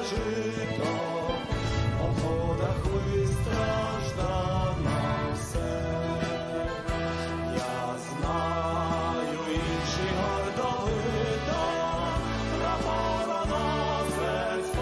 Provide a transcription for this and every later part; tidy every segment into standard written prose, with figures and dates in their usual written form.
жито, в обходах вистраждано все. Я знаю, інші гордовито прапороносець.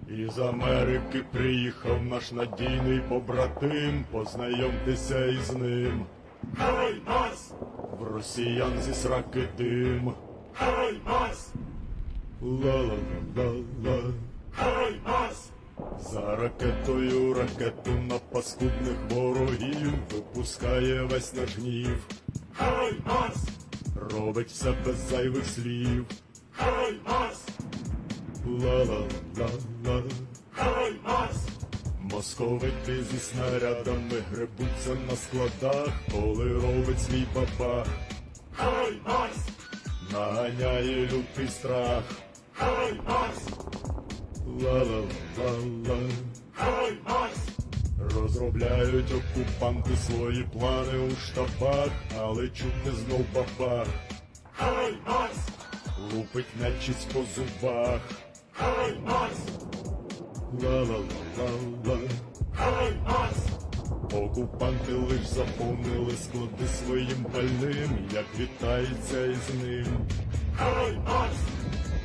Із Америки приїхав наш надійний побратим, познайомтеся із ним. Гей, Марс! В росіян зі сраки дим. Гей, Марс! Ла-ла-ла-ла-ла. Гей, Марс! За ракетою ракету на паскудних ворогів випускає весь наш гнів. Гей, Марс! Робить все без зайвих слів. Гей, Марс! Ла-ла-ла-ла. Гей, Марс! Московити зі снарядами гребуться на складах, коли робить свій бабах. Гей, Марс! Наганяє лютий страх. Гей, Марс! Ла-ла-ла-ла. Гей, Марс! Розробляють окупанти свої плани у штабах, але чути знов бабах. Гей, Марс! Лупить нечисть по зубах. Гей, Марс! Ла-ла-ла-ла. Гей, Марс! Окупанти лиш заповнили склади своїм пальним, як вітається із ним. Гей, Марс!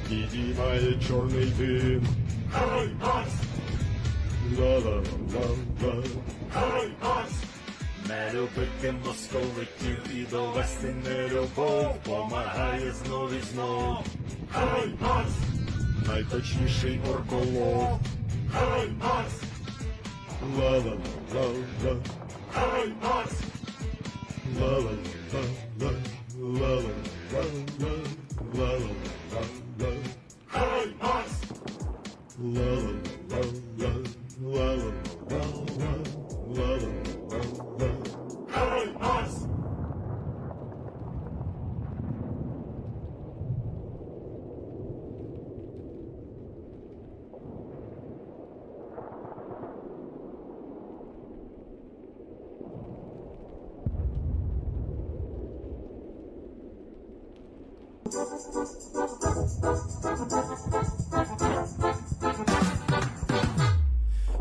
Підіймає чорний дим. Гей, Марс! Ла-ла-ла-ла. Гей, Марс! Не любити московитів і довести нелюбов помагає знов і знов. Гей, Марс! Найточніший орколов. Гей, Марс! Ла-ла-ла-ла. Гей, Марс! Ла-ла-ла-ла. Ла-ла-ла-ла. Ла-ла-ла-ла. Гей, Марс! Ла-ла-ла-ла. Ла-ла-ла-ла. Ла-ла-ла-ла. Гей, Марс!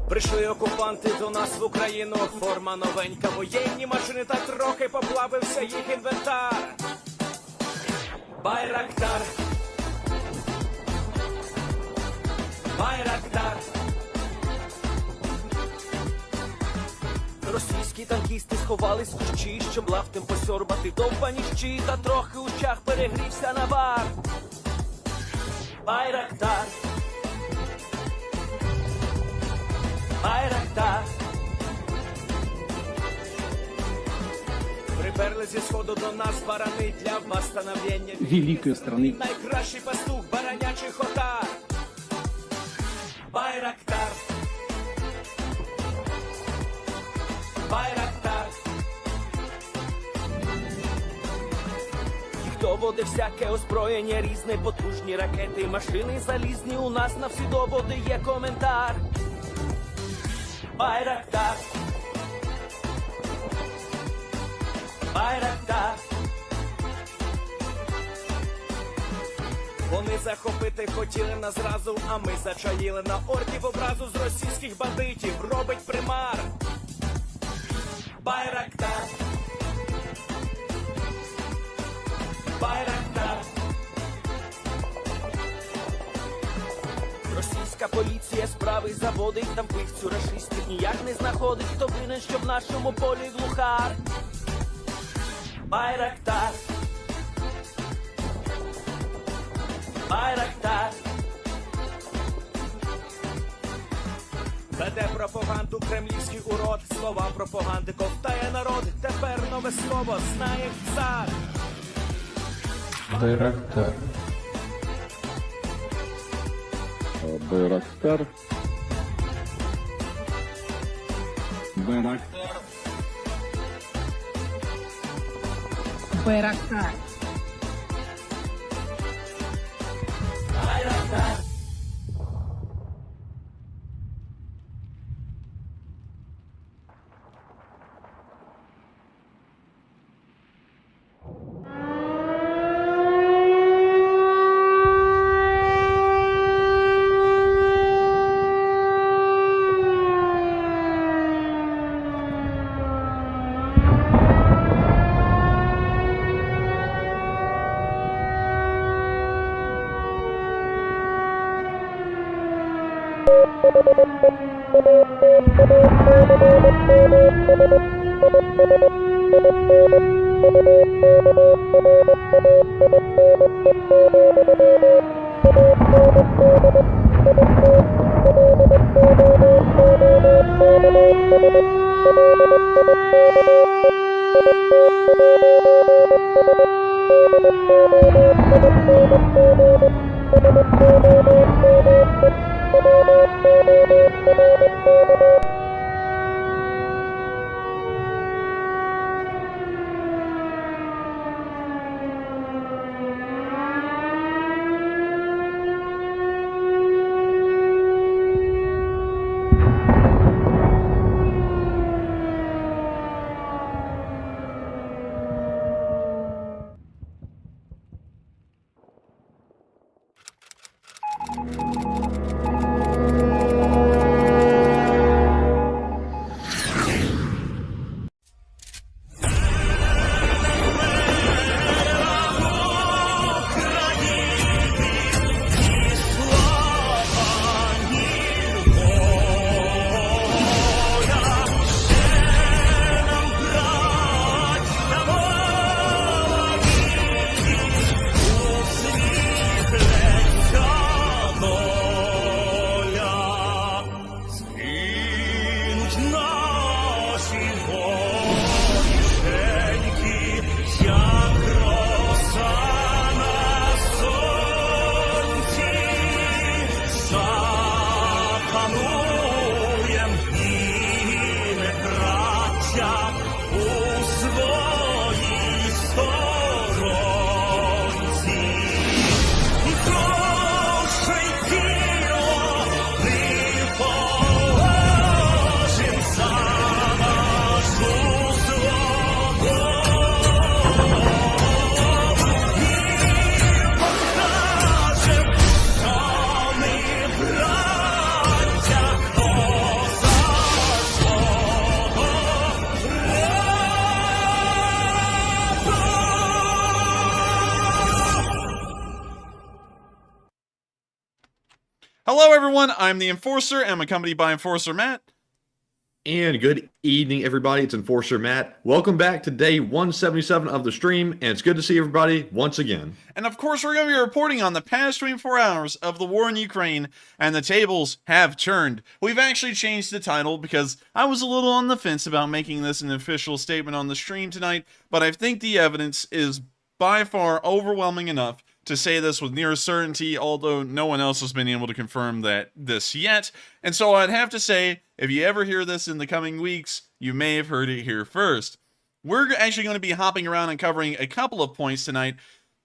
Прийшли окупанти до нас в Україну, форма новенька, воєнні машини та трохи поплавився їх інвентар. Байрактар, Байрактар. Російські танкісти сховались в кущі, щоб лаптем посьорбати довбані щі, та трохи у чах перегрівся навар. Байрактар. Байрактар. Приперли зі сходу до нас барани для восстановлення великой страны. Найкращий пастух баранячих отар. Байрактар. Байрактар. Їх доводи всяке озброєння, різне, потужні ракети, машини залізні, у нас на всі доводи є коментар. Байрактар. Байрактар. Вони захопити хотіли нас зразу, а ми зачаїли на орків образу з російських бандитів. Робить примар. Байрактар. Байрактар. Російська поліція справи заводить, там пихцю рашистів ніяк не знаходить. Хто винен, що в нашому полі глухар? Байрактар. Байрактар. Веде пропаганду кремлівський урод, слова пропаганди ковтає народ. Тепер нове слово знає цар. Байрактар. Байрактар. Байрактар. Байрактар. Байрактар. Hello everyone, I'm the Enforcer, and I'm accompanied by Enforcer Matt. And good evening, everybody. It's Enforcer Matt. Welcome back to day 177 of the stream, and it's good to see everybody once again. And of course, we're going to be reporting on the past 24 hours of the war in Ukraine, and the tables have turned. We've actually changed the title because I was a little on the fence about making this an official statement on the stream tonight, but I think the evidence is by far overwhelming enough to say this with near certainty, although no one else has been able to confirm this yet. And so I'd have to say, if you ever hear this in the coming weeks, you may have heard it here first. We're actually going to be hopping around and covering a couple of points tonight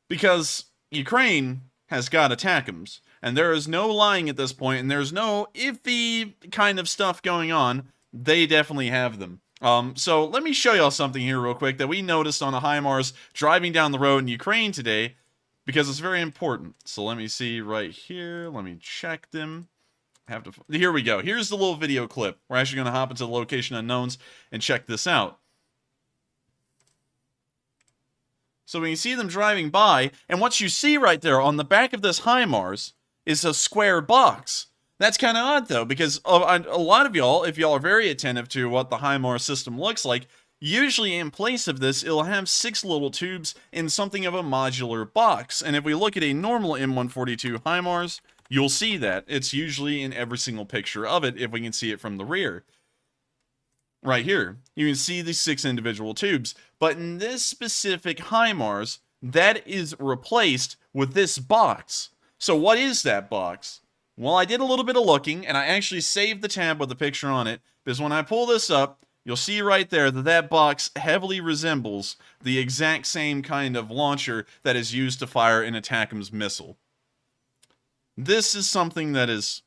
because Ukraine has got ATACMS, and there is no lying at this point, and there's no iffy kind of stuff going on. They definitely have them. So let me show y'all something here real quick that we noticed on a HIMARS driving down the road in Ukraine today, because it's very important. So let me see right here. Let me check them. Here we go. Here's the little video clip. We're actually going to hop into the location unknowns and check this out. So we can see them driving by, and what you see right there on the back of this HIMARS is a square box. That's kind of odd, though, because a lot of y'all, if y'all are very attentive to what the HIMARS system looks like, usually in place of this, it'll have 6 little tubes in something of a modular box. And if we look at a normal M142 HIMARS, you'll see that. It's usually in every single picture of it if we can see it from the rear. Right here, you can see the 6 individual tubes. But in this specific HIMARS, that is replaced with this box. So what is that box? Well, I did a little bit of looking, and I actually saved the tab with the picture on it, because when I pull this up, you'll see right there that that box heavily resembles the exact same kind of launcher that is used to fire an ATACMS missile. This is something that is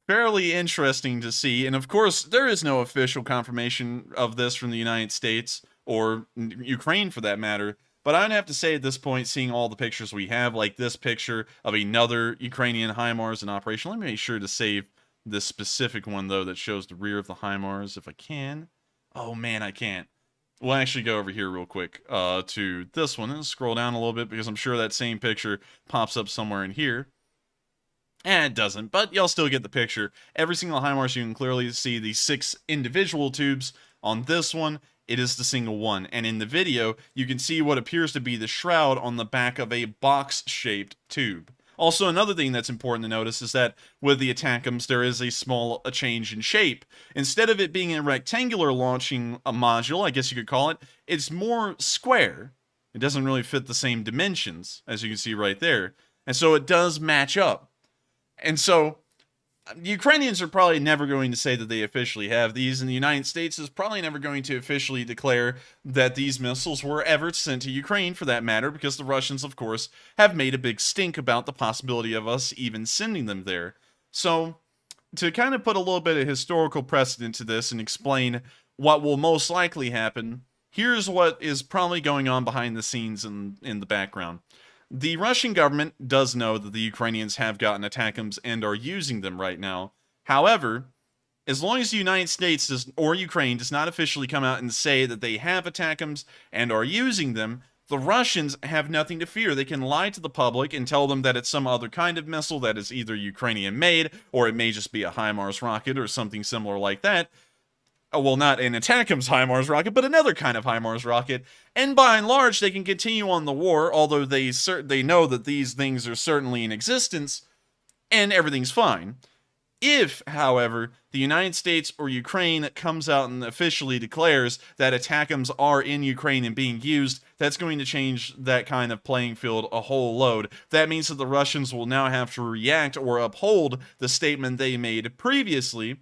fairly interesting to see, and of course, there is no official confirmation of this from the United States, or Ukraine for that matter, but I'd have to say at this point, seeing all the pictures we have, like this picture of another Ukrainian HIMARS in operation, let me make sure to save this specific one, though, that shows the rear of the HIMARS, if I can. Oh, man, I can't. We'll actually go over here real quick to this one and scroll down a little bit, because I'm sure that same picture pops up somewhere in here. And it doesn't, but y'all still get the picture. Every single HIMARS, you can clearly see the 6 individual tubes. On this one, it is the single one. And in the video, you can see what appears to be the shroud on the back of a box-shaped tube. Also, another thing that's important to notice is that with the ATACMS, there is a small change in shape. Instead of it being a rectangular launching module, I guess you could call it, it's more square. It doesn't really fit the same dimensions, as you can see right there. And so it does match up. And so the Ukrainians are probably never going to say that they officially have these, and the United States is probably never going to officially declare that these missiles were ever sent to Ukraine, for that matter, because the Russians, of course, have made a big stink about the possibility of us even sending them there. So, to kind of put a little bit of historical precedent to this and explain what will most likely happen, here's what is probably going on behind the scenes in the background. The Russian government does know that the Ukrainians have gotten ATACMS and are using them right now. However, as long as the United States or Ukraine does not officially come out and say that they have ATACMS and are using them, the Russians have nothing to fear. They can lie to the public and tell them that it's some other kind of missile that is either Ukrainian-made, or it may just be a HIMARS rocket or something similar like that. Well, not an ATACMS HIMARS rocket, but another kind of HIMARS rocket. And by and large, they can continue on the war, although they know that these things are certainly in existence, and everything's fine. If, however, the United States or Ukraine comes out and officially declares that ATACMS are in Ukraine and being used, that's going to change that kind of playing field a whole load. That means that the Russians will now have to react or uphold the statement they made previously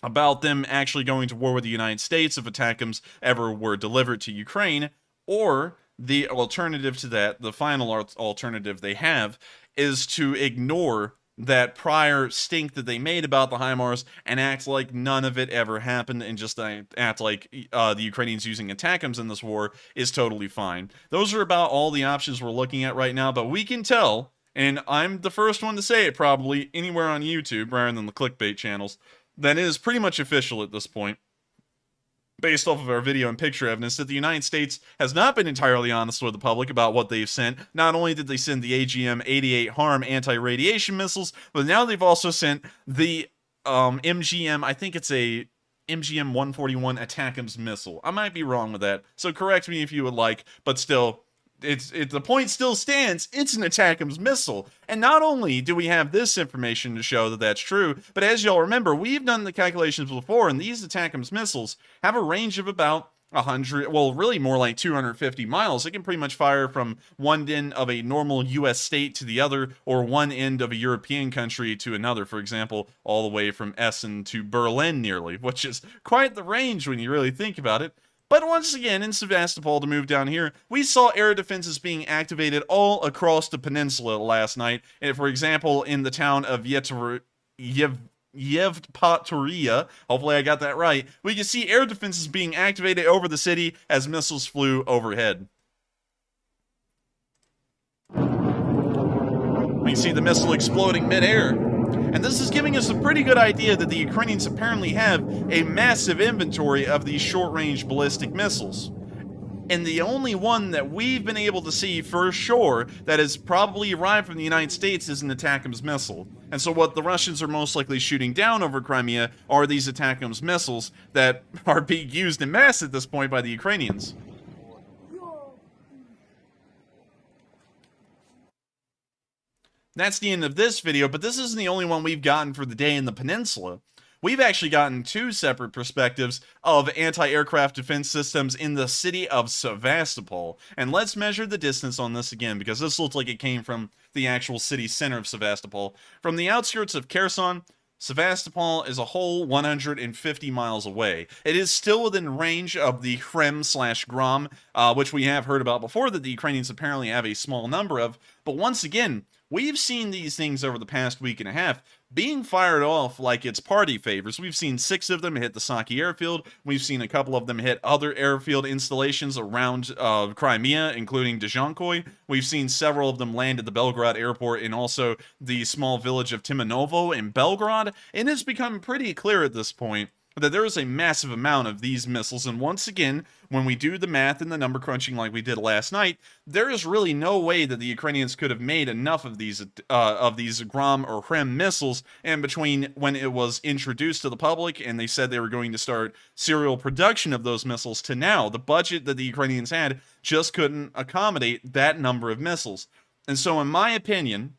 about them actually going to war with the United States if ATACMS ever were delivered to Ukraine, or the alternative to that, the final alternative they have, is to ignore that prior stink that they made about the HIMARS and act like none of it ever happened and just act like the Ukrainians using ATACMS in this war is totally fine. Those are about all the options we're looking at right now, but we can tell, and I'm the first one to say it probably anywhere on YouTube rather than the clickbait channels, that is pretty much official at this point, based off of our video and picture evidence, that the United States has not been entirely honest with the public about what they've sent. Not only did they send the AGM-88 HARM anti-radiation missiles, but now they've also sent the MGM, I think it's a MGM-141 ATACMS missile. I might be wrong with that, so correct me if you would like, but still, the point still stands. It's an ATACMS missile. And not only do we have this information to show that that's true, but as y'all remember, we've done the calculations before, and these ATACMS missiles have a range of about 100, well, really more like 250 miles. It can pretty much fire from one end of a normal US state to the other, or one end of a European country to another, for example, all the way from Essen to Berlin nearly, which is quite the range when you really think about it. But once again, in Sevastopol, to move down here, we saw air defenses being activated all across the peninsula last night. And for example, in the town of Yevpatoria, hopefully I got that right, we can see air defenses being activated over the city as missiles flew overhead. We can see the missile exploding midair. And this is giving us a pretty good idea that the Ukrainians apparently have a massive inventory of these short-range ballistic missiles. And the only one that we've been able to see for sure that has probably arrived from the United States is an ATACMS missile. And so what the Russians are most likely shooting down over Crimea are these ATACMS missiles that are being used en masse at this point by the Ukrainians. That's the end of this video, but this isn't the only one we've gotten for the day in the peninsula. We've actually gotten two separate perspectives of anti-aircraft defense systems in the city of Sevastopol. And let's measure the distance on this again, because this looks like it came from the actual city center of Sevastopol. From the outskirts of Kherson, Sevastopol is a whole 150 miles away. It is still within range of the Hrem/Grom, which we have heard about before that the Ukrainians apparently have a small number of. But once again, we've seen these things over the past week and a half being fired off like it's party favors. We've seen 6 of them hit the Saki airfield. We've seen a couple of them hit other airfield installations around Crimea, including Dzhankoy. We've seen several of them land at the Belgrade airport and also the small village of Timanovo in Belgrade. And it's become pretty clear at this point that there is a massive amount of these missiles, and once again, when we do the math and the number crunching like we did last night, there is really no way that the Ukrainians could have made enough of these Grom or Hrem missiles, and between when it was introduced to the public and they said they were going to start serial production of those missiles to now, the budget that the Ukrainians had just couldn't accommodate that number of missiles. And so in my opinion,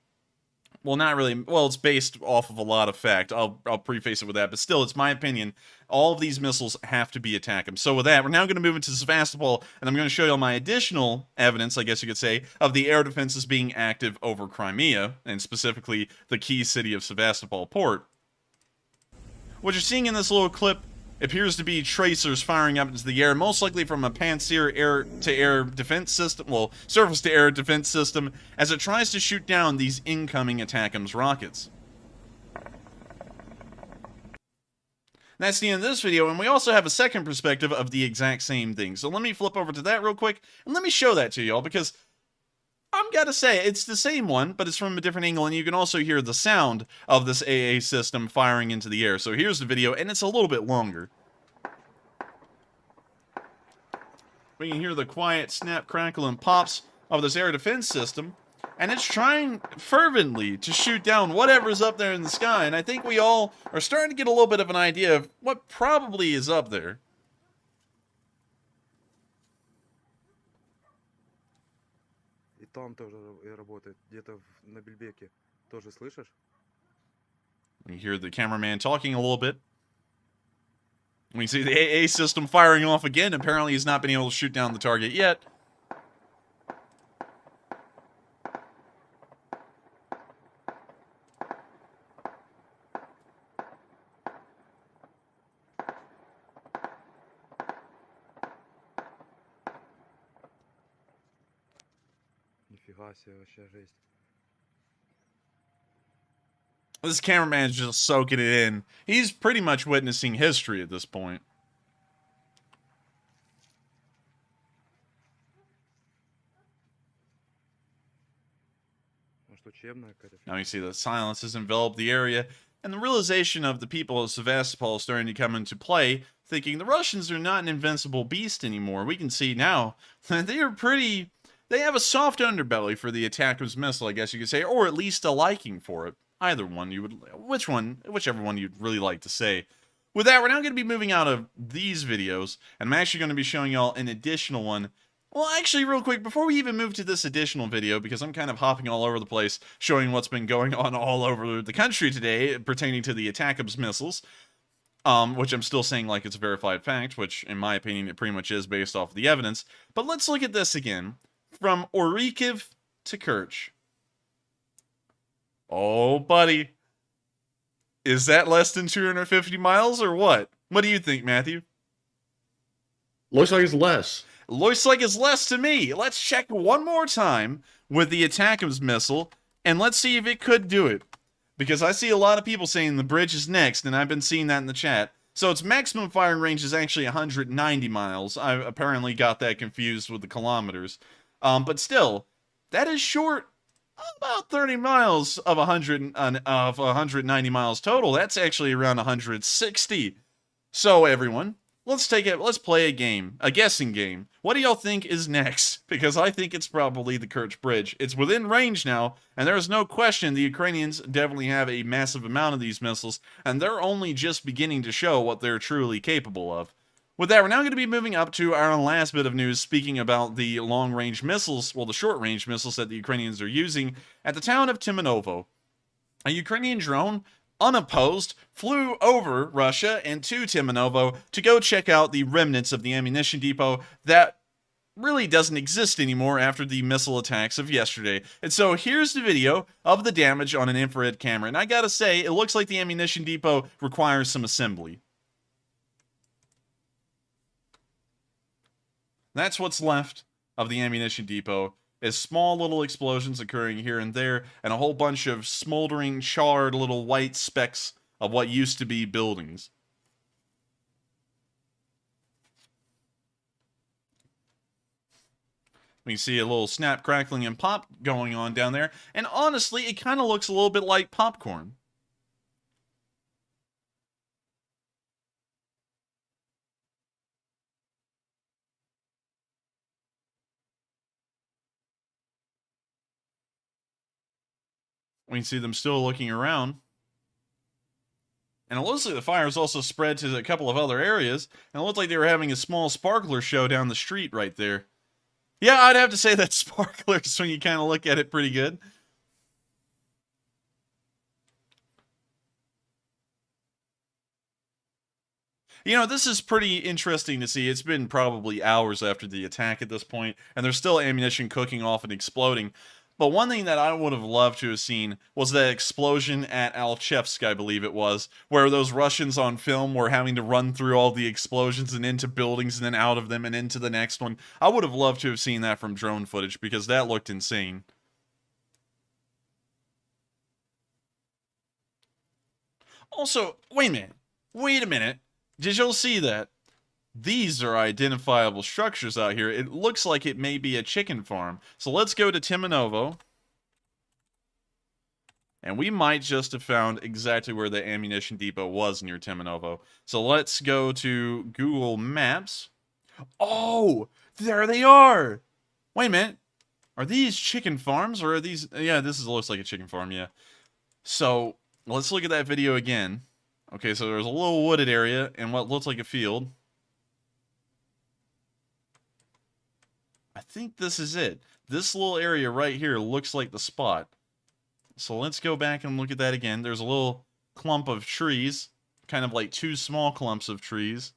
well, not really. Well, it's based off of a lot of fact. I'll preface it with that, but still, it's my opinion. All of these missiles have to be ATACMS. So with that, we're now going to move into Sevastopol, and I'm going to show you my additional evidence, I guess you could say, of the air defenses being active over Crimea, and specifically the key city of Sevastopol port. What you're seeing in this little clip appears to be tracers firing up into the air, most likely from a Pantsir air-to-air defense system, well, surface-to-air defense system, as it tries to shoot down these incoming ATACMS rockets. That's the end of this video, and we also have a second perspective of the exact same thing. So let me flip over to that real quick, and let me show that to y'all, because I'm gotta say, it's the same one, but it's from a different angle, and you can also hear the sound of this AA system firing into the air. So here's the video, and it's a little bit longer. We can hear the quiet snap, crackle, and pops of this air defense system, and it's trying fervently to shoot down whatever's up there in the sky, and I think we all are starting to get a little bit of an idea of what probably is up there. Там тоже работает, где-то на Бельбеке. Тоже слышишь? You hear the cameraman talking a little bit. We see the AA system firing off again. Apparently he's not been able to shoot down the target yet. Нифига себе, вообще жесть. This cameraman's just soaking it in. He's pretty much witnessing history at this point. Now you see the silence has enveloped the area, and the realization of the people of Sevastopol is starting to come into play, thinking the Russians are not an invincible beast anymore. We can see now that they are pretty... They have a soft underbelly for the ATACMS missile, I guess you could say, or at least a liking for it. Either one you would... Whichever one you'd really like to say. With that, we're now going to be moving out of these videos, and I'm actually going to be showing y'all an additional one. Well, actually, real quick, before we even move to this additional video, because I'm kind of hopping all over the place, showing what's been going on all over the country today pertaining to the ATACMS missiles, which I'm still saying like it's a verified fact, which, in my opinion, it pretty much is based off of the evidence. But let's look at this again. From Kharkiv to Kerch. Oh, buddy. Is that less than 250 miles or what? What do you think, Matthew? Looks like it's less. Looks like it's less to me. Let's check one more time with the ATACMS missile, and let's see if it could do it. Because I see a lot of people saying the bridge is next, and I've been seeing that in the chat. So its maximum firing range is actually 190 miles. I apparently got that confused with the kilometers. But still, that is short about 30 miles of 190 miles total. That's actually around 160. So everyone, let's play a game, a guessing game. What do y'all think is next? Because I think it's probably the Kerch Bridge. It's within range now, and there is no question the Ukrainians definitely have a massive amount of these missiles, and they're only just beginning to show what they're truly capable of. With that, we're now going to be moving up to our last bit of news, speaking about the long-range missiles, well, the short-range missiles that the Ukrainians are using at the town of Timanovo. A Ukrainian drone, unopposed, flew over Russia and to Timanovo to go check out the remnants of the ammunition depot that really doesn't exist anymore after the missile attacks of yesterday. And so here's the video of the damage on an infrared camera. And I gotta say, it looks like the ammunition depot requires some assembly. That's what's left of the ammunition depot, is small little explosions occurring here and there, and a whole bunch of smoldering, charred little white specks of what used to be buildings. We can see a little snap, crackling, and pop going on down there, and honestly, it kind of looks a little bit like popcorn. We can see them still looking around. And it looks like the fire has also spread to a couple of other areas. And it looked like they were having a small sparkler show down the street right there. Yeah, I'd have to say that sparklers when you kind of look at it pretty good. You know, this is pretty interesting to see. It's been probably hours after the attack at this point, and there's still ammunition cooking off and exploding. But one thing that I would have loved to have seen was that explosion at Alchevsk, I believe it was, where those Russians on film were having to run through all the explosions and into buildings and then out of them and into the next one. I would have loved to have seen that from drone footage because that looked insane. Also, wait a minute. Did y'all see that? These are identifiable structures out here. It looks like it may be a chicken farm. So let's go to Timanovo. And we might just have found exactly where the ammunition depot was near Timanovo. So let's go to Google Maps. Oh, there they are. Wait a minute. Are these chicken farms or are these... Yeah, looks like a chicken farm, yeah. So let's look at that video again. Okay, so there's a little wooded area and what looks like a field. I think this is it. This little area right here looks like the spot. So let's go back and look at that again. There's a little clump of trees, kind of like two small clumps of trees.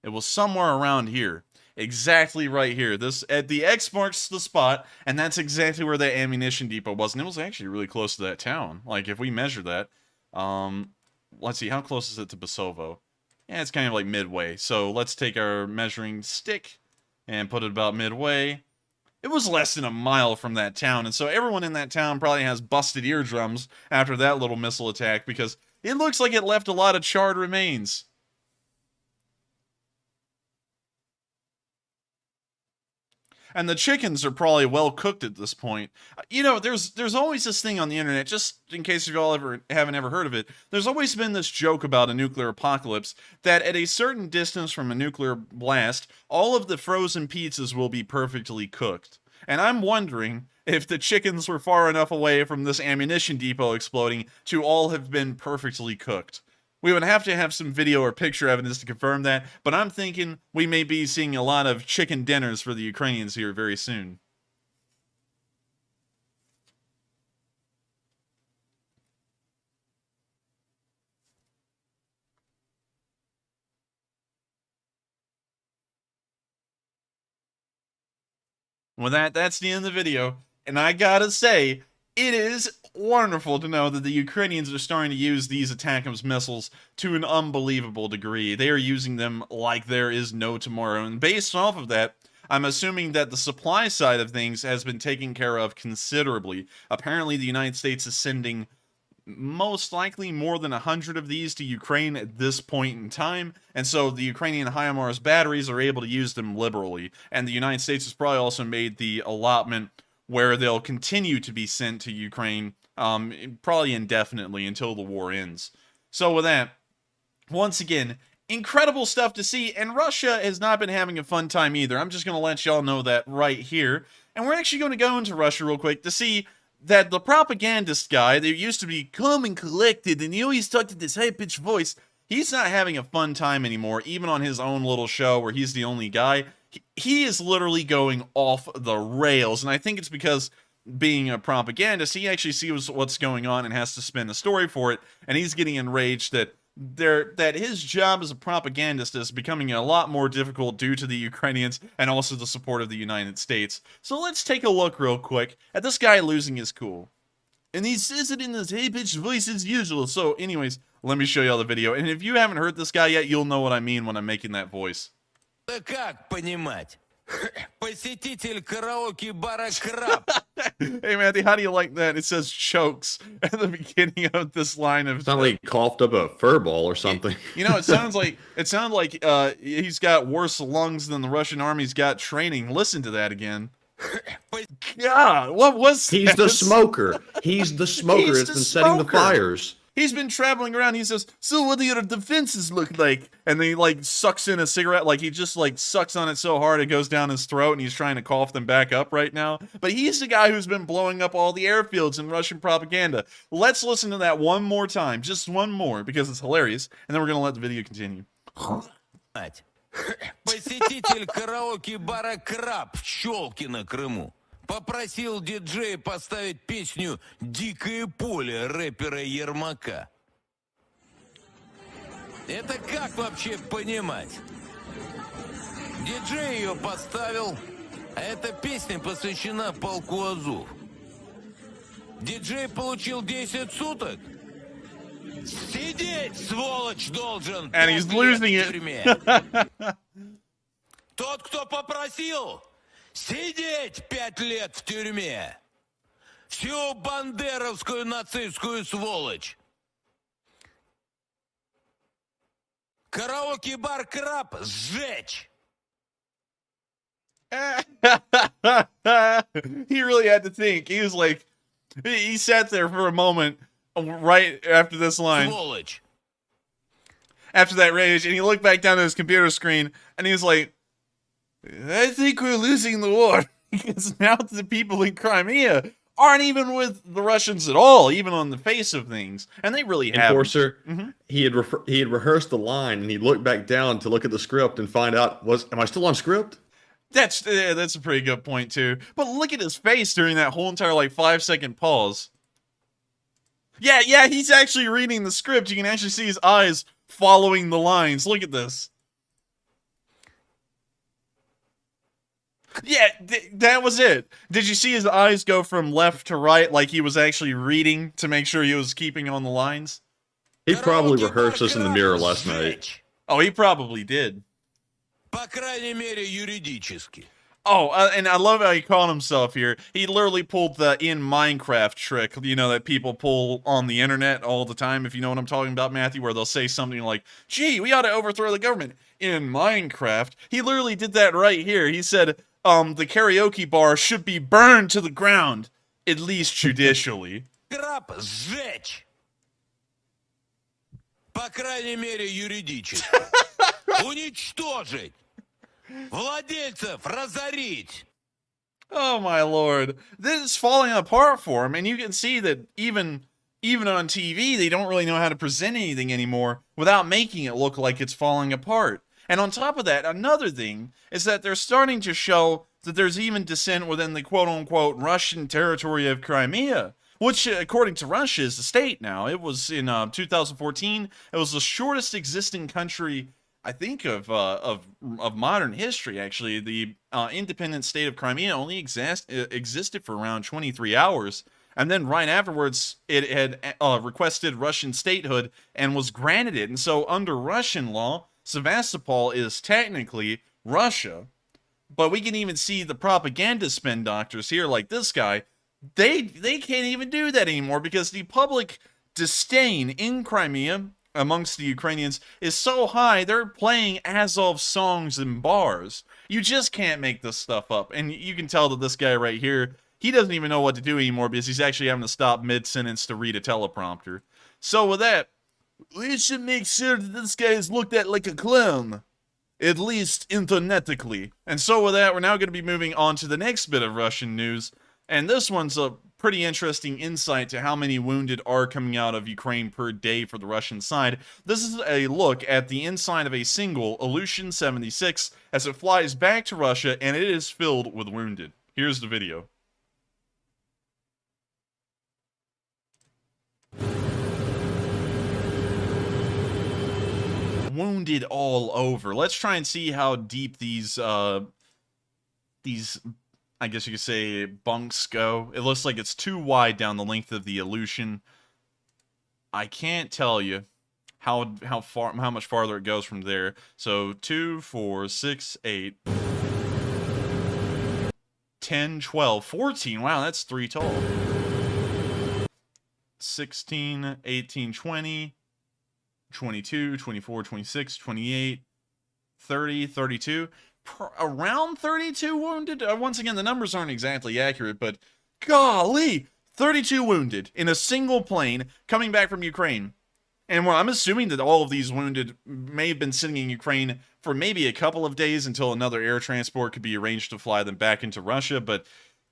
It was somewhere around here. Exactly right here. The X marks the spot, and that's exactly where that ammunition depot was. And it was actually really close to that town. Like, if we measure that, let's see, how close is it to Basovo? Yeah, it's kind of like midway. So let's take our measuring stick and put it about midway. It was less than a mile from that town, and so everyone in that town probably has busted eardrums after that little missile attack because it looks like it left a lot of charred remains. And the chickens are probably well cooked at this point. You know, there's always this thing on the internet, just in case you all haven't ever heard of it, there's always been this joke about a nuclear apocalypse, that at a certain distance from a nuclear blast, all of the frozen pizzas will be perfectly cooked. And I'm wondering if the chickens were far enough away from this ammunition depot exploding to all have been perfectly cooked. We would have to have some video or picture evidence to confirm that, but I'm thinking we may be seeing a lot of chicken dinners for the Ukrainians here very soon. With that, that's the end of the video. And I gotta say, it is wonderful to know that the Ukrainians are starting to use these ATACMS missiles to an unbelievable degree. They are using them like there is no tomorrow. And based off of that, I'm assuming that the supply side of things has been taken care of considerably. Apparently, the United States is sending most likely more than 100 of these to Ukraine at this point in time, and so the Ukrainian HIMARS batteries are able to use them liberally, and the United States has probably also made the allotment where they'll continue to be sent to Ukraine, probably indefinitely until the war ends. So with that, once again, incredible stuff to see, and Russia has not been having a fun time either. I'm just going to let y'all know that right here, and we're actually going to go into Russia real quick to see that the propagandist guy that used to be calm and collected, and he always talked in this high-pitched voice, he's not having a fun time anymore, even on his own little show where he's the only guy. He is literally going off the rails, and I think it's because, being a propagandist, he actually sees what's going on and has to spin a story for it, and he's getting enraged that his job as a propagandist is becoming a lot more difficult due to the Ukrainians and also the support of the United States. So let's take a look real quick at this guy losing his cool. And he says it in his high-pitched voice as usual. So anyways, let me show y'all the video. And if you haven't heard this guy yet, you'll know what I mean when I'm making that voice. Да как понимать? Посетитель караоке-бара «Краб». Hey, Matthew, how do you like that? It says chokes at the beginning of this line of... It's not like he coughed up a fur ball or something. You know, it sounds like he's got worse lungs than the Russian army's got training. Listen to that again. God, what was that? He's the smoker. He's the smoker He's that's the been setting the smoker. fires. He's been traveling around. He says, "So what do your defenses look like?" And then he like sucks in a cigarette, like he just like sucks on it so hard it goes down his throat, and he's trying to cough them back up right now. But he's the guy who's been blowing up all the airfields in Russian propaganda. Let's listen to that one more time, just one more, because it's hilarious, and then we're gonna let the video continue. Посетитель караоке-бара «Краб» в Щелке на Крыму попросил диджея поставить песню «Дикое поле» рэпера Ермака. Это как вообще понимать? Диджей ее поставил, а эта песня посвящена полку Азов. Диджей получил 10 суток. Сидеть, сволочь, должен And he's 5 лет losing в it. тюрьме. Тот, кто попросил, сидеть 5 лет в тюрьме. Всю бандеровскую нацистскую сволочь. Караоке-бар «Краб» сжечь. He really had to think. He was like, he sat there for a moment right after this line, Сволочь. after that rage, and he looked back down at his computer screen, and he was like, I think we're losing the war, because now the people in Crimea aren't even with the Russians at all, even on the face of things, and they really have. Enforcer, he had rehearsed the line, and he looked back down to look at the script and find out, am I still on script? That's a pretty good point too. But look at his face during that whole entire like 5-second pause. Yeah, he's actually reading the script. You can actually see his eyes following the lines. Look at this. Yeah, that was it. Did you see his eyes go from left to right like he was actually reading to make sure he was keeping on the lines? He probably rehearsed this in the mirror last night. Oh, he probably did. По крайней мере, юридически. Oh, and I love how he called himself here. He literally pulled the in Minecraft trick, you know, that people pull on the internet all the time, if you know what I'm talking about, Matthew, where they'll say something like, gee, we ought to overthrow the government in Minecraft. He literally did that right here. He said, the karaoke bar should be burned to the ground, at least judicially. «Краб» сжечь. По крайней мере, юридически. Уничтожить. Владельцев разорить. Oh my lord. This is falling apart for him, and you can see that even on TV, they don't really know how to present anything anymore without making it look like it's falling apart. And on top of that, another thing is that they're starting to show that there's even dissent within the quote-unquote Russian territory of Crimea, which, according to Russia, is a state now. It was in 2014. It was the shortest existing country, I think, of modern history. Actually, the independent state of Crimea only existed for around 23 hours, and then right afterwards, it had requested Russian statehood and was granted it. And so, under Russian law, Sevastopol is technically Russia. But we can even see the propagandist spin doctors here, like this guy. They can't even do that anymore because the public disdain in Crimea amongst the Ukrainians is so high, they're playing Azov songs in bars. You just can't make this stuff up. And you can tell that this guy right here, he doesn't even know what to do anymore because he's actually having to stop mid-sentence to read a teleprompter. So with that, we should make sure that this guy is looked at like a clown. At least internetically. And so with that, we're now going to be moving on to the next bit of Russian news. And this one's a pretty interesting insight to how many wounded are coming out of Ukraine per day for the Russian side. This is a look at the inside of a single Ilyushin 76 as it flies back to Russia, and it is filled with wounded. Here's the video. Wounded all over. Let's try and see how deep these I guess you could say bunks go. It looks like it's too wide down the length of the Ilyushin. I can't tell you how much farther it goes from there. So 2, 4, 6, 8, 10, 12, 14. Wow, that's 3 tall. 16, 18, 20. 22, 24, 26, 28, 30, 32, around 32 wounded. Once again, the numbers aren't exactly accurate, but golly, 32 wounded in a single plane coming back from Ukraine. And well, I'm assuming that all of these wounded may have been sitting in Ukraine for maybe a couple of days until another air transport could be arranged to fly them back into Russia, but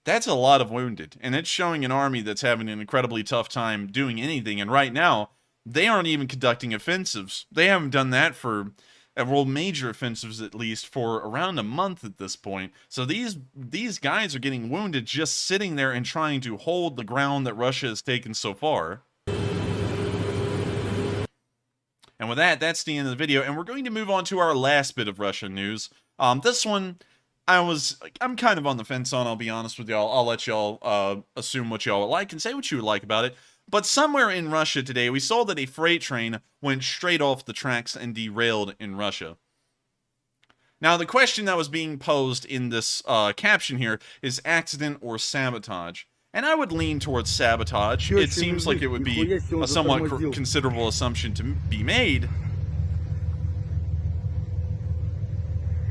that's a lot of wounded. And it's showing an army that's having an incredibly tough time doing anything, and right now, they aren't even conducting offensives. They haven't done that for, well, major offensives at least, for around a month at this point. So these guys are getting wounded just sitting there and trying to hold the ground that Russia has taken so far. And with that, that's the end of the video, and we're going to move on to our last bit of Russian news. This one, I'm kind of on the fence on, I'll be honest with y'all. I'll let y'all assume what y'all would like and say what you would like about it. But somewhere in Russia today, we saw that a freight train went straight off the tracks and derailed in Russia. Now, the question that was being posed in this caption here is accident or sabotage. And I would lean towards sabotage. It seems like it would be a somewhat considerable assumption to be made.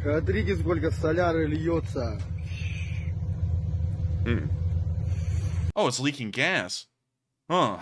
Oh, it's leaking gas. Huh.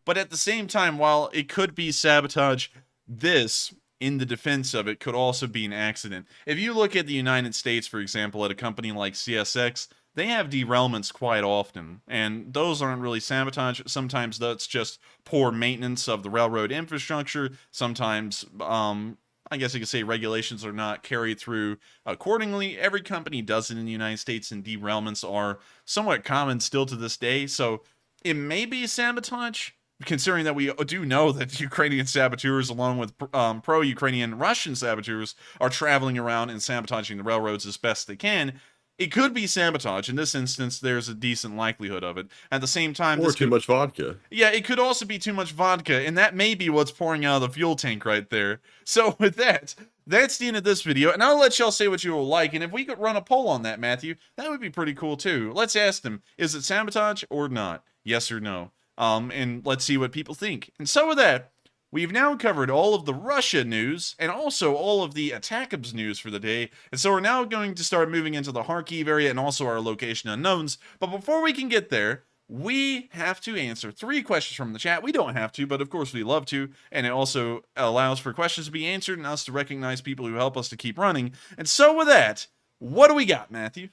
But at the same time, while it could be sabotage, this, in the defense of it, could also be an accident. If you look at the United States, for example, at a company like CSX, they have derailments quite often, and those aren't really sabotage. Sometimes that's just poor maintenance of the railroad infrastructure. Sometimes, I guess you could say regulations are not carried through accordingly. Every company does it in the United States, and derailments are somewhat common still to this day. So it may be sabotage, considering that we do know that Ukrainian saboteurs, along with pro-Ukrainian Russian saboteurs, are traveling around and sabotaging the railroads as best they can. It could be sabotage. In this instance, there's a decent likelihood of it. At the same time, or too much vodka. Yeah, it could also be too much vodka, and that may be what's pouring out of the fuel tank right there. So with that, that's the end of this video, and I'll let y'all say what you will like, and if we could run a poll on that, Matthew, that would be pretty cool too. Let's ask them, is it sabotage or not? Yes or no? And let's see what people think. And so with that, we've now covered all of the Russia news and also all of the ATACMS news for the day. And so we're now going to start moving into the Kharkiv area and also our location unknowns. But before we can get there, we have to answer 3 questions from the chat. We don't have to, but of course we love to, and it also allows for questions to be answered and us to recognize people who help us to keep running. And so with that, what do we got, Matthew?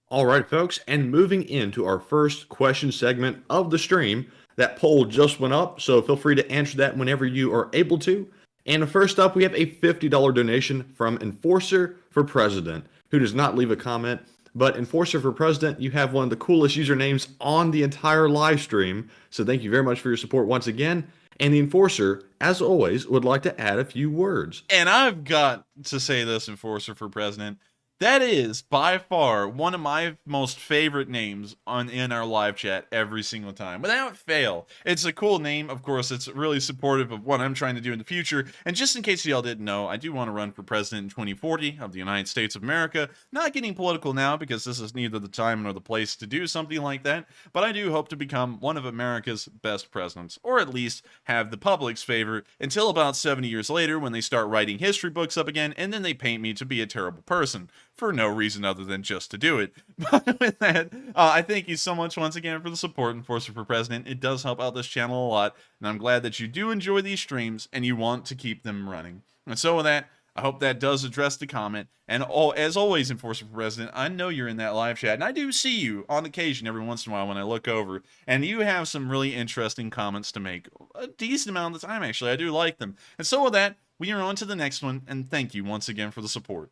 All right, folks, and moving into our first question segment of the stream, that poll just went up, so feel free to answer that whenever you are able to. And first up, we have a $50 donation from Enforcer for President, who does not leave a comment. But Enforcer for President, you have one of the coolest usernames on the entire live stream, so thank you very much for your support once again. And the Enforcer, as always, would like to add a few words. And I've got to say this, Enforcer for President. That is, by far, one of my most favorite names in our live chat every single time. Without fail. It's a cool name. Of course, it's really supportive of what I'm trying to do in the future. And just in case y'all didn't know, I do want to run for president in 2040 of the United States of America. Not getting political now, because this is neither the time nor the place to do something like that. But I do hope to become one of America's best presidents. Or at least have the public's favor until about 70 years later, when they start writing history books up again, and then they paint me to be a terrible person. For no reason other than just to do it. But with that, I thank you so much once again for the support, Enforcer for President. It does help out this channel a lot, and I'm glad that you do enjoy these streams and you want to keep them running. And so with that, I hope that does address the comment. And as always, Enforcer for President, I know you're in that live chat, and I do see you on occasion every once in a while when I look over, and you have some really interesting comments to make. A decent amount of the time, actually. I do like them. And so with that, we are on to the next one, and thank you once again for the support.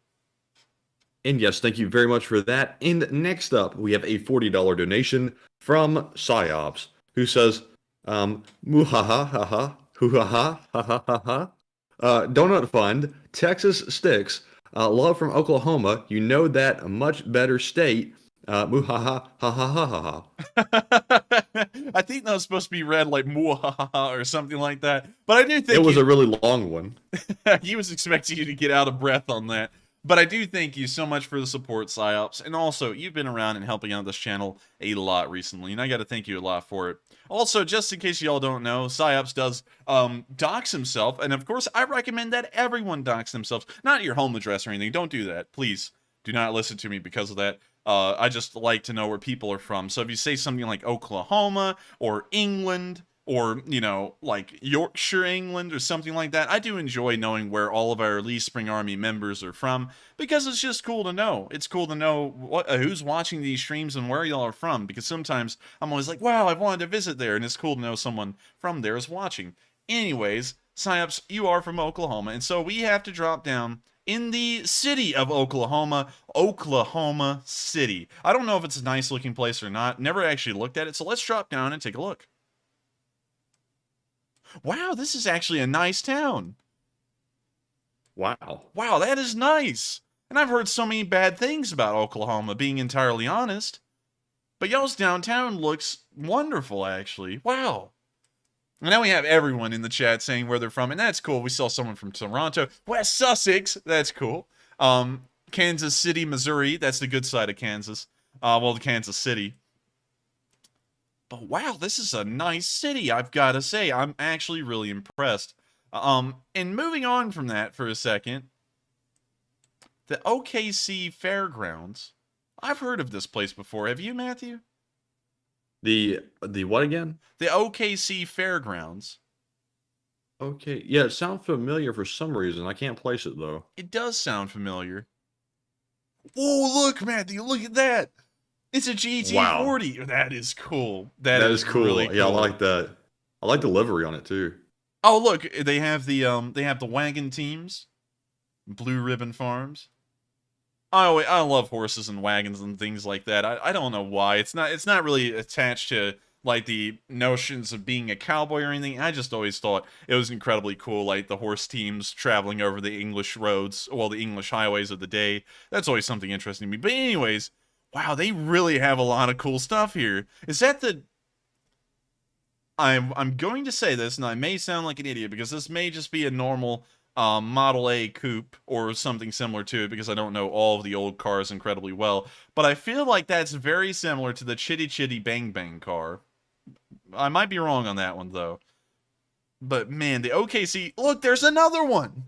And yes, thank you very much for that. And next up, we have a $40 donation from Psyops, who says, muhaha, haha, hoo-ha-ha, ha-ha-ha-ha. Donut Fund, Texas Sticks, love from Oklahoma, you know that, a much better state, muhaha, ha-ha-ha-ha-ha. I think that was supposed to be read like muhaha or something like that. But I do think it was a really long one. He was expecting you to get out of breath on that. But I do thank you so much for the support, Psyops. And also, you've been around and helping out this channel a lot recently, and I got to thank you a lot for it. Also, just in case y'all don't know, Psyops does dox himself, and of course, I recommend that everyone dox themselves. Not your home address or anything. Don't do that. Please do not listen to me because of that. I just like to know where people are from. So if you say something like Oklahoma or England, or, you know, like Yorkshire, England, or something like that. I do enjoy knowing where all of our Lee Spring Army members are from, because it's just cool to know. It's cool to know who's watching these streams and where y'all are from, because sometimes I'm always like, wow, I wanted to visit there, and it's cool to know someone from there is watching. Anyways, Psyops, you are from Oklahoma, and so we have to drop down in the city of Oklahoma, Oklahoma City. I don't know if it's a nice looking place or not. Never actually looked at it, so let's drop down and take a look. Wow, this is actually a nice town. Wow. Wow, that is nice. And I've heard so many bad things about Oklahoma, being entirely honest. But y'all's downtown looks wonderful, actually. Wow. And now we have everyone in the chat saying where they're from, and that's cool. We saw someone from Toronto. West Sussex, that's cool. Kansas City, Missouri, that's the good side of Kansas. Well, Kansas City. But wow, this is a nice city, I've got to say. I'm actually really impressed. And moving on from that for a second, the OKC Fairgrounds. I've heard of this place before. Have you, Matthew? The what again? The OKC Fairgrounds. Okay, yeah, it sounds familiar for some reason. I can't place it, though. It does sound familiar. Whoa, look, Matthew, look at that. It's a GT40. Wow. That is cool. That is cool. Really cool. Yeah, I like that. I like the livery on it too. Oh, look, they have the wagon teams, Blue Ribbon Farms. Oh, I love horses and wagons and things like that. I don't know why. It's not really attached to like the notions of being a cowboy or anything. I just always thought it was incredibly cool, like the horse teams traveling over the English roads, well, the English highways of the day. That's always something interesting to me. But anyways, wow, they really have a lot of cool stuff here. Is that the... I'm going to say this, and I may sound like an idiot, because this may just be a normal Model A coupe or something similar to it, because I don't know all of the old cars incredibly well. But I feel like that's very similar to the Chitty Chitty Bang Bang car. I might be wrong on that one, though. But man, the OKC... Look, there's another one!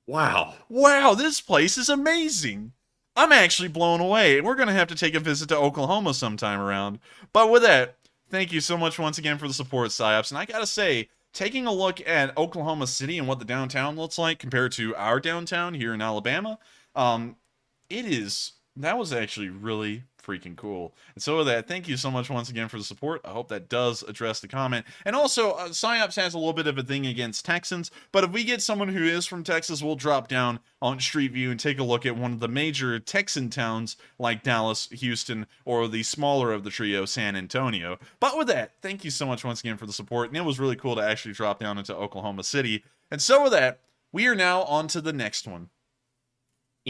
Wow. Wow, this place is amazing! I'm actually blown away. We're going to have to take a visit to Oklahoma sometime around. But with that, thank you so much once again for the support, PsyOps. And I got to say, taking a look at Oklahoma City and what the downtown looks like compared to our downtown here in Alabama, that was actually really freaking cool. And so with that, thank you so much once again for the support. I hope that does address the comment. And also, PsyOps has a little bit of a thing against Texans, but if we get someone who is from Texas, we'll drop down on Street View and take a look at one of the major Texan towns like Dallas, Houston, or the smaller of the trio, San Antonio. But with that, thank you so much once again for the support, and it was really cool to actually drop down into Oklahoma City. And so with that, we are now on to the next one.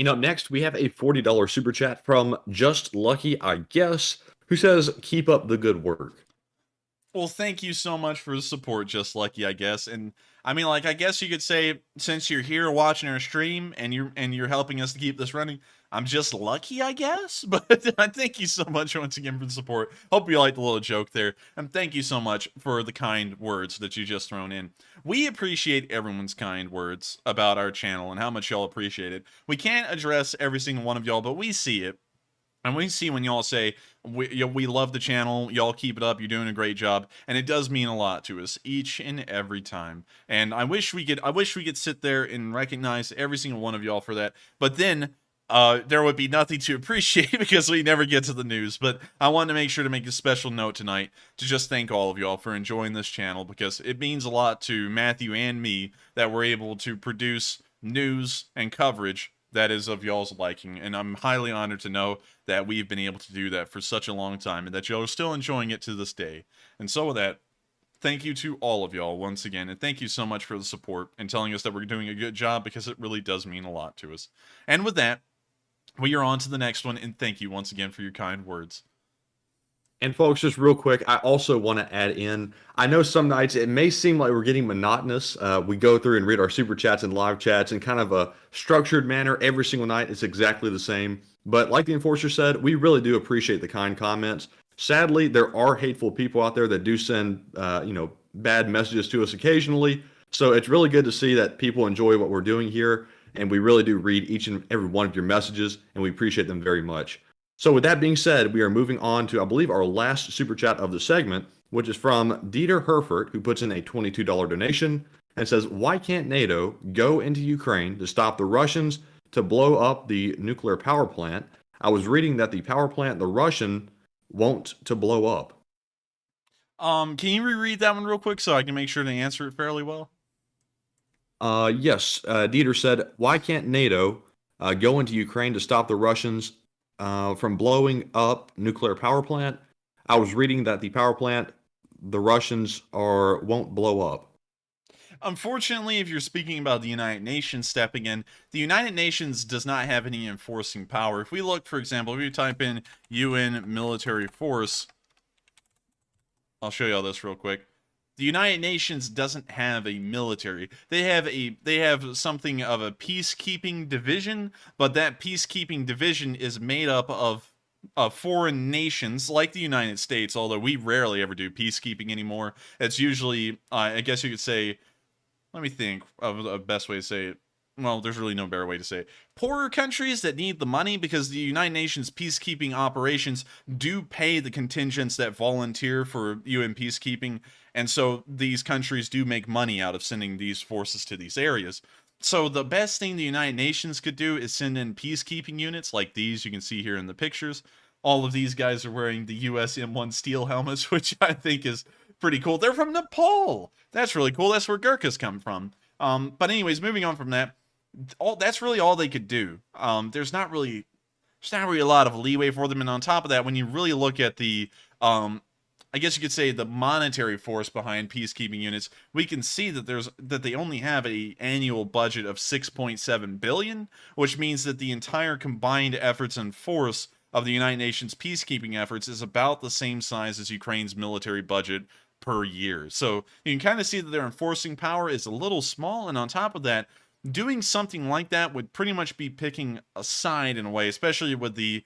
Up next, we have a $40 super chat from Just Lucky, I guess, who says, keep up the good work. Well, thank you so much for the support, Just Lucky, I guess. And I mean, like, I guess you could say, since you're here watching our stream and you're helping us to keep this running, I'm just lucky, I guess. But thank you so much once again for the support. Hope you liked the little joke there. And thank you so much for the kind words that you just thrown in. We appreciate everyone's kind words about our channel and how much y'all appreciate it. We can't address every single one of y'all, but we see it. And we see when y'all say, we love the channel, y'all keep it up, you're doing a great job, and it does mean a lot to us each and every time. And I wish we could sit there and recognize every single one of y'all for that. But then there would be nothing to appreciate because we never get to the news. But I wanted to make sure to make a special note tonight to just thank all of y'all for enjoying this channel, because it means a lot to Matthew and me that we're able to produce news and coverage that is of y'all's liking, and I'm highly honored to know that we've been able to do that for such a long time, and that y'all are still enjoying it to this day. And so with that, thank you to all of y'all once again, and thank you so much for the support and telling us that we're doing a good job, because it really does mean a lot to us. And with that, we are on to the next one, and thank you once again for your kind words. And folks, just real quick, I also want to add in, I know some nights it may seem like we're getting monotonous. We go through and read our super chats and live chats in kind of a structured manner every single night. It's exactly the same. But like the Enforcer said, we really do appreciate the kind comments. Sadly, there are hateful people out there that do send, bad messages to us occasionally. So it's really good to see that people enjoy what we're doing here. And we really do read each and every one of your messages, and we appreciate them very much. So with that being said, we are moving on to, I believe, our last super chat of the segment, which is from Dieter Herfert, who puts in a $22 donation and says, why can't NATO go into Ukraine to stop the Russians to blow up the nuclear power plant? I was reading that the power plant the Russian won't to blow up. Can you reread that one real quick so I can make sure to answer it fairly well? Yes. Dieter said, why can't NATO go into Ukraine to stop the Russians from blowing up nuclear power plant? I was reading that the power plant the Russians won't blow up. Unfortunately, if you're speaking about the United Nations stepping in, the United Nations does not have any enforcing power. If we look, for example, if you type in UN military force, I'll show you all this real quick. The United Nations doesn't have a military. They have something of a peacekeeping division, but that peacekeeping division is made up of foreign nations like the United States, although we rarely ever do peacekeeping anymore. It's usually, I guess you could say, let me think of the best way to say it. Well, there's really no better way to say it. Poorer countries that need the money, because the United Nations peacekeeping operations do pay the contingents that volunteer for UN peacekeeping, and so these countries do make money out of sending these forces to these areas. So the best thing the United Nations could do is send in peacekeeping units like these you can see here in the pictures. All of these guys are wearing the US M1 steel helmets, which I think is pretty cool. They're from Nepal. That's really cool. That's where Gurkhas come from. But anyways, moving on from that, that's really all they could do. There's not really a lot of leeway for them. And on top of that, when you really look at the, I guess you could say the monetary force behind peacekeeping units, we can see that they only have an annual budget of 6.7 billion, which means that the entire combined efforts and force of the United Nations peacekeeping efforts is about the same size as Ukraine's military budget per year. So you can kind of see that their enforcing power is a little small, and on top of that, doing something like that would pretty much be picking a side in a way, especially with the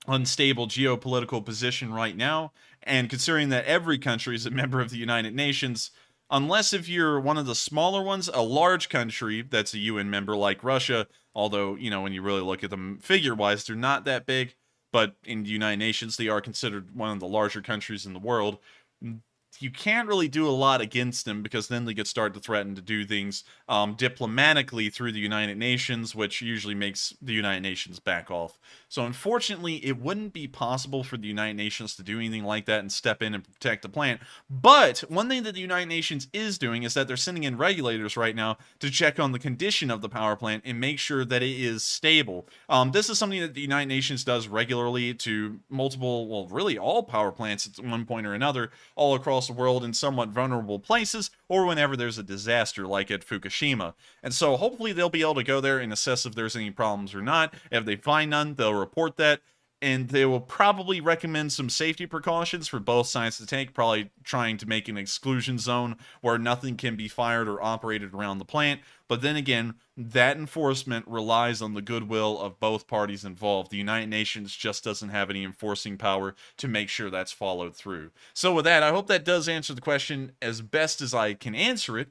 unstable geopolitical position right now, and considering that every country is a member of the United Nations, unless if you're one of the smaller ones, a large country that's a UN member like Russia, although, you know, when you really look at them figure-wise, they're not that big, but in the United Nations, they are considered one of the larger countries in the world. You can't really do a lot against them because then they could start to threaten to do things diplomatically through the United Nations, which usually makes the United Nations back off. So unfortunately, it wouldn't be possible for the United Nations to do anything like that and step in and protect the plant. But one thing that the United Nations is doing is that they're sending in regulators right now to check on the condition of the power plant and make sure that it is stable. This is something that the United Nations does regularly to multiple, well, really all power plants at one point or another, all across the world in somewhat vulnerable places, or whenever there's a disaster like at Fukushima. And so hopefully they'll be able to go there and assess if there's any problems or not. If they find none, they'll report that, and they will probably recommend some safety precautions for both sides to take, probably trying to make an exclusion zone where nothing can be fired or operated around the plant. But then again, that enforcement relies on the goodwill of both parties involved. The United Nations just doesn't have any enforcing power to make sure that's followed through. So with that, I hope that does answer the question as best as I can answer it.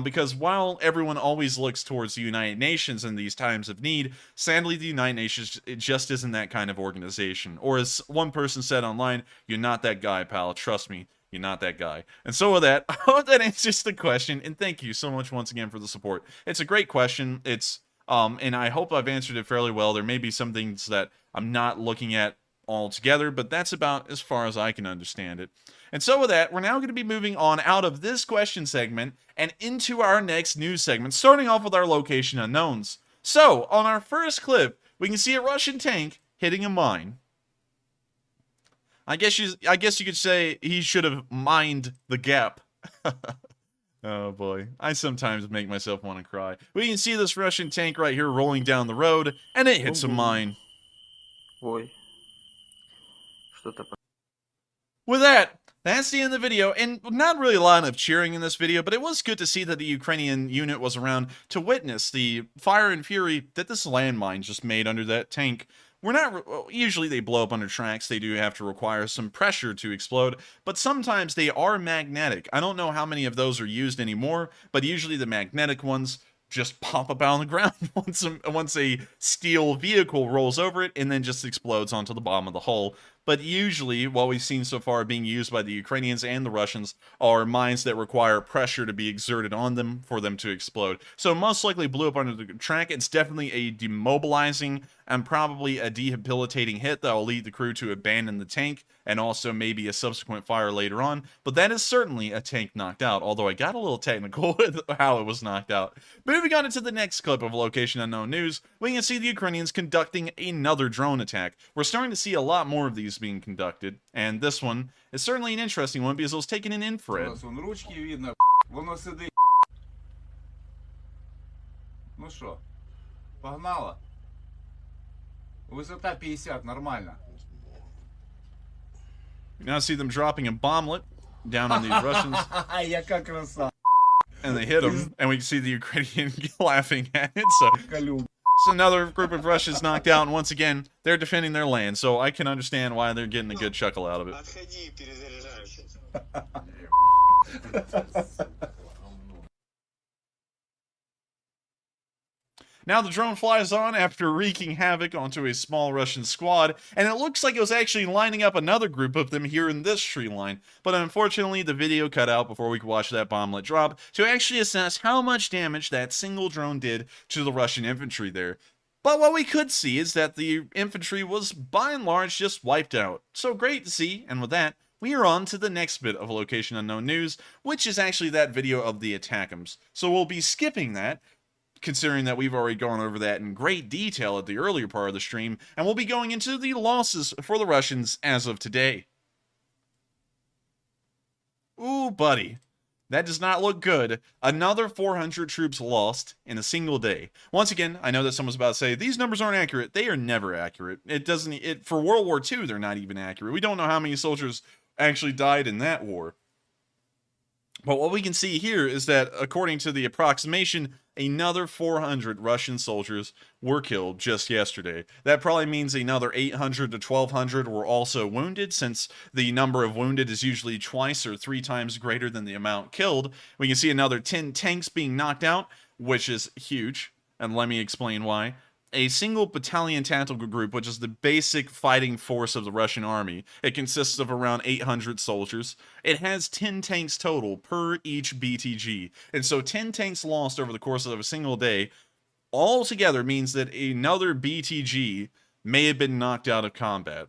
Because while everyone always looks towards the United Nations in these times of need, sadly the United Nations, it just isn't that kind of organization. Or as one person said online, you're not that guy, pal. Trust me, you're not that guy. And so with that, I hope that answers the question, and thank you so much once again for the support. It's a great question. It's and I hope I've answered it fairly well. There may be some things that I'm not looking at altogether, but that's about as far as I can understand it. And so with that, we're now going to be moving on out of this question segment and into our next news segment, starting off with our location unknowns. So, on our first clip, we can see a Russian tank hitting a mine. I guess you could say he should have mined the gap. Oh boy, I sometimes make myself want to cry. We can see this Russian tank right here rolling down the road, and it hits a mine. Ой. With that, that's the end of the video, and not really a lot of cheering in this video, but it was good to see that the Ukrainian unit was around to witness the fire and fury that this landmine just made under that tank. Usually they blow up under tracks, they do have to require some pressure to explode, but sometimes they are magnetic. I don't know how many of those are used anymore, but usually the magnetic ones just pop up out on the ground once a steel vehicle rolls over it and then just explodes onto the bottom of the hull. But usually, what we've seen so far being used by the Ukrainians and the Russians are mines that require pressure to be exerted on them for them to explode. So most likely blew up under the track. It's definitely a demobilizing and probably a debilitating hit that will lead the crew to abandon the tank and also maybe a subsequent fire later on. But that is certainly a tank knocked out, although I got a little technical with how it was knocked out. Moving on into the next clip of Location Unknown News, we can see the Ukrainians conducting another drone attack. We're starting to see a lot more of these being conducted, and this one is certainly an interesting one because it was taken in infrared. Ручки видно, воно сидить. Ну що, погнала. Висота 50, нормально. We now see them dropping a bomblet down on these Russians. Яка краса. And they hit them, and we can see the Ukrainian laughing at it. So another group of Russians knocked out, and once again, they're defending their land, so I can understand why they're getting a good chuckle out of it. Now the drone flies on after wreaking havoc onto a small Russian squad, and it looks like it was actually lining up another group of them here in this tree line. But unfortunately, the video cut out before we could watch that bomblet drop to actually assess how much damage that single drone did to the Russian infantry there. But what we could see is that the infantry was by and large just wiped out. So great to see, and with that, we are on to the next bit of Location Unknown News, which is actually that video of the ATACMS. So we'll be skipping that, considering that we've already gone over that in great detail at the earlier part of the stream, and we'll be going into the losses for the Russians as of today. Ooh, buddy. That does not look good. Another 400 troops lost in a single day. Once again, I know that someone's about to say, these numbers aren't accurate. They are never accurate. For World War II, they're not even accurate. We don't know how many soldiers actually died in that war. But what we can see here is that, according to the approximation, another 400 Russian soldiers were killed just yesterday. That probably means another 800 to 1,200 were also wounded, since the number of wounded is usually twice or 3 times greater than the amount killed. We can see another 10 tanks being knocked out, which is huge, and let me explain why. A single battalion tactical group, which is the basic fighting force of the Russian army, it consists of around 800 soldiers. It has 10 tanks total per each BTG. And so 10 tanks lost over the course of a single day altogether means that another BTG may have been knocked out of combat.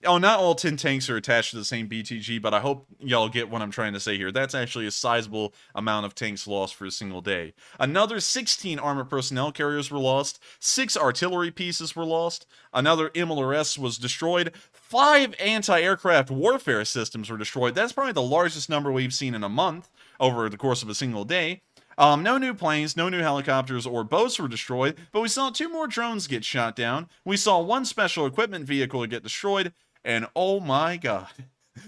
Oh, not all 10 tanks are attached to the same BTG, but I hope y'all get what I'm trying to say here. That's actually a sizable amount of tanks lost for a single day. Another 16 armored personnel carriers were lost. 6 artillery pieces were lost. Another MLRS was destroyed. 5 anti-aircraft warfare systems were destroyed. That's probably the largest number we've seen in a month over the course of a single day. No new planes, no new helicopters or boats were destroyed, but we saw 2 more drones get shot down. We saw 1 special equipment vehicle get destroyed. And oh my god,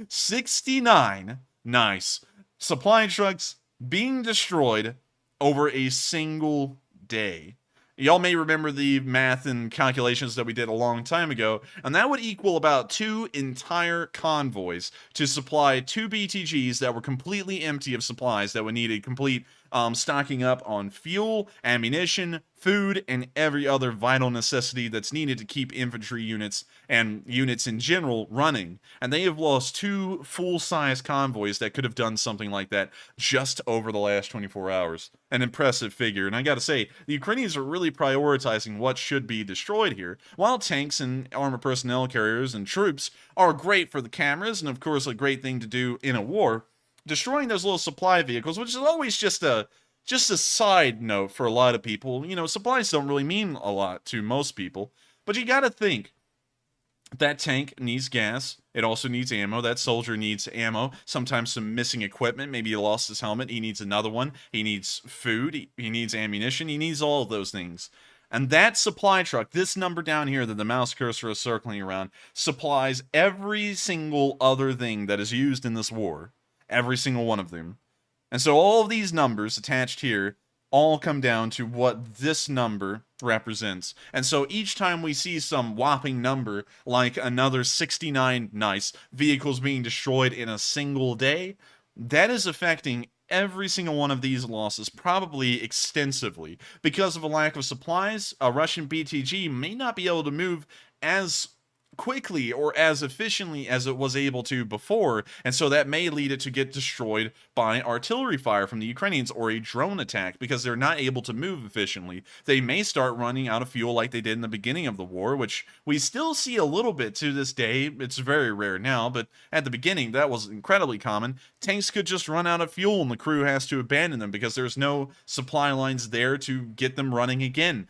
69 nice supply trucks being destroyed over a single day. Y'all may remember the math and calculations that we did a long time ago, and that would equal about 2 entire convoys to supply 2 BTGs that were completely empty of supplies, that would need a complete stocking up on fuel, ammunition, food, and every other vital necessity that's needed to keep infantry units and units in general running. And they have lost 2 full-size convoys that could have done something like that just over the last 24 hours. An impressive figure. And I gotta say, the Ukrainians are really prioritizing what should be destroyed here. While tanks and armored personnel carriers and troops are great for the cameras, and of course a great thing to do in a war, destroying those little supply vehicles, which is always just a side note for a lot of people. You know, supplies don't really mean a lot to most people. But you gotta think, that tank needs gas. It also needs ammo. That soldier needs ammo. Sometimes some missing equipment. Maybe he lost his helmet. He needs another one. He needs food. He needs ammunition. He needs all of those things. And that supply truck, this number down here that the mouse cursor is circling around, supplies every single other thing that is used in this war. Every single one of them. And so all of these numbers attached here all come down to what this number represents. And so each time we see some whopping number, like another 69 nice vehicles being destroyed in a single day, that is affecting every single one of these losses, probably extensively. Because of a lack of supplies, a Russian BTG may not be able to move as quickly or as efficiently as it was able to before, and so that may lead it to get destroyed by artillery fire from the Ukrainians or a drone attack, because they're not able to move efficiently. They may start running out of fuel like they did in the beginning of the war, which we still see a little bit to this day. It's very rare now, but at the beginning that was incredibly common. Tanks could just run out of fuel and the crew has to abandon them because there's no supply lines there to get them running again.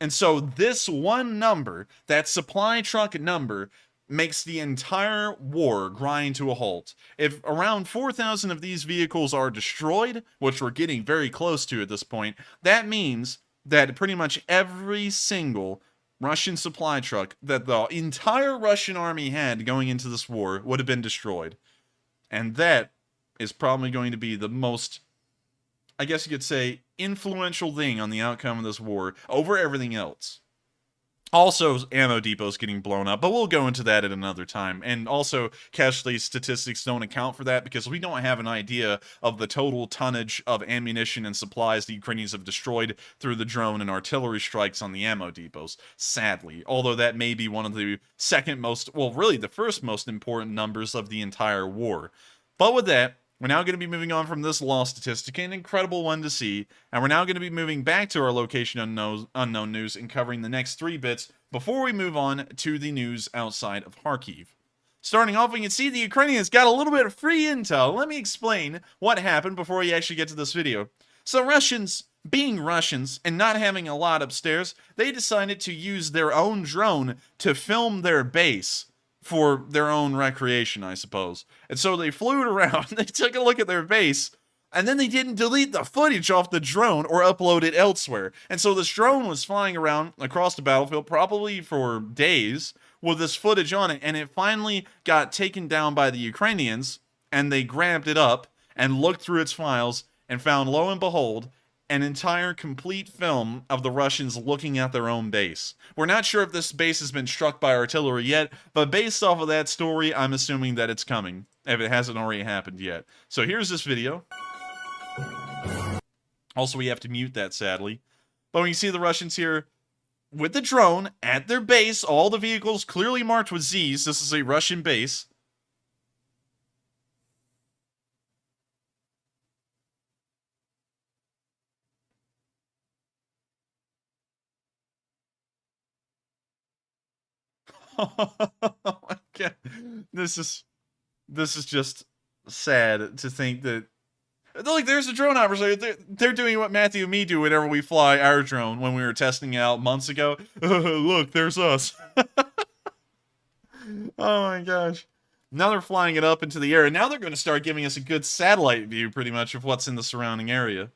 And so this one number, that supply truck number, makes the entire war grind to a halt. If around 4,000 of these vehicles are destroyed, which we're getting very close to at this point, that means that pretty much every single Russian supply truck that the entire Russian army had going into this war would have been destroyed. And that is probably going to be the most, I guess you could say, influential thing on the outcome of this war over everything else. Also, ammo depots getting blown up, but we'll go into that at another time. And also, casualty statistics don't account for that because we don't have an idea of the total tonnage of ammunition and supplies the Ukrainians have destroyed through the drone and artillery strikes on the ammo depots, sadly. Although that may be one of the second most, well, really the first most important numbers of the entire war. But with that, we're now going to be moving on from this loss statistic, an incredible one to see, and we're now going to be moving back to our location unknown news and covering the next 3 bits before we move on to the news outside of Kharkiv. Starting off, we can see the Ukrainians got a little bit of free intel. Let me explain what happened before we actually get to this video. So Russians, being Russians and not having a lot upstairs, they decided to use their own drone to film their base for their own recreation, I suppose. And so they flew it around, they took a look at their base, and then they didn't delete the footage off the drone or upload it elsewhere. And so this drone was flying around across the battlefield, probably for days, with this footage on it, and it finally got taken down by the Ukrainians, and they grabbed it up, and looked through its files and found, lo and behold, an entire complete film of the Russians looking at their own base. We're not sure if this base has been struck by artillery yet, but based off of that story, I'm assuming that it's coming, if it hasn't already happened yet. So here's this video. Also, we have to mute that, sadly. But when you see the Russians here with the drone at their base, all the vehicles clearly marked with Zs. This is a Russian base. Oh my God. This is just sad to think that, like, there's a drone operator. They're doing what Matthew and me do whenever we fly our drone when we were testing it out months ago. Look, there's us. Oh my gosh. Now they're flying it up into the air, and now they're going to start giving us a good satellite view, pretty much, of what's in the surrounding area.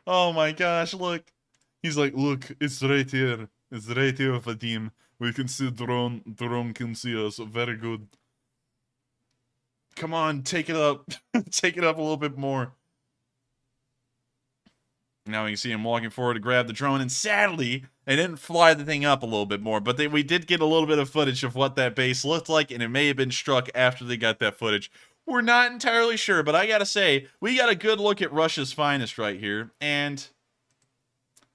Oh my gosh, look. He's like, look, it's right here. It's right here, Vadim. We can see drone. Drone can see us. Very good. Come on, take it up. Take it up a little bit more. Now you can see him walking forward to grab the drone, and sadly, they didn't fly the thing up a little bit more, but we did get a little bit of footage of what that base looked like, and it may have been struck after they got that footage. We're not entirely sure, but I gotta say, we got a good look at Russia's finest right here, and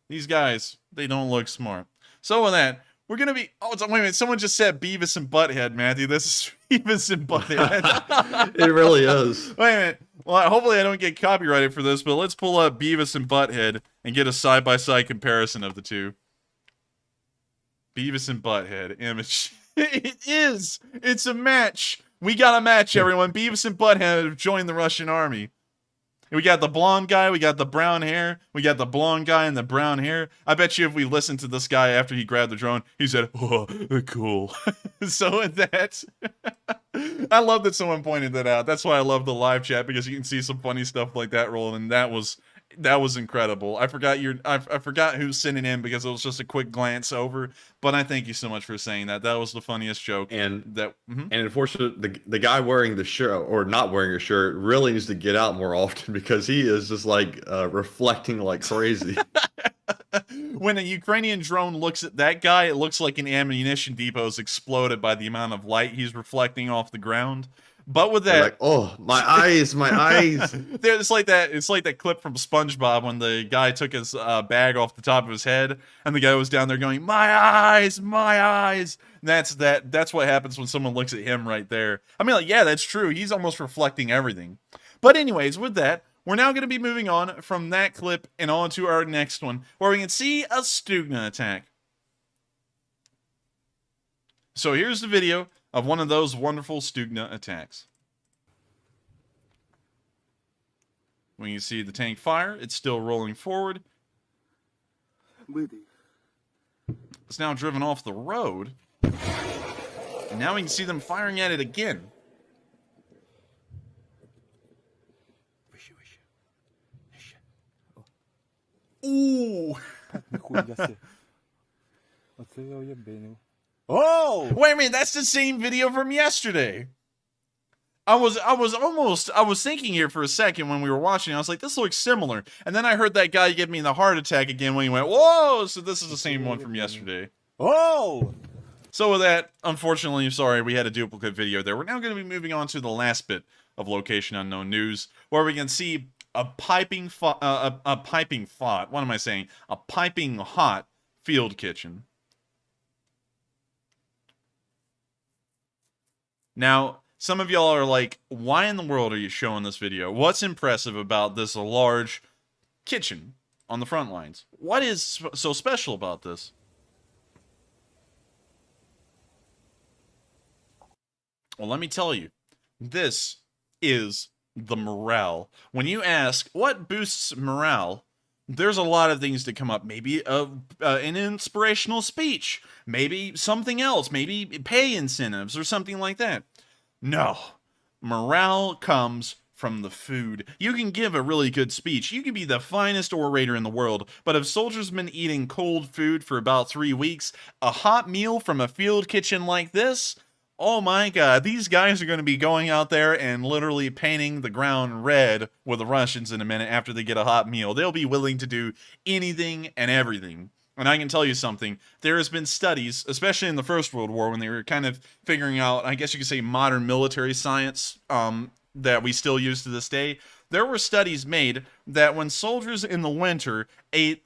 these guys, they don't look smart. So with that, we're gonna be, wait a minute, someone just said Beavis and Butthead, Matthew. This is Beavis and Butthead. It really is. Wait a minute. Well, hopefully I don't get copyrighted for this, but let's pull up Beavis and Butthead and get a side-by-side comparison of the two. Beavis and Butthead image. It is! It's a match! We got a match, everyone. Beavis and Butthead have joined the Russian army. We got the blonde guy, we got the brown hair, we got the blonde guy and the brown hair. I bet you if we listened to this guy after he grabbed the drone, he said, oh, cool. So with that, I love that someone pointed that out. That's why I love the live chat, because you can see some funny stuff like that rolling, and that was incredible. I forgot I forgot who sent it in because it was just a quick glance over, but I thank you so much for saying that. That was the funniest joke. And and unfortunately, the guy wearing the shirt, or not wearing a shirt, really needs to get out more often, because he is just like reflecting like crazy. When a Ukrainian drone looks at that guy, it looks like an ammunition depot has exploded by the amount of light he's reflecting off the ground. But with that, like, oh, my eyes, my eyes. It's like that clip from SpongeBob when the guy took his bag off the top of his head, and the guy was down there going, "My eyes, my eyes." And that's what happens when someone looks at him right there. I mean, like, yeah, that's true. He's almost reflecting everything. But anyways, with that, we're now going to be moving on from that clip and on to our next one, where we can see a Stugna attack. So here's the video of one of those wonderful Stugna attacks. When you see the tank fire, it's still rolling forward. It's now driven off the road. And now we can see them firing at it again. Ooh! Oh! Wait a minute, that's the same video from yesterday. I was thinking here for a second when we were watching, I was like, this looks similar. And then I heard that guy give me the heart attack again when he went, whoa! So this is the same one from yesterday. Oh! So with that, unfortunately, sorry, we had a duplicate video there. We're now going to be moving on to the last bit of Location Unknown News, where we can see a piping hot field kitchen. Now, some of y'all are like, why in the world are you showing this video? What's impressive about this large kitchen on the front lines? What is so special about this? Well, let me tell you, this is the morale. When you ask, what boosts morale? There's a lot of things that come up. Maybe an inspirational speech. Maybe something else. Maybe pay incentives or something like that. No. Morale comes from the food. You can give a really good speech. You can be the finest orator in the world, but if soldiers have been eating cold food for about 3 weeks, a hot meal from a field kitchen like this, oh my god, these guys are going to be going out there and literally painting the ground red with the Russians in a minute after they get a hot meal. They'll be willing to do anything and everything. And I can tell you something, there has been studies, especially in the First World War, when they were kind of figuring out, I guess you could say, modern military science, that we still use to this day. There were studies made that when soldiers in the winter ate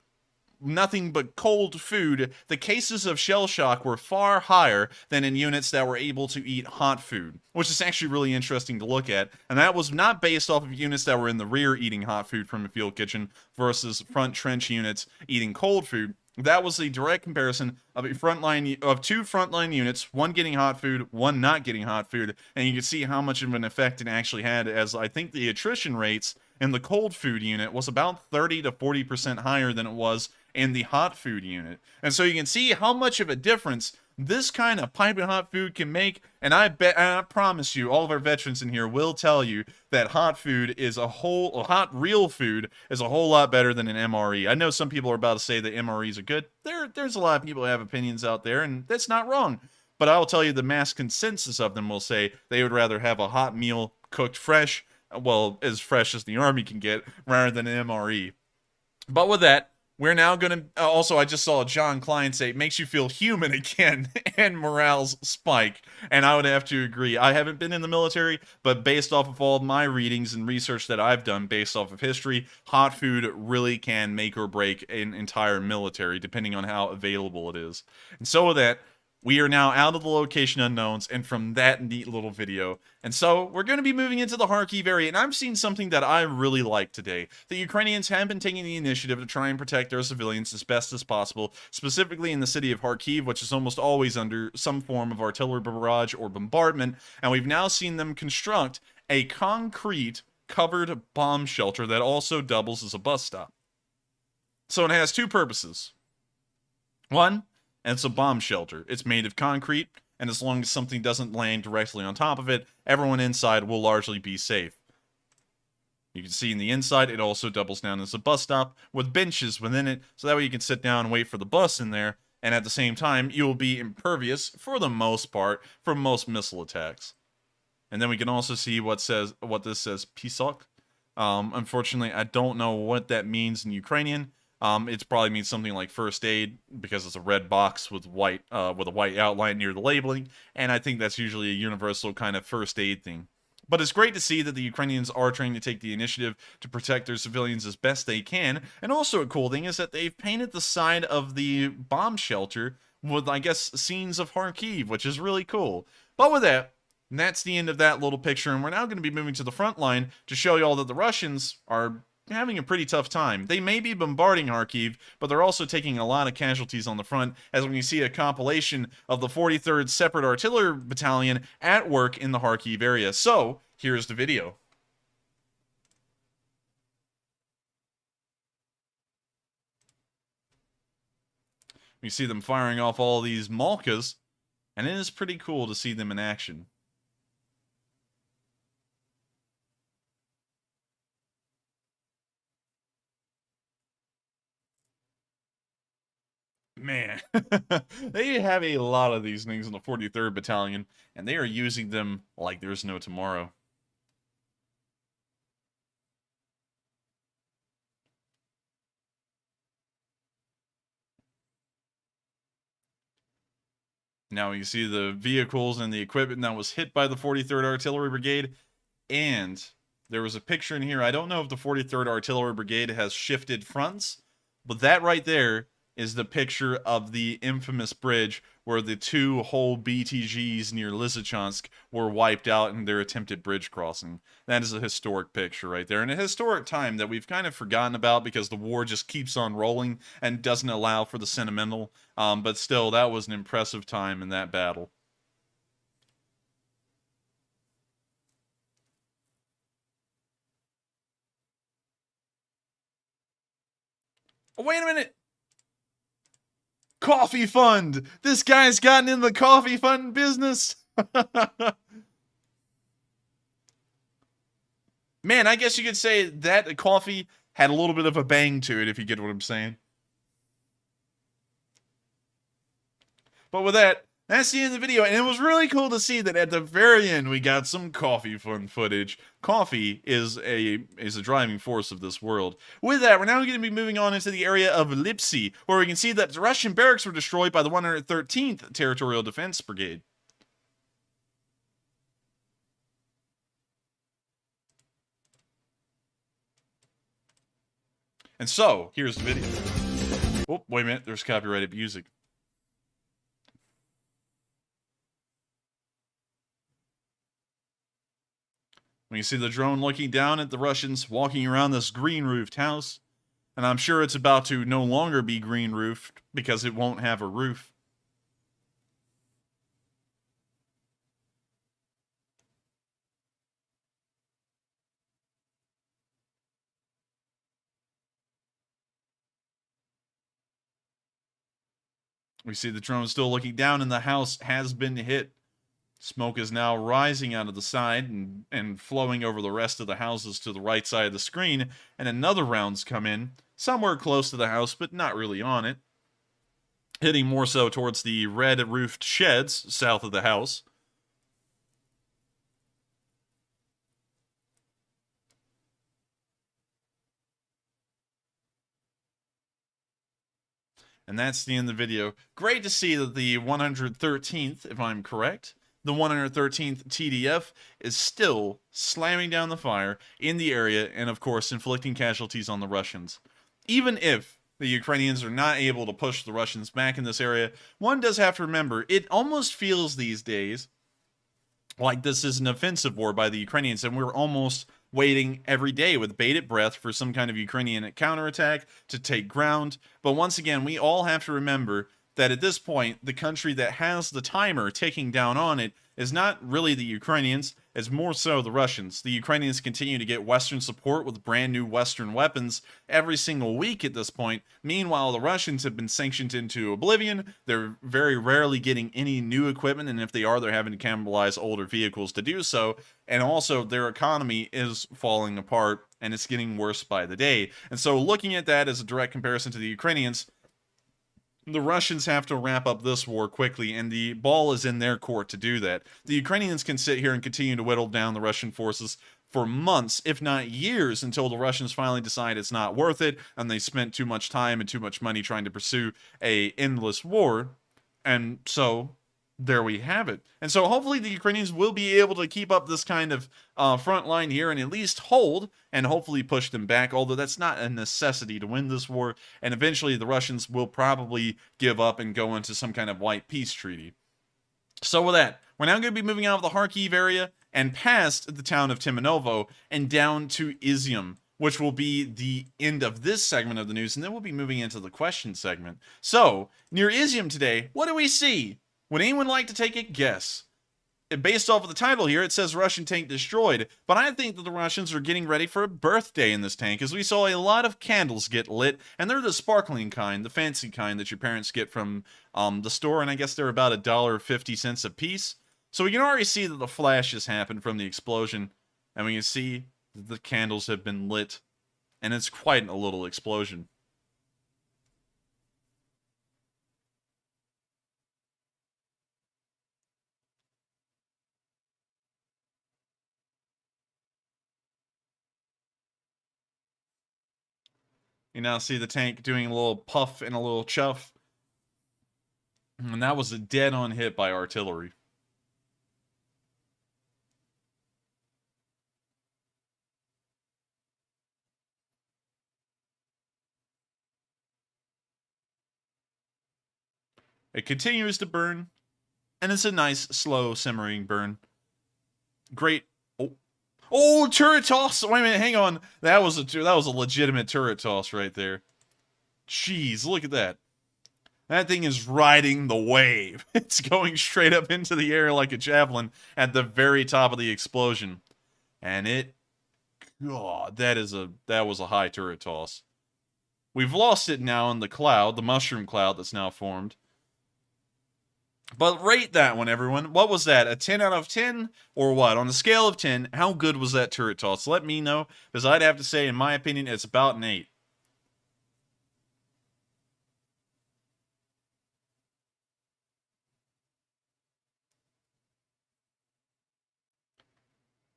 nothing but cold food, the cases of shell shock were far higher than in units that were able to eat hot food, which is actually really interesting to look at. And that was not based off of units that were in the rear eating hot food from a field kitchen versus front trench units eating cold food. That was a direct comparison of two frontline units, one getting hot food, one not getting hot food, and you can see how much of an effect it actually had, as I think the attrition rates in the cold food unit was about 30 to 40% higher than it was in the hot food unit. And so you can see how much of a difference this kind of piping hot food can make, and I promise you, all of our veterans in here will tell you that hot food is hot real food is a whole lot better than an MRE. I know some people are about to say that MREs are good. There's a lot of people who have opinions out there, and that's not wrong. But I'll tell you, the mass consensus of them will say they would rather have a hot meal cooked fresh, well, as fresh as the Army can get, rather than an MRE. But with that, we're now going to... also, I just saw John Klein say, it makes you feel human again, and morale's spike. And I would have to agree. I haven't been in the military, but based off of all my readings and research that I've done based off of history, hot food really can make or break an entire military, depending on how available it is. And so with that, we are now out of the location unknowns and from that neat little video. And so we're going to be moving into the Kharkiv area, and I'm seeing something that I really like today. The Ukrainians have been taking the initiative to try and protect their civilians as best as possible, specifically in the city of Kharkiv, which is almost always under some form of artillery barrage or bombardment, and we've now seen them construct a concrete covered bomb shelter that also doubles as a bus stop. So it has two purposes. One, and it's a bomb shelter. It's made of concrete, and as long as something doesn't land directly on top of it, everyone inside will largely be safe. You can see in the inside, it also doubles down as a bus stop with benches within it, so that way you can sit down and wait for the bus in there, and at the same time, you will be impervious, for the most part, for most missile attacks. And then we can also see what this says, Pisok. Unfortunately, I don't know what that means in Ukrainian. It probably means something like first aid, because it's a red box with a white outline near the labeling, and I think that's usually a universal kind of first aid thing. But it's great to see that the Ukrainians are trying to take the initiative to protect their civilians as best they can, and also a cool thing is that they've painted the side of the bomb shelter with, I guess, scenes of Kharkiv, which is really cool. But with that, that's the end of that little picture, and we're now going to be moving to the front line to show you all that the Russians are having a pretty tough time. They may be bombarding Kharkiv, but they're also taking a lot of casualties on the front, as we can see a compilation of the 43rd Separate Artillery Battalion at work in the Kharkiv area. So, here's the video. We see them firing off all these Malkas, and it is pretty cool to see them in action. Man, they have a lot of these things in the 43rd Battalion, and they are using them like there's no tomorrow. Now you see the vehicles and the equipment that was hit by the 43rd Artillery Brigade, and there was a picture in here. I don't know if the 43rd Artillery Brigade has shifted fronts, but that right there is the picture of the infamous bridge where the two whole BTGs near Lysychansk were wiped out in their attempted bridge crossing. That is a historic picture right there, and a historic time that we've kind of forgotten about because the war just keeps on rolling and doesn't allow for the sentimental, but still, that was an impressive time in that battle. Oh, wait a minute! Coffee fund! This guy's gotten in the coffee fund business! Man, I guess you could say that coffee had a little bit of a bang to it, if you get what I'm saying. But with that, that's the end of the video, and it was really cool to see that at the very end we got some coffee fun footage. Coffee is a driving force of this world. With that, we're now going to be moving on into the area of Lipsy, where we can see that the Russian barracks were destroyed by the 113th Territorial Defense Brigade. And so, here's the video. Oh, wait a minute, there's copyrighted music. We can see the drone looking down at the Russians walking around this green-roofed house. And I'm sure it's about to no longer be green-roofed because it won't have a roof. We see the drone still looking down and the house has been hit. Smoke is now rising out of the side and flowing over the rest of the houses to the right side of the screen, and another round's come in, somewhere close to the house, but not really on it. Hitting more so towards the red-roofed sheds south of the house. And that's the end of the video. Great to see that the 113th, if I'm correct, the 113th TDF is still slamming down the fire in the area and, of course, inflicting casualties on the Russians. Even if the Ukrainians are not able to push the Russians back in this area, one does have to remember, it almost feels these days like this is an offensive war by the Ukrainians, and we're almost waiting every day with bated breath for some kind of Ukrainian counterattack to take ground. But once again, we all have to remember that at this point, the country that has the timer ticking down on it is not really the Ukrainians, it's more so the Russians. The Ukrainians continue to get Western support with brand new Western weapons every single week at this point. Meanwhile, the Russians have been sanctioned into oblivion. They're very rarely getting any new equipment, and if they are, they're having to cannibalize older vehicles to do so. And also, their economy is falling apart, and it's getting worse by the day. And so, looking at that as a direct comparison to the Ukrainians, the Russians have to wrap up this war quickly, and the ball is in their court to do that. The Ukrainians can sit here and continue to whittle down the Russian forces for months, if not years, until the Russians finally decide it's not worth it, and they spent too much time and too much money trying to pursue a endless war. And so, there we have it. And so hopefully the Ukrainians will be able to keep up this kind of front line here and at least hold and hopefully push them back, although that's not a necessity to win this war. And eventually the Russians will probably give up and go into some kind of white peace treaty. So with that, we're now going to be moving out of the Kharkiv area and past the town of Timanovo and down to Izium, which will be the end of this segment of the news, and then we'll be moving into the question segment. So, near Izium today, what do we see? Would anyone like to take a guess? Based off of the title here, it says Russian tank destroyed, but I think that the Russians are getting ready for a birthday in this tank, as we saw a lot of candles get lit, and they're the sparkling kind, the fancy kind that your parents get from the store, and I guess they're about $1.50 a piece. So we can already see that the flashes happened from the explosion, and we can see that the candles have been lit, and it's quite a little explosion. You now see the tank doing a little puff and a little chuff. And that was a dead-on hit by artillery. It continues to burn, and it's a nice, slow, simmering burn. Great. Oh, turret toss! Wait a minute, hang on. That was a legitimate turret toss right there. Jeez, look at that. That thing is riding the wave. It's going straight up into the air like a javelin at the very top of the explosion. And it... God, that was a high turret toss. We've lost it now in the cloud, the mushroom cloud that's now formed. But rate that one, everyone. What was that? A 10 out of 10? Or what? On a scale of 10, how good was that turret toss? Let me know, because I'd have to say, in my opinion, it's about an 8.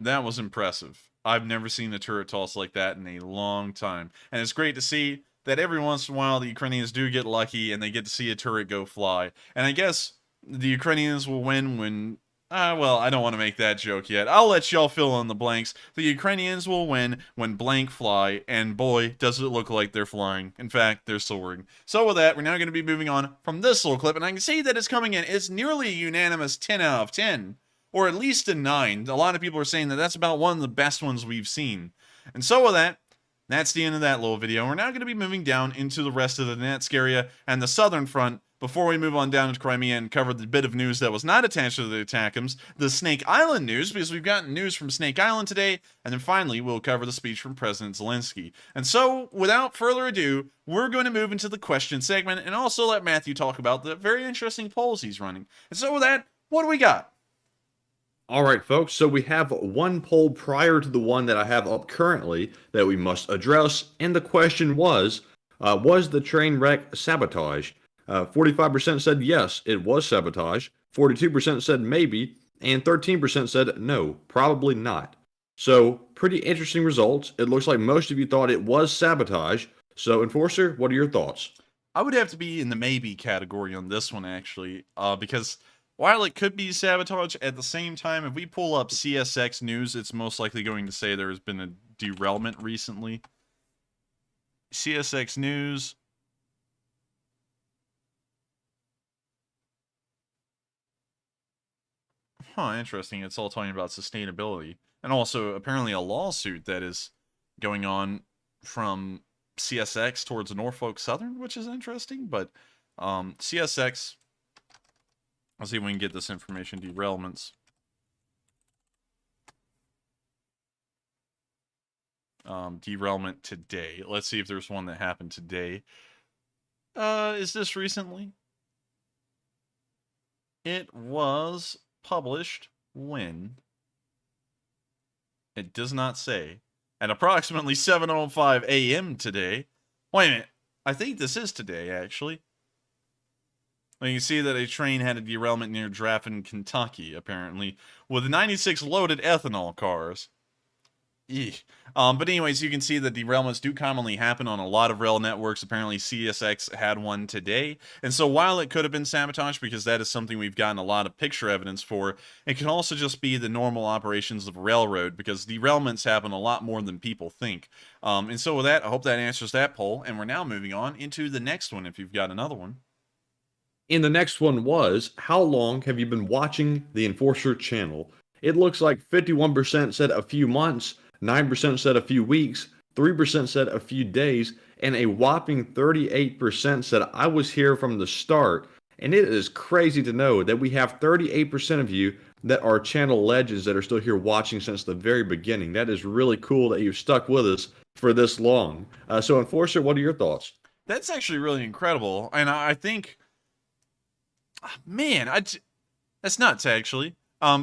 That was impressive. I've never seen a turret toss like that in a long time. And it's great to see that every once in a while the Ukrainians do get lucky and they get to see a turret go fly. And I guess the Ukrainians will win when... well, I don't want to make that joke yet. I'll let y'all fill in the blanks. The Ukrainians will win when blank fly, and boy, does it look like they're flying. In fact, they're soaring. So with that, we're now going to be moving on from this little clip, and I can see that it's coming in. It's nearly a unanimous 10 out of 10. Or at least a 9. A lot of people are saying that that's about one of the best ones we've seen. And so with that, that's the end of that little video. We're now going to be moving down into the rest of the Donetsk area and the southern front before we move on down to Crimea and cover the bit of news that was not attached to the ATACMS, the Snake Island news, because we've gotten news from Snake Island today, and then finally we'll cover the speech from President Zelensky. And so, without further ado, we're going to move into the question segment and also let Matthew talk about the very interesting polls he's running. And so with that, what do we got? All right, folks, so we have one poll prior to the one that I have up currently that we must address, and the question was the train wreck sabotage? 45% said yes, it was sabotage, 42% said maybe, and 13% said no, probably not. So, pretty interesting results. It looks like most of you thought it was sabotage. So, Enforcer, what are your thoughts? I would have to be in the maybe category on this one, actually, because... while it could be sabotage, at the same time, if we pull up CSX news, it's most likely going to say there has been a derailment recently. CSX news. Huh, interesting. It's all talking about sustainability. And also, apparently, a lawsuit that is going on from CSX towards Norfolk Southern, which is interesting. But CSX... let's see if we can get this information. Derailments. Derailment today. Let's see if there's one that happened today. Is this recently? It was published when? It does not say. At approximately 7:05 a.m. today. Wait a minute. I think this is today, actually. Well, you can see that a train had a derailment near Draffin, Kentucky, apparently, with 96 loaded ethanol cars. Eek. But anyways, you can see that derailments do commonly happen on a lot of rail networks. Apparently, CSX had one today. And so while it could have been sabotage, because that is something we've gotten a lot of picture evidence for, it can also just be the normal operations of a railroad, because derailments happen a lot more than people think. And so with that, I hope that answers that poll. And we're now moving on into the next one, if you've got another one. And the next one was, how long have you been watching the Enforcer channel? It looks like 51% said a few months, 9% said a few weeks, 3% said a few days, and a whopping 38% said I was here from the start. And it is crazy to know that we have 38% of you that are channel legends that are still here watching since the very beginning. That is really cool that you've stuck with us for this long. So Enforcer, what are your thoughts? That's actually really incredible. And I think... man, that's nuts, actually.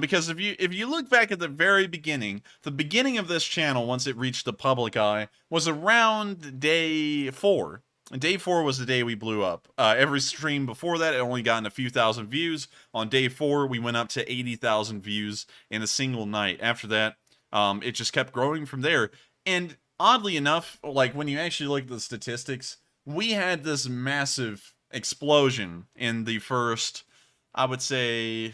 Because if you look back at the very beginning, the beginning of this channel, once it reached the public eye, was around day 4. And day 4 was the day we blew up. Every stream before that, it only gotten a few thousand views. On day 4, we went up to 80,000 views in a single night. After that, it just kept growing from there. And oddly enough, like when you actually look at the statistics, we had this massive explosion in the first, I would say,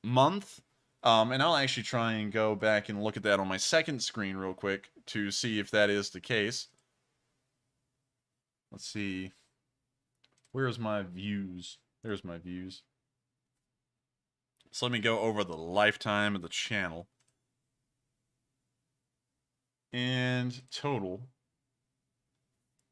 month. And I'll actually try and go back and look at that on my second screen real quick to see if that is the case. Let's see. Where's my views? There's my views. So let me go over the lifetime of the channel. And total.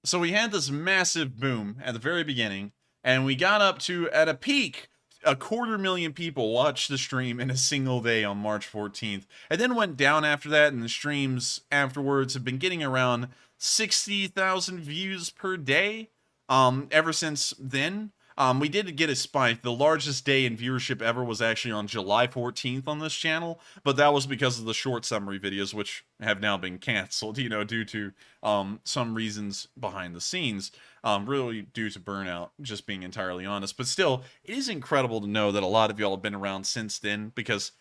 So we had this massive boom at the very beginning, and we got up to, at a peak, 250,000 people watched the stream in a single day on March 14th. And then went down after that, and the streams afterwards have been getting around 60,000 views per day ever since then. We did get a spike. The largest day in viewership ever was actually on July 14th on this channel, but that was because of the short summary videos, which have now been canceled, due to some reasons behind the scenes, really due to burnout, just being entirely honest. But still, it is incredible to know that a lot of y'all have been around since then, because,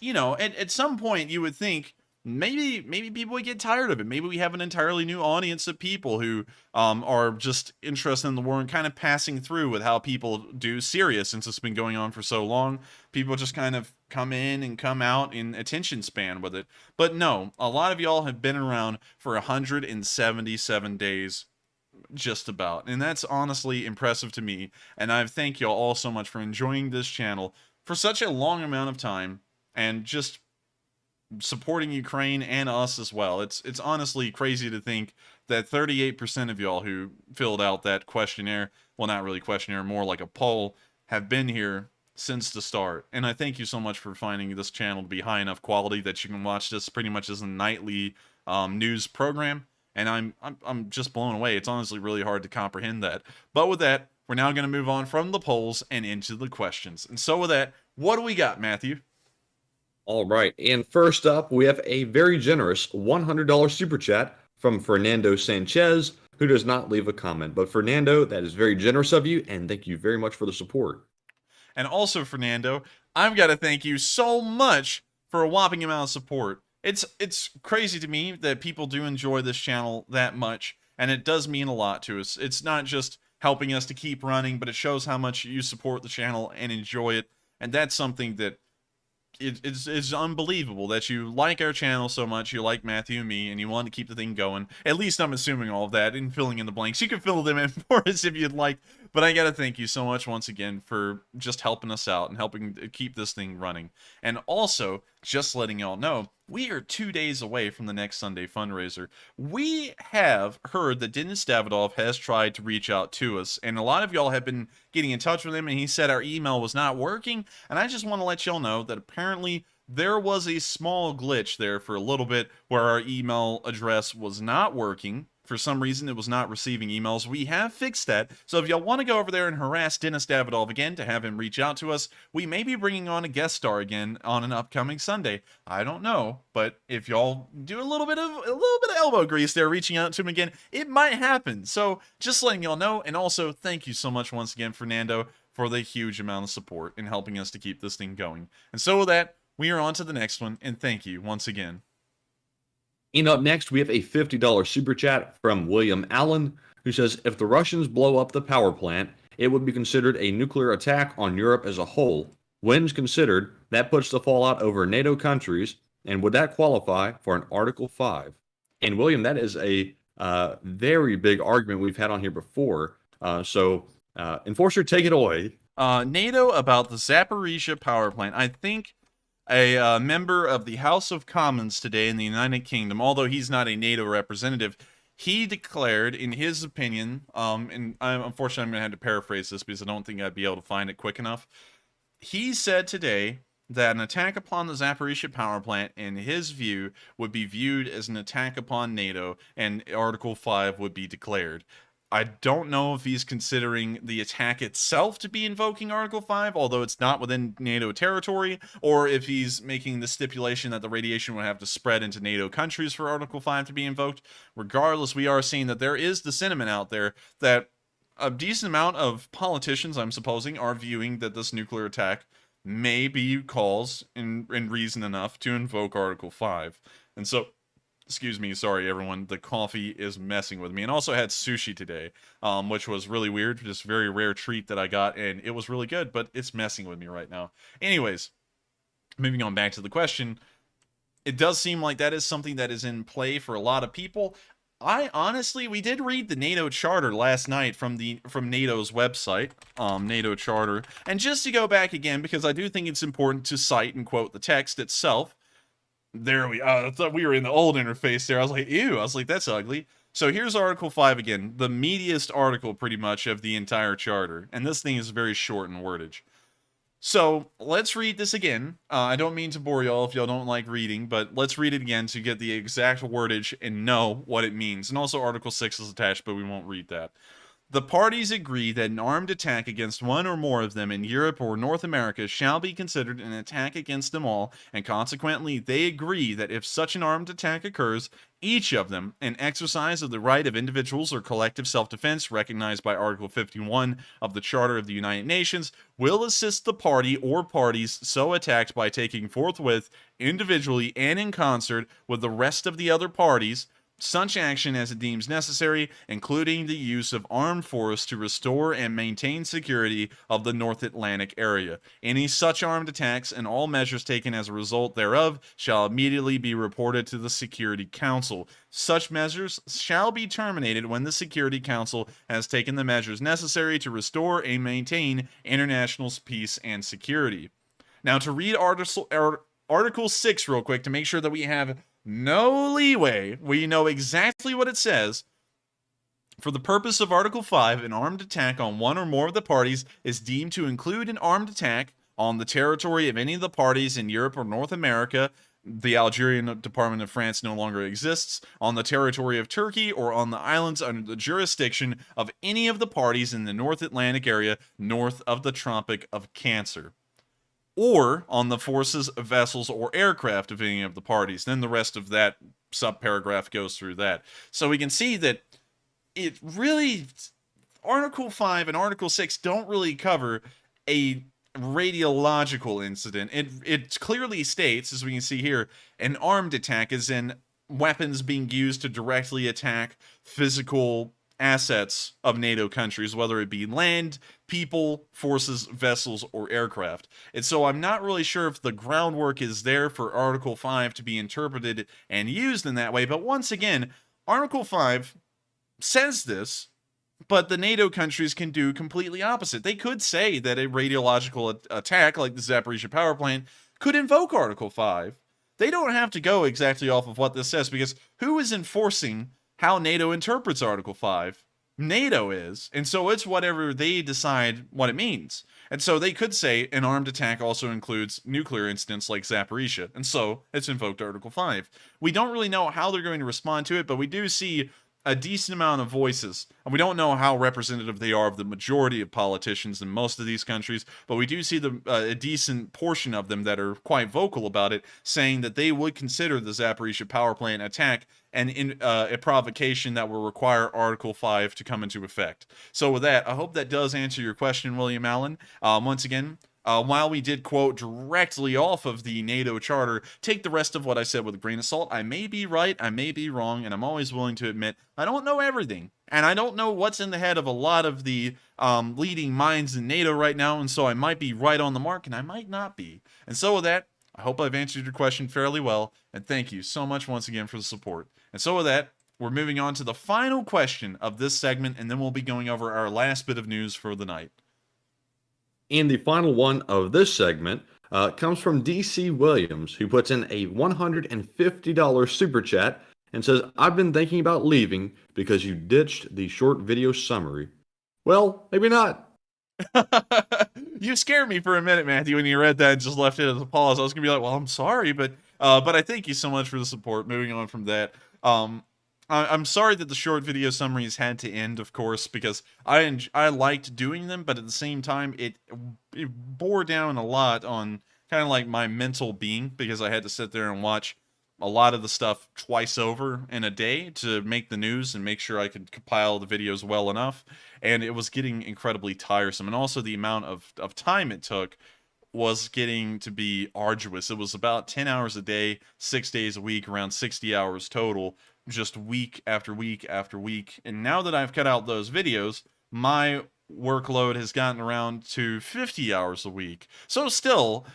at some point you would think, maybe people would get tired of it. Maybe we have an entirely new audience of people who are just interested in the war and kind of passing through with how people do serious, since it's been going on for so long. People just kind of come in and come out in attention span with it. But no, a lot of y'all have been around for 177 days, just about. And that's honestly impressive to me. And I thank y'all all so much for enjoying this channel for such a long amount of time, and just supporting Ukraine and us as well. It's honestly crazy to think that 38% of y'all who filled out that questionnaire, well, not really questionnaire, more like a poll, have been here since the start. And I thank you so much for finding this channel to be high enough quality that you can watch this pretty much as a nightly news program. And I'm just blown away. It's honestly really hard to comprehend that. But with that, we're now going to move on from the polls and into the questions. And so with that, what do we got, Matthew? All right, and first up, we have a very generous $100 super chat from Fernando Sanchez, who does not leave a comment. But Fernando, that is very generous of you, and thank you very much for the support. And also, Fernando, I've got to thank you so much for a whopping amount of support. It's crazy to me that people do enjoy this channel that much, and it does mean a lot to us. It's not just helping us to keep running, but it shows how much you support the channel and enjoy it, and that's something that it's unbelievable that you like our channel so much, you like Matthew and me, and you want to keep the thing going. At least I'm assuming all of that and filling in the blanks. You can fill them in for us if you'd like, but I gotta thank you so much once again for just helping us out and helping to keep this thing running. And also, just letting y'all know, we are 2 days away from the next Sunday fundraiser. We have heard that Denis Davidov has tried to reach out to us, and a lot of y'all have been getting in touch with him, and he said our email was not working. And I just want to let y'all know that apparently there was a small glitch there for a little bit where our email address was not working. For some reason, it was not receiving emails. We have fixed that. So if y'all want to go over there and harass Denis Davidov again to have him reach out to us, we may be bringing on a guest star again on an upcoming Sunday. I don't know, but if y'all do a little bit of elbow grease there, reaching out to him again, it might happen. So just letting y'all know. And also, thank you so much once again, Fernando, for the huge amount of support in helping us to keep this thing going. And so with that, we are on to the next one. And thank you once again. And up next, we have a $50 super chat from William Allen, who says, if the Russians blow up the power plant, it would be considered a nuclear attack on Europe as a whole. When considered, that puts the fallout over NATO countries, and would that qualify for an Article 5? And William, that is a very big argument we've had on here before. Enforcer, take it away. NATO about the Zaporizhzhia power plant. I think a member of the House of Commons today in the United Kingdom, although he's not a NATO representative, he declared, in his opinion, and unfortunately I'm going to have to paraphrase this because I don't think I'd be able to find it quick enough. He said today that an attack upon the Zaporizhzhia power plant, in his view, would be viewed as an attack upon NATO, and Article 5 would be declared. I don't know if he's considering the attack itself to be invoking Article 5, although it's not within NATO territory, or if he's making the stipulation that the radiation would have to spread into NATO countries for Article 5 to be invoked. Regardless, we are seeing that there is the sentiment out there that a decent amount of politicians, I'm supposing, are viewing that this nuclear attack may be cause and reason enough to invoke Article 5. And so, excuse me, sorry everyone, the coffee is messing with me. And also had sushi today, which was really weird, just a very rare treat that I got, and it was really good, but it's messing with me right now. Anyways, moving on back to the question, it does seem like that is something that is in play for a lot of people. We did read the NATO charter last night from NATO's website, NATO charter, and just to go back again, because I do think it's important to cite and quote the text itself. There I thought we were in the old interface there. I was like, ew. I was like, that's ugly. So here's Article 5 again, the meatiest article pretty much of the entire charter. And this thing is very short in wordage. So let's read this again. I don't mean to bore y'all if y'all don't like reading, but let's read it again to get the exact wordage and know what it means. And also Article 6 is attached, but we won't read that. The parties agree that an armed attack against one or more of them in Europe or North America shall be considered an attack against them all, and consequently they agree that if such an armed attack occurs, each of them, in exercise of the right of individuals or collective self-defense recognized by Article 51 of the Charter of the United Nations, will assist the party or parties so attacked by taking forthwith, individually and in concert with the rest of the other parties, such action as it deems necessary, including the use of armed force to restore and maintain security of the North Atlantic area. Any such armed attacks and all measures taken as a result thereof shall immediately be reported to the Security Council. Such measures shall be terminated when the Security Council has taken the measures necessary to restore and maintain international peace and security. Now, to read Article 6 real quick to make sure that we have no leeway, we know exactly what it says. For the purpose of Article 5, an armed attack on one or more of the parties is deemed to include an armed attack on the territory of any of the parties in Europe or North America. The Algerian Department of France no longer exists, on the territory of Turkey, or on the islands under the jurisdiction of any of the parties in the North Atlantic area north of the Tropic of Cancer, or on the forces, vessels, or aircraft of any of the parties. Then the rest of that subparagraph goes through that. So we can see that it really, Article 5 and Article 6 don't really cover a radiological incident. It clearly states, as we can see here, an armed attack is in weapons being used to directly attack physical assets of NATO countries, whether it be land, people, forces, vessels, or aircraft. And so I'm not really sure if the groundwork is there for Article 5 to be interpreted and used in that way, but once again, Article 5 says this, but the NATO countries can do completely opposite. They could say that a radiological attack, like the Zaporizhzhia power plant, could invoke Article 5. They don't have to go exactly off of what this says, because who is enforcing how NATO interprets Article 5? NATO is, and so it's whatever they decide what it means. And so they could say an armed attack also includes nuclear incidents like Zaporizhzhia, and so it's invoked Article 5. We don't really know how they're going to respond to it, but we do see a decent amount of voices, and we don't know how representative they are of the majority of politicians in most of these countries, but we do see a decent portion of them that are quite vocal about it, saying that they would consider the Zaporizhzhia power plant attack and a provocation that will require Article 5 to come into effect. So with that, I hope that does answer your question, William Allen. Once again, while we did quote directly off of the NATO Charter, take the rest of what I said with a grain of salt. I may be right, I may be wrong, and I'm always willing to admit I don't know everything. And I don't know what's in the head of a lot of the leading minds in NATO right now, and so I might be right on the mark, and I might not be. And so with that, I hope I've answered your question fairly well, and thank you so much once again for the support. And so with that, we're moving on to the final question of this segment, and then we'll be going over our last bit of news for the night. And the final one of this segment comes from DC Williams, who puts in a $150 super chat and says, "I've been thinking about leaving because you ditched the short video summary." Well, maybe not. You scared me for a minute, Matthew, when you read that and just left it as a pause. I was going to be like, well, I'm sorry, but I thank you so much for the support. Moving on from that. I'm sorry that the short video summaries had to end, of course, because I liked doing them, but at the same time, it bore down a lot on kind of like my mental being, because I had to sit there and watch a lot of the stuff twice over in a day to make the news and make sure I could compile the videos well enough, and it was getting incredibly tiresome, and also the amount of time it took was getting to be arduous. It was about 10 hours a day, 6 days a week, around 60 hours total, just week after week after week. And now that I've cut out those videos, my workload has gotten around to 50 hours a week. So still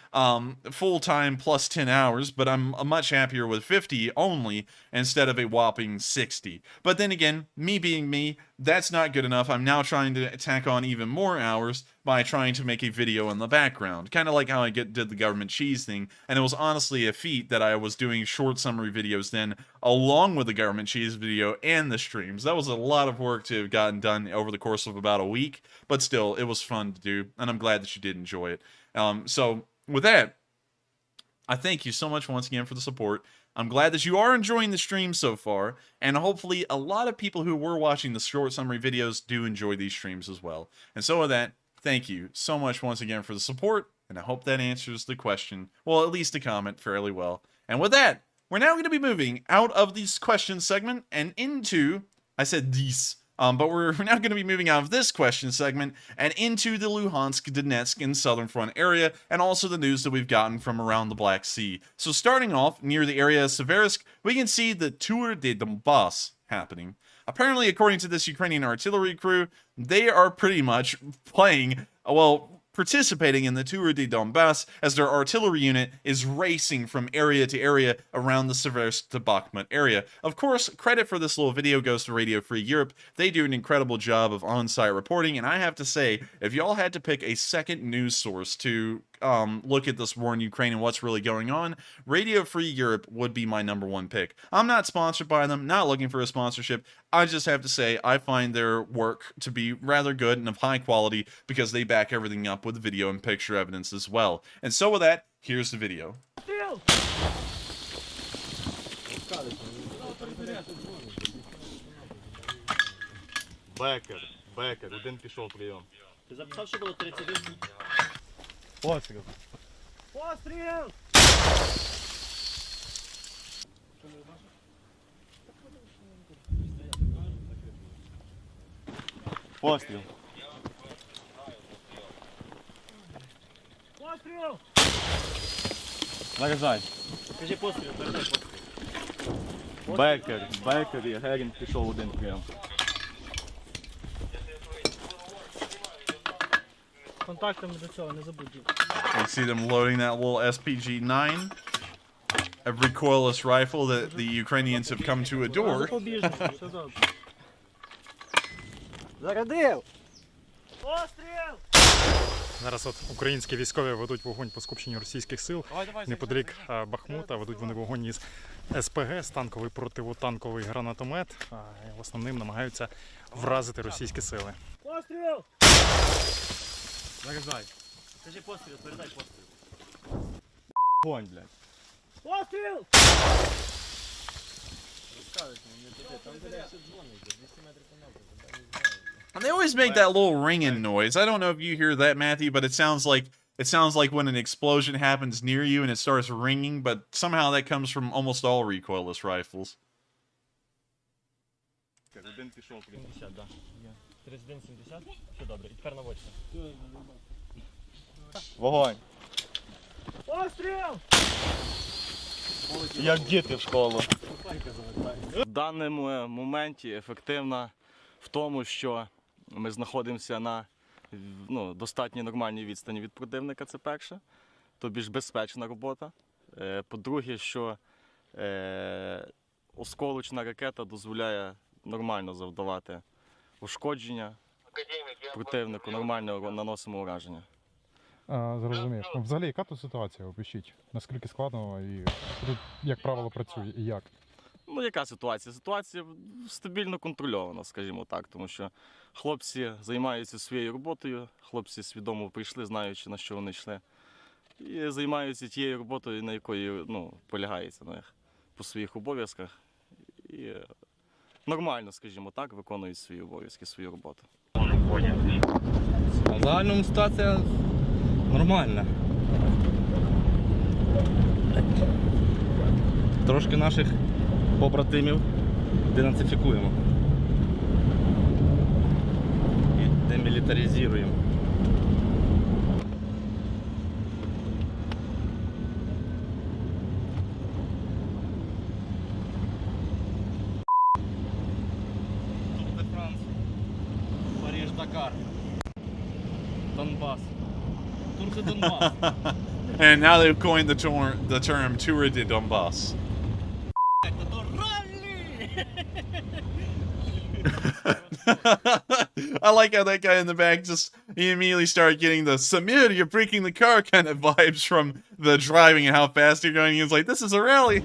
full-time plus 10 hours, but I'm much happier with 50 only instead of a whopping 60. But then again, me being me, that's not good enough. I'm now trying to tack on even more hours by trying to make a video in the background. Kind of like how I did the government cheese thing, and it was honestly a feat that I was doing short summary videos then, along with the government cheese video and the streams. That was a lot of work to have gotten done over the course of about a week, but still, it was fun to do, and I'm glad that you did enjoy it. So, with that, I thank you so much once again for the support. I'm glad that you are enjoying the stream so far, and hopefully a lot of people who were watching the short summary videos do enjoy these streams as well. And so with that, thank you so much once again for the support, and I hope that answers the question, well, at least the comment, fairly well. And with that, we're now going to be moving out of this question segment and into, I said these, but we're now going to be moving out of this question segment and into the Luhansk, Donetsk, and Southern Front area, and also the news that we've gotten from around the Black Sea. So starting off near the area of Siversk, we can see the Tour de Donbass happening. Apparently, according to this Ukrainian artillery crew, they are pretty much playing, well, participating in the Tour de Donbass as their artillery unit is racing from area to area around the Seversk to Bakhmut area. Of course, credit for this little video goes to Radio Free Europe. They do an incredible job of on-site reporting, and I have to say, if y'all had to pick a second news source to look at this war in Ukraine and what's really going on, Radio Free Europe would be my #1 pick. I'm not sponsored by them, not looking for a sponsorship. I just have to say I find their work to be rather good and of high quality because they back everything up with video and picture evidence as well. And so with that, here's the video. Бекер, один пішов прийом. Ти записав, що було 38? Постріл. Постріл! Постріл. Постріл! Наряжай. Кажи постріл, передай постріл. Бекер і Герін пішов один прийом. Контактами до цього не забудь. You see them loading that little SPG-9, a recoilless rifle that the Ukrainians have come to adore. Все добре. Зарядив! Постріл! Зараз от українські військові ведуть вогонь по скупченню російських сил. Неподалік Бахмута ведуть вони вогонь із СПГ, танковий противотанковий гранатомет. Основним намагаються вразити російські сили. Постріл! Наряжай. Кажи постріл, передай постріл. Вогонь, блядь. Постріл! And they always make that little ringing noise. I don't know if you hear that, Matthew, but it sounds like when an explosion happens near you and it starts ringing, but somehow that comes from almost all recoilless rifles. Один пішов прийом. 70, так. 31-70? Все добре. І тепер наводься. Вогонь. Постріл! Як діти в школу. В даному моменті ефективна в тому, що ми знаходимося на достатньо нормальній відстані від противника, це перше. То більш безпечна робота. По-друге, що осколочна ракета дозволяє нормально завдавати ушкодження противнику, нормально наносимо ураження. Зрозумів. Взагалі, яка тут ситуація? Опишіть. Наскільки складно і тут, як правило, працює і як? Ну, яка ситуація? Ситуація стабільно контрольована, скажімо так, тому що хлопці займаються своєю роботою, хлопці свідомо прийшли, знаючи, на що вони йшли, і займаються тією роботою, на якої полягається на них по своїх обов'язках. І нормально, скажімо так, виконують свої обов'язки, свою роботу. В загальному ситуація нормальна. Трошки наших побратимів денацифікуємо. І демілітаризуємо. Тур де Франс. Париж-Дакар. Донбас. Тур де Донбас. And now they've coined the term Tour de Donbass. I like how that guy in the back he immediately started getting the Samir, you're breaking the car kind of vibes from the driving and how fast you're going. He was like, this is a rally.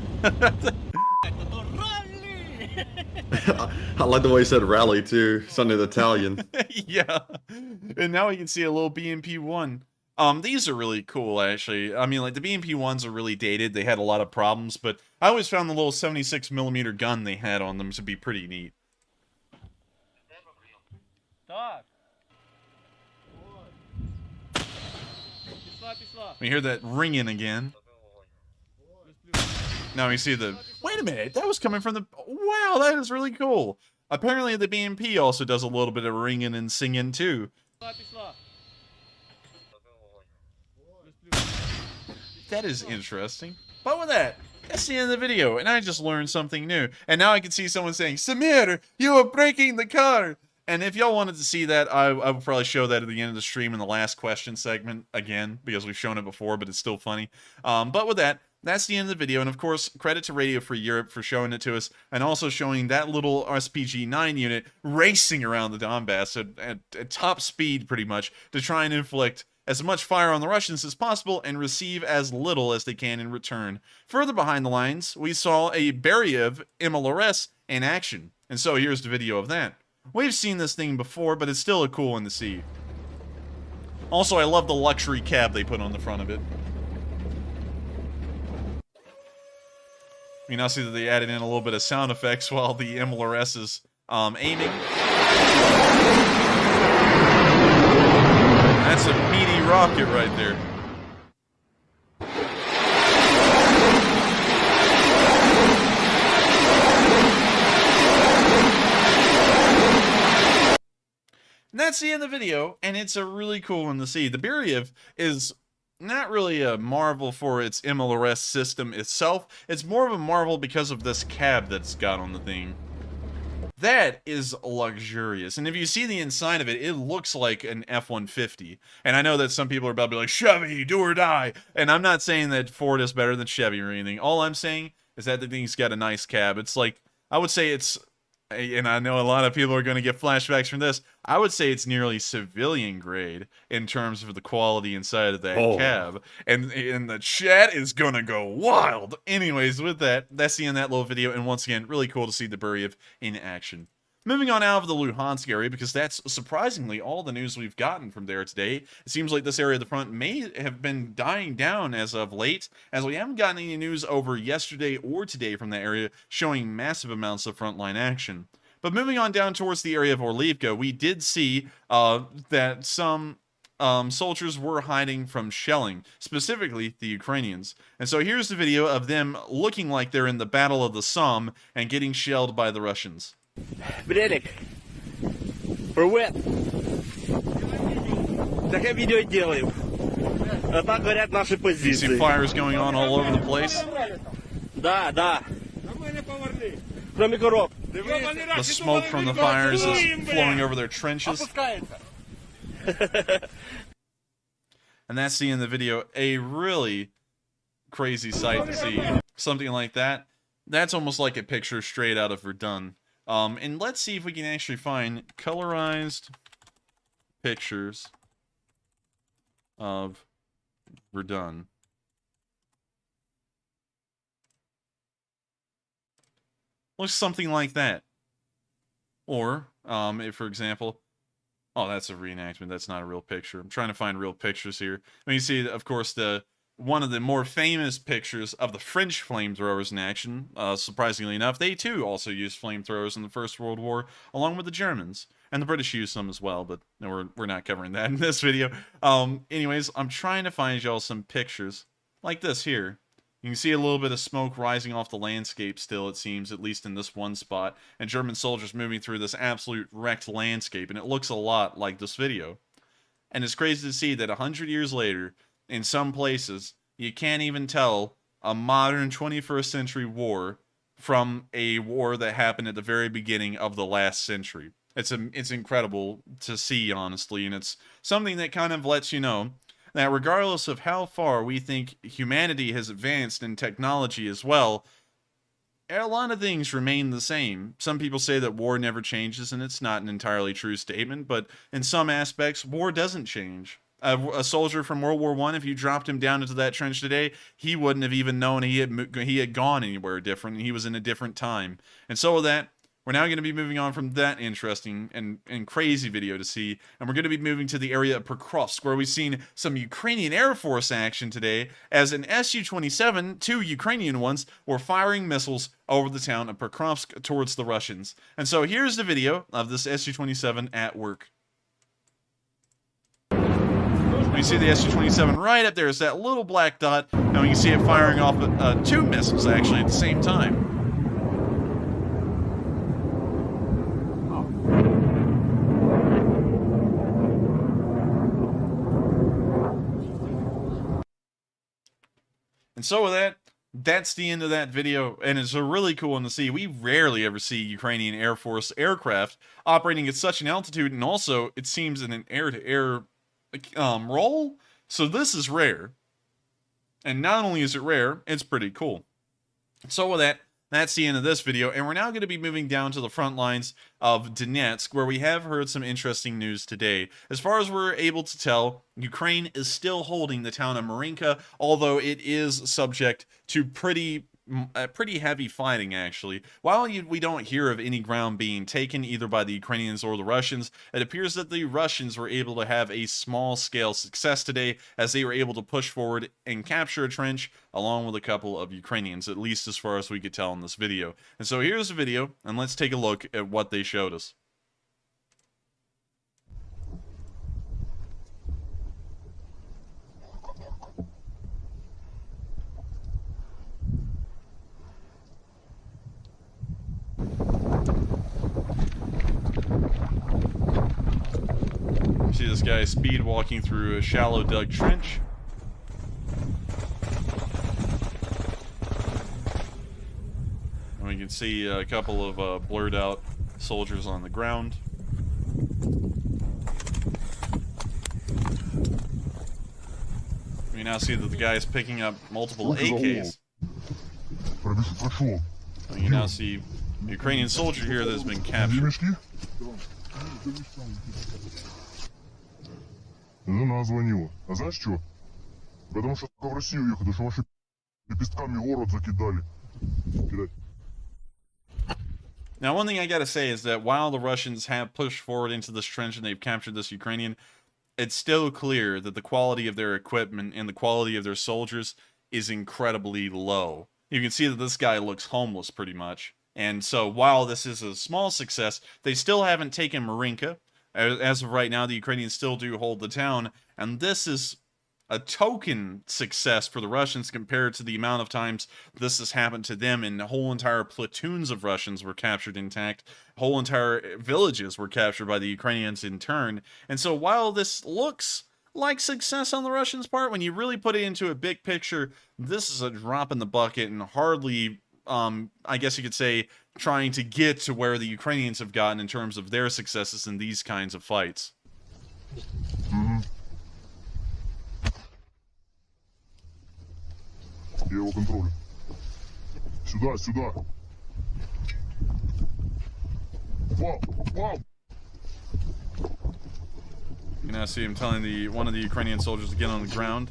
I like the way he said rally too. Sounded Italian. Yeah. And now we can see a little BMP-1. These are really cool, actually. I mean, like, the BMP ones are really dated. They had a lot of problems, but I always found the little 76mm gun they had on them to be pretty neat. We hear that ringing again. Now we see the... Wait a minute, that was coming from the... Wow, that is really cool. Apparently the BMP also does a little bit of ringing and singing, too. That is interesting. But with that, that's the end of the video, and I just learned something new. And now I can see someone saying, Samir, you are breaking the car! And if y'all wanted to see that, I would probably show that at the end of the stream in the last question segment again, because we've shown it before, but it's still funny. But with that, that's the end of the video, and of course, credit to Radio Free Europe for showing it to us, and also showing that little RPG-9 unit racing around the Donbass at top speed, pretty much, to try and inflict as much fire on the Russians as possible and receive as little as they can in return. Further behind the lines, we saw a Beriev MLRS in action, and so here's the video of that. We've seen this thing before, but it's still a cool one to see. Also, I love the luxury cab they put on the front of it. You now see that they added in a little bit of sound effects while the MLRS is aiming. That's a meaty rocket right there. And that's the end of the video, and it's a really cool one to see. The Beriev is not really a marvel for its MLRS system itself. It's more of a marvel because of this cab that's got on the thing. That is luxurious. And if you see the inside of it, it looks like an F-150. And I know that some people are about to be like, Chevy, do or die. And I'm not saying that Ford is better than Chevy or anything. All I'm saying is that the thing's got a nice cab. It's like, I would say it's, and I know a lot of people are going to get flashbacks from this, I would say it's nearly civilian grade in terms of the quality inside of that cab. And the chat is going to go wild. Anyways, with that, that's the end of that little video. And once again, really cool to see the Beriev in action. Moving on out of the Luhansk area, because that's surprisingly all the news we've gotten from there today. It seems like this area of the front may have been dying down as of late, as we haven't gotten any news over yesterday or today from that area showing massive amounts of frontline action. But moving on down towards the area of Orlivka, we did see that some soldiers were hiding from shelling, specifically the Ukrainians. And so here's the video of them looking like they're in the Battle of the Somme and getting shelled by the Russians. Бреник, привет. Такое видео делаем. А так горят наши позиции. You see fires going on all over the place? Да, да. Кроме коров. The smoke from the fires is flowing over their trenches. And that's the end of the video. A really crazy sight to see. Something like that. That's almost like a picture straight out of Verdun. And let's see if we can actually find colorized pictures of Verdun. Looks something like that. Or, if, for example, oh, that's a reenactment. That's not a real picture. I'm trying to find real pictures here. And you see, of course, one of the more famous pictures of the French flamethrowers in action. Surprisingly enough, they too also used flamethrowers in the First World War, along with the Germans. And the British used some as well, but we're not covering that in this video. Anyways, I'm trying to find y'all some pictures like this here. You can see a little bit of smoke rising off the landscape still, it seems, at least in this one spot, and German soldiers moving through this absolute wrecked landscape, and it looks a lot like this video. And it's crazy to see that 100 years later, in some places, you can't even tell a modern 21st century war from a war that happened at the very beginning of the last century. It's incredible to see, honestly, and it's something that kind of lets you know that regardless of how far we think humanity has advanced in technology as well, a lot of things remain the same. Some people say that war never changes, and it's not an entirely true statement, but in some aspects, war doesn't change. A soldier from World War I, if you dropped him down into that trench today, he wouldn't have even known he had gone anywhere different, and he was in a different time. And so with that, We're now going to be moving on from that interesting and crazy video to see, and we're going to be moving to the area of Pokrovsk, where we've seen some Ukrainian Air Force action today, as an Su-27, 2 Ukrainian ones, were firing missiles over the town of Pokrovsk towards the Russians. And so here's the video of this Su-27 at work. You see the Su-27 right up there is that little black dot, and we can see it firing off 2 missiles actually at the same time. And so with that, that's the end of that video, and it's a really cool one to see. We rarely ever see Ukrainian Air Force aircraft operating at such an altitude, and also it seems in an air-to-air role. So this is rare, and not only is it rare, it's pretty cool. So with that, that's the end of this video, and we're now going to be moving down to the front lines of Donetsk, where we have heard some interesting news today. As far as we're able to tell, Ukraine is still holding the town of Marinka, although it is subject to pretty heavy fighting, actually. While we don't hear of any ground being taken either by the Ukrainians or the Russians, it appears that the Russians were able to have a small-scale success today, as they were able to push forward and capture a trench along with a couple of Ukrainians, at least as far as we could tell in this video. And so here's the video, and let's take a look at what they showed us. See this guy speed walking through a shallow dug trench. And we can see a couple of blurred out soldiers on the ground. We now see that the guy is picking up multiple AKs. And you now see a Ukrainian soldier here that has been captured. Жена звонила. А знаешь что? Потому что в Россию ехать, потому что ваши лепестками город закидали. Now, one thing I gotta say is that while the Russians have pushed forward into this trench and they've captured this Ukrainian, it's still clear that the quality of their equipment and the quality of their soldiers is incredibly low. You can see that this guy looks homeless pretty much. And so while this is a small success, they still haven't taken Marinka. As of right now, the Ukrainians still do hold the town, and this is a token success for the Russians compared to the amount of times this has happened to them, and whole entire platoons of Russians were captured intact. Whole entire villages were captured by the Ukrainians in turn. And so while this looks like success on the Russians' part, when you really put it into a big picture, this is a drop in the bucket and hardly, I guess you could say, trying to get to where the Ukrainians have gotten in terms of their successes in these kinds of fights. Я его контролю. Сюда, сюда. Вау, вау. You now see him telling one of the Ukrainian soldiers to get on the ground,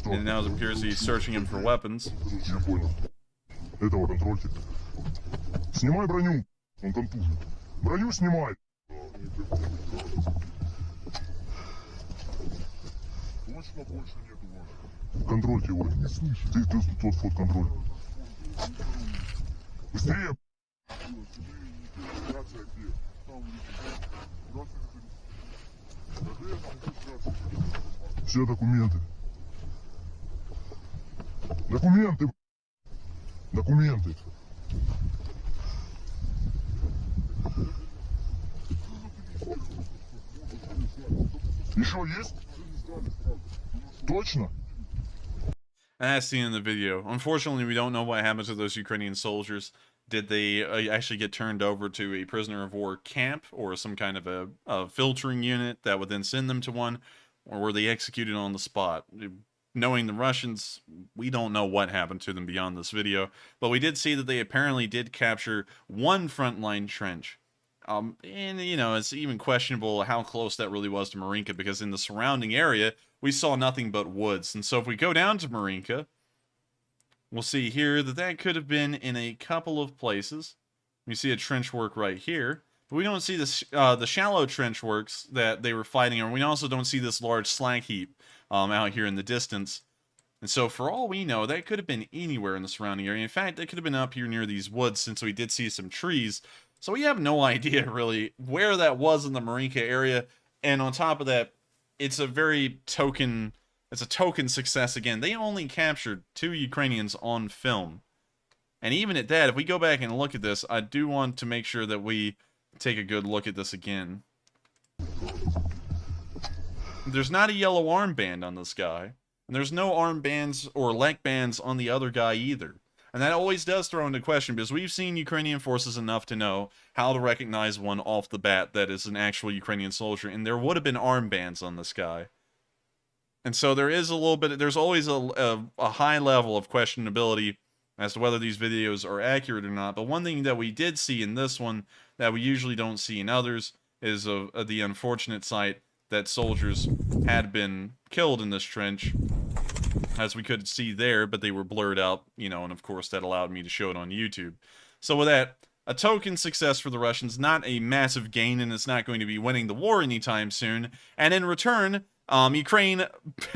and now it appears he's searching him for weapons. Я понял. Этого контрольте. Снимай броню. Он контужен. Броню снимай. Точно больше нету вашего. Контрольте его. Не слышу. Ты тот вход контроль. Быстрее. Все документы. Документы. Документы. Еще есть? Точно? And that's the end of the video. Unfortunately, we don't know what happened to those Ukrainian soldiers. Did they actually get turned over to a prisoner of war camp or some kind of a filtering unit that would then send them to one? Or were they executed on the spot? Knowing the Russians, we don't know what happened to them beyond this video. But we did see that they apparently did capture one frontline trench. And, you know, it's even questionable how close that really was to Marinka, because in the surrounding area, we saw nothing but woods. And so if we go down to Marinka, we'll see here that that could have been in a couple of places. We see a trench work right here. But we don't see this, the shallow trench works that they were fighting, and we also don't see this large slag heap out here in the distance. And so for all we know, that could have been anywhere in the surrounding area. In fact, it could have been up here near these woods, since we did see some trees. So we have no idea, really, where that was in the Marinka area. And on top of that, it's a very token... It's a token success again. They only captured 2 Ukrainians on film. And even at that, if we go back and look at this, I do want to make sure that we take a good look at this again. There's not a yellow armband on this guy. And there's no armbands or leg bands on the other guy either. And that always does throw into question, because we've seen Ukrainian forces enough to know how to recognize one off the bat that is an actual Ukrainian soldier. And there would have been armbands on this guy. And so there is a little bit, there's always a high level of questionability as to whether these videos are accurate or not. But one thing that we did see in this one that we usually don't see in others is the unfortunate sight that soldiers had been killed in this trench, as we could see there, but they were blurred out, you know, and of course that allowed me to show it on YouTube. So with that, a token success for the Russians, not a massive gain, and it's not going to be winning the war anytime soon. And in return, Ukraine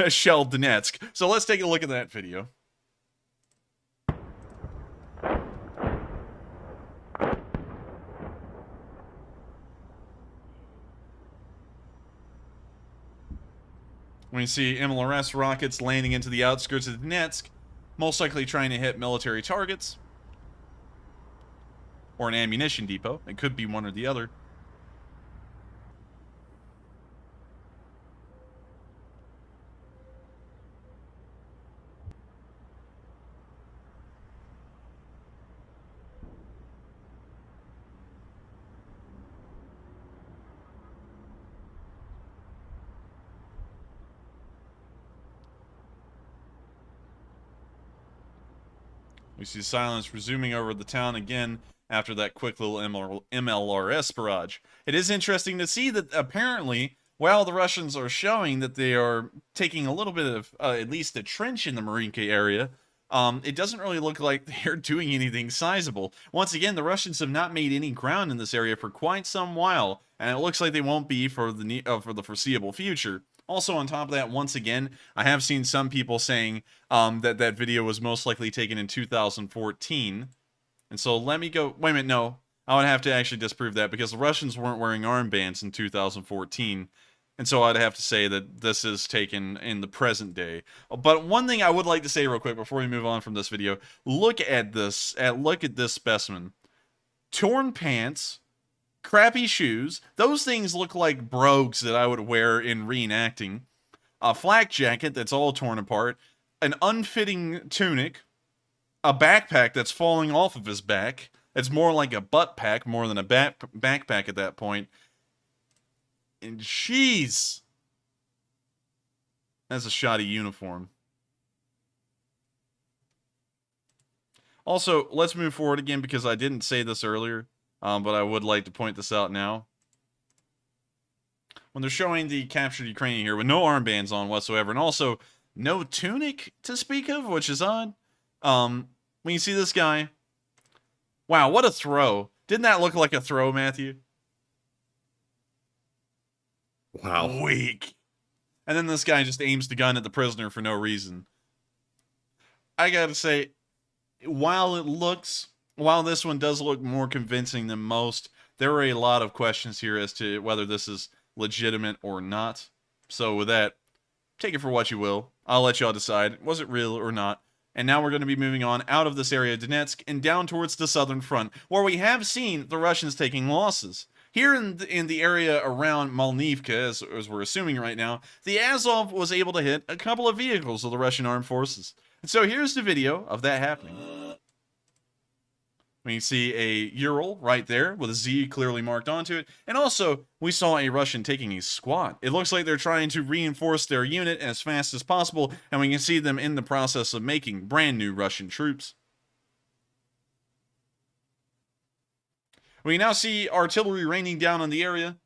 shelled Donetsk. So let's take a look at that video. We see MLRS rockets landing into the outskirts of Donetsk, most likely trying to hit military targets. Or an ammunition depot. It could be one or the other. We see silence resuming over the town again after that quick little MLRS barrage. It is interesting to see that apparently, while the Russians are showing that they are taking a little bit of at least a trench in the Marinka area, it doesn't really look like they're doing anything sizable. Once again, the Russians have not made any ground in this area for quite some while, and it looks like they won't be for the foreseeable future. Also, on top of that, once again, I have seen some people saying that that video was most likely taken in 2014. And so let me go... Wait a minute, no. I would have to actually disprove that, because the Russians weren't wearing armbands in 2014. And so I'd have to say that this is taken in the present day. But one thing I would like to say real quick before we move on from this video, look at this specimen. Torn pants, crappy shoes. Those things look like brogues that I would wear in reenacting. A flak jacket that's all torn apart. An unfitting tunic. A backpack that's falling off of his back. It's more like a butt pack more than a backpack at that point. And jeez. That's a shoddy uniform. Also, let's move forward again, because I didn't say this earlier. But I would like to point this out now. When they're showing the captured Ukrainian here with no armbands on whatsoever, and also no tunic to speak of, which is odd. When you see this guy, wow, what a throw. Didn't that look like a throw, Matthew? Wow. Weak. And then this guy just aims the gun at the prisoner for no reason. I gotta say, while this one does look more convincing than most, there are a lot of questions here as to whether this is legitimate or not. So with that, take it for what you will. I'll let y'all decide, was it real or not? And now we're going to be moving on out of this area of Donetsk and down towards the southern front, where we have seen the Russians taking losses. Here in the area around Malnivka, as we're assuming right now, the Azov was able to hit a couple of vehicles of the Russian armed forces. And so here's the video of that happening. We see a Ural right there with a Z clearly marked onto it. And also, we saw a Russian taking a squat. It looks like they're trying to reinforce their unit as fast as possible, and we can see them in the process of making brand new Russian troops. We now see artillery raining down on the area.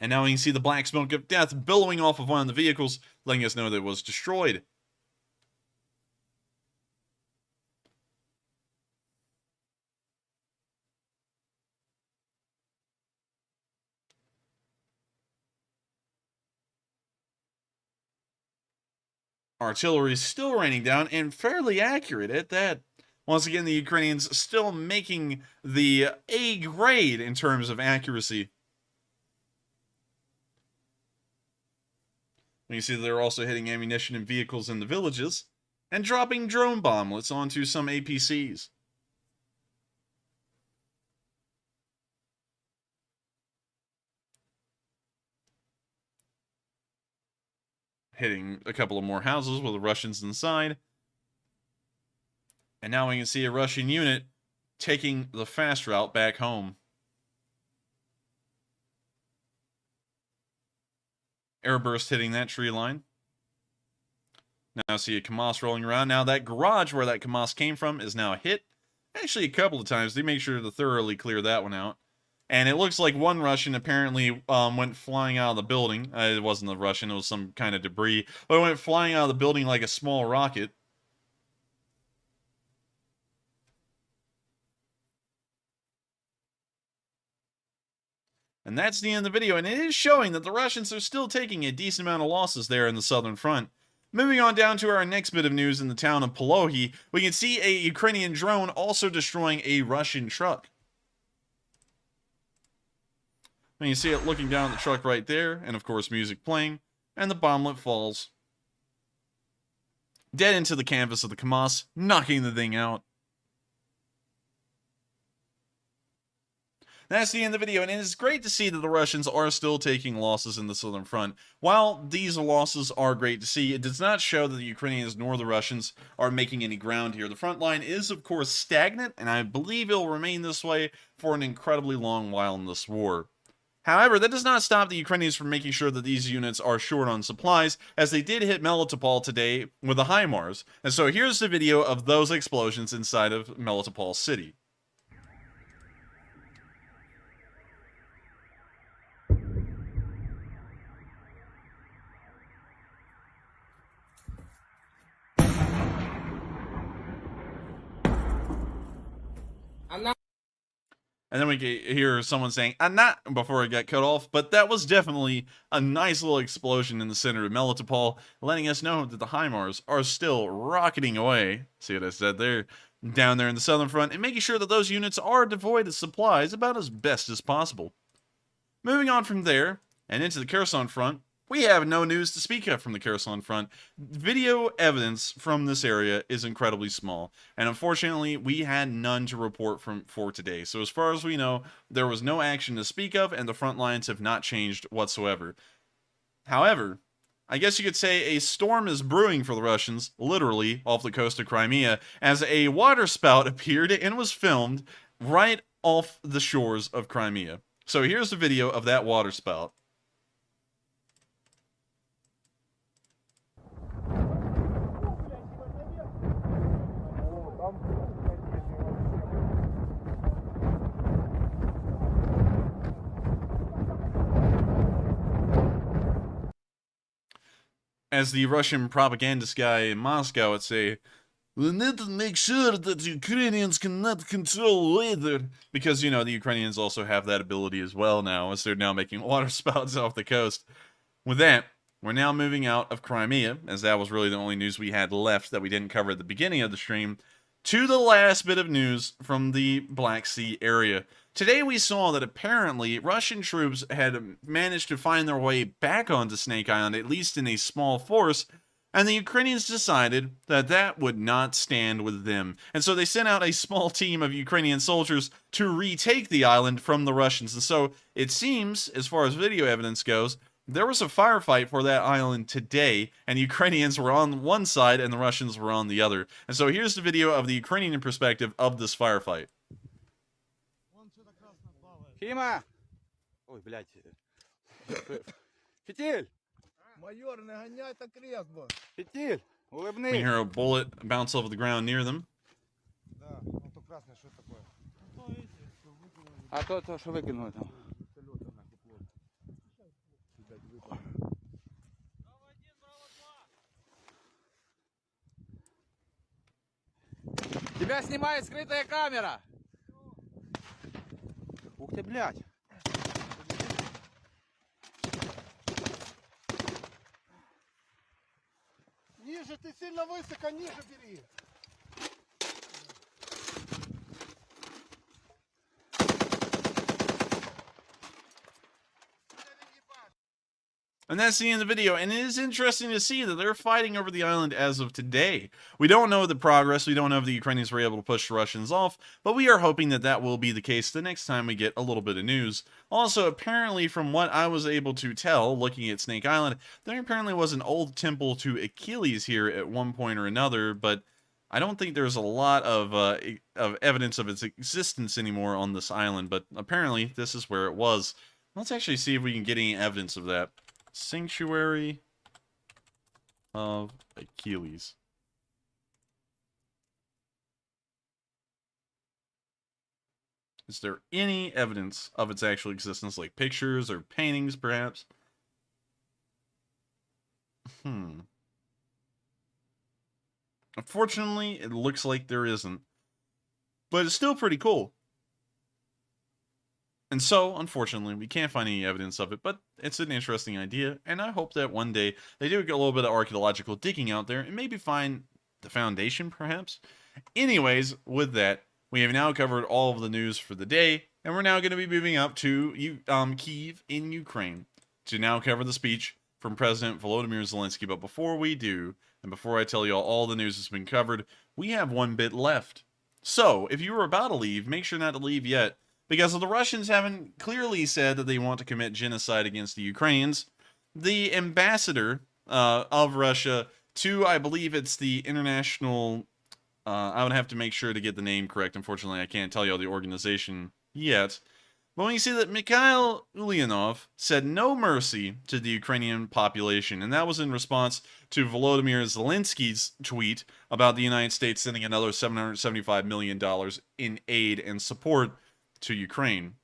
And now we can see the black smoke of death billowing off of one of the vehicles, letting us know that it was destroyed. Artillery still raining down, and fairly accurate at that. Once again, the Ukrainians still making the A grade in terms of accuracy. You can see that they're also hitting ammunition and vehicles in the villages, and dropping drone bomblets onto some APCs. Hitting a couple of more houses with the Russians inside. And now we can see a Russian unit taking the fast route back home. Airburst hitting that tree line. Now see a KAMAZ rolling around. Now that garage where that KAMAZ came from is now hit. Actually a couple of times. They make sure to thoroughly clear that one out. And it looks like one Russian apparently went flying out of the building. It wasn't a Russian, it was some kind of debris. But it went flying out of the building like a small rocket. And that's the end of the video, and it is showing that the Russians are still taking a decent amount of losses there in the southern front. Moving on down to our next bit of news in the town of Polohi, we can see a Ukrainian drone also destroying a Russian truck. And you see it looking down at the truck right there, and of course music playing, and the bomblet falls dead into the canvas of the KAMAZ, knocking the thing out. That's the end of the video, and it is great to see that the Russians are still taking losses in the southern front. While these losses are great to see, it does not show that the Ukrainians nor the Russians are making any ground here. The front line is, of course, stagnant, and I believe it will remain this way for an incredibly long while in this war. However, that does not stop the Ukrainians from making sure that these units are short on supplies, as they did hit Melitopol today with the HIMARS. And so here's the video of those explosions inside of Melitopol city. And then we hear someone saying, "Anna," before it got cut off. But that was definitely a nice little explosion in the center of Melitopol, letting us know that the HIMARS are still rocketing away. See what I said there? Down there in the southern front, and making sure that those units are devoid of supplies about as best as possible. Moving on from there, and into the Kherson front, we have no news to speak of from the Kherson front. Video evidence from this area is incredibly small, and unfortunately, we had none to report for today. So as far as we know, there was no action to speak of, and the front lines have not changed whatsoever. However, I guess you could say a storm is brewing for the Russians, literally, off the coast of Crimea, as a water spout appeared and was filmed right off the shores of Crimea. So here's the video of that water spout. As the Russian propagandist guy in Moscow would say, "We need to make sure that Ukrainians cannot control weather." Because, you know, the Ukrainians also have that ability as well now, as they're now making water spouts off the coast. With that, we're now moving out of Crimea, as that was really the only news we had left that we didn't cover at the beginning of the stream, to the last bit of news from the Black Sea area. Today we saw that apparently Russian troops had managed to find their way back onto Snake Island, at least in a small force, and the Ukrainians decided that that would not stand with them. And so they sent out a small team of Ukrainian soldiers to retake the island from the Russians. And so it seems, as far as video evidence goes, there was a firefight for that island today, and Ukrainians were on one side and the Russians were on the other. And so here's the video of the Ukrainian perspective of this firefight. Хима! Ой, блядь. Фитиль! Майор, не ганяй так резко. Фитиль! We Улыбнись! hear a bullet bounce over the ground near them. Да, ну то красное, что такое? А то, что выкинули там. Тебя снимает скрытая камера! Ух ты, блядь! Ниже ты сильно высоко, ниже бери. And that's the end of the video, and it is interesting to see that they're fighting over the island as of today. We don't know the progress, we don't know if the Ukrainians were able to push the Russians off, but we are hoping that that will be the case the next time we get a little bit of news. Also, apparently, from what I was able to tell, looking at Snake Island, there apparently was an old temple to Achilles here at one point or another, but I don't think there's a lot of evidence of its existence anymore on this island, but apparently this is where it was. Let's actually see if we can get any evidence of that. Sanctuary of Achilles. Is there any evidence of its actual existence, like pictures or paintings, perhaps? Unfortunately, it looks like there isn't. But it's still pretty cool. And so, unfortunately, we can't find any evidence of it, but it's an interesting idea, and I hope that one day they do get a little bit of archaeological digging out there and maybe find the foundation, perhaps. Anyways, with that, we have now covered all of the news for the day, and we're now going to be moving up to Kyiv in Ukraine to now cover the speech from President Volodymyr Zelensky. But before we do, and before I tell you all the news that's been covered, we have one bit left. So, if you were about to leave, make sure not to leave yet, because the Russians haven't clearly said that they want to commit genocide against the Ukrainians. The ambassador of Russia to, I believe it's the international, I would have to make sure to get the name correct. Unfortunately, I can't tell you the organization yet. But when you see that Mikhail Ulyanov said no mercy to the Ukrainian population, and that was in response to Volodymyr Zelensky's tweet about the United States sending another $775 million in aid and support to Ukraine.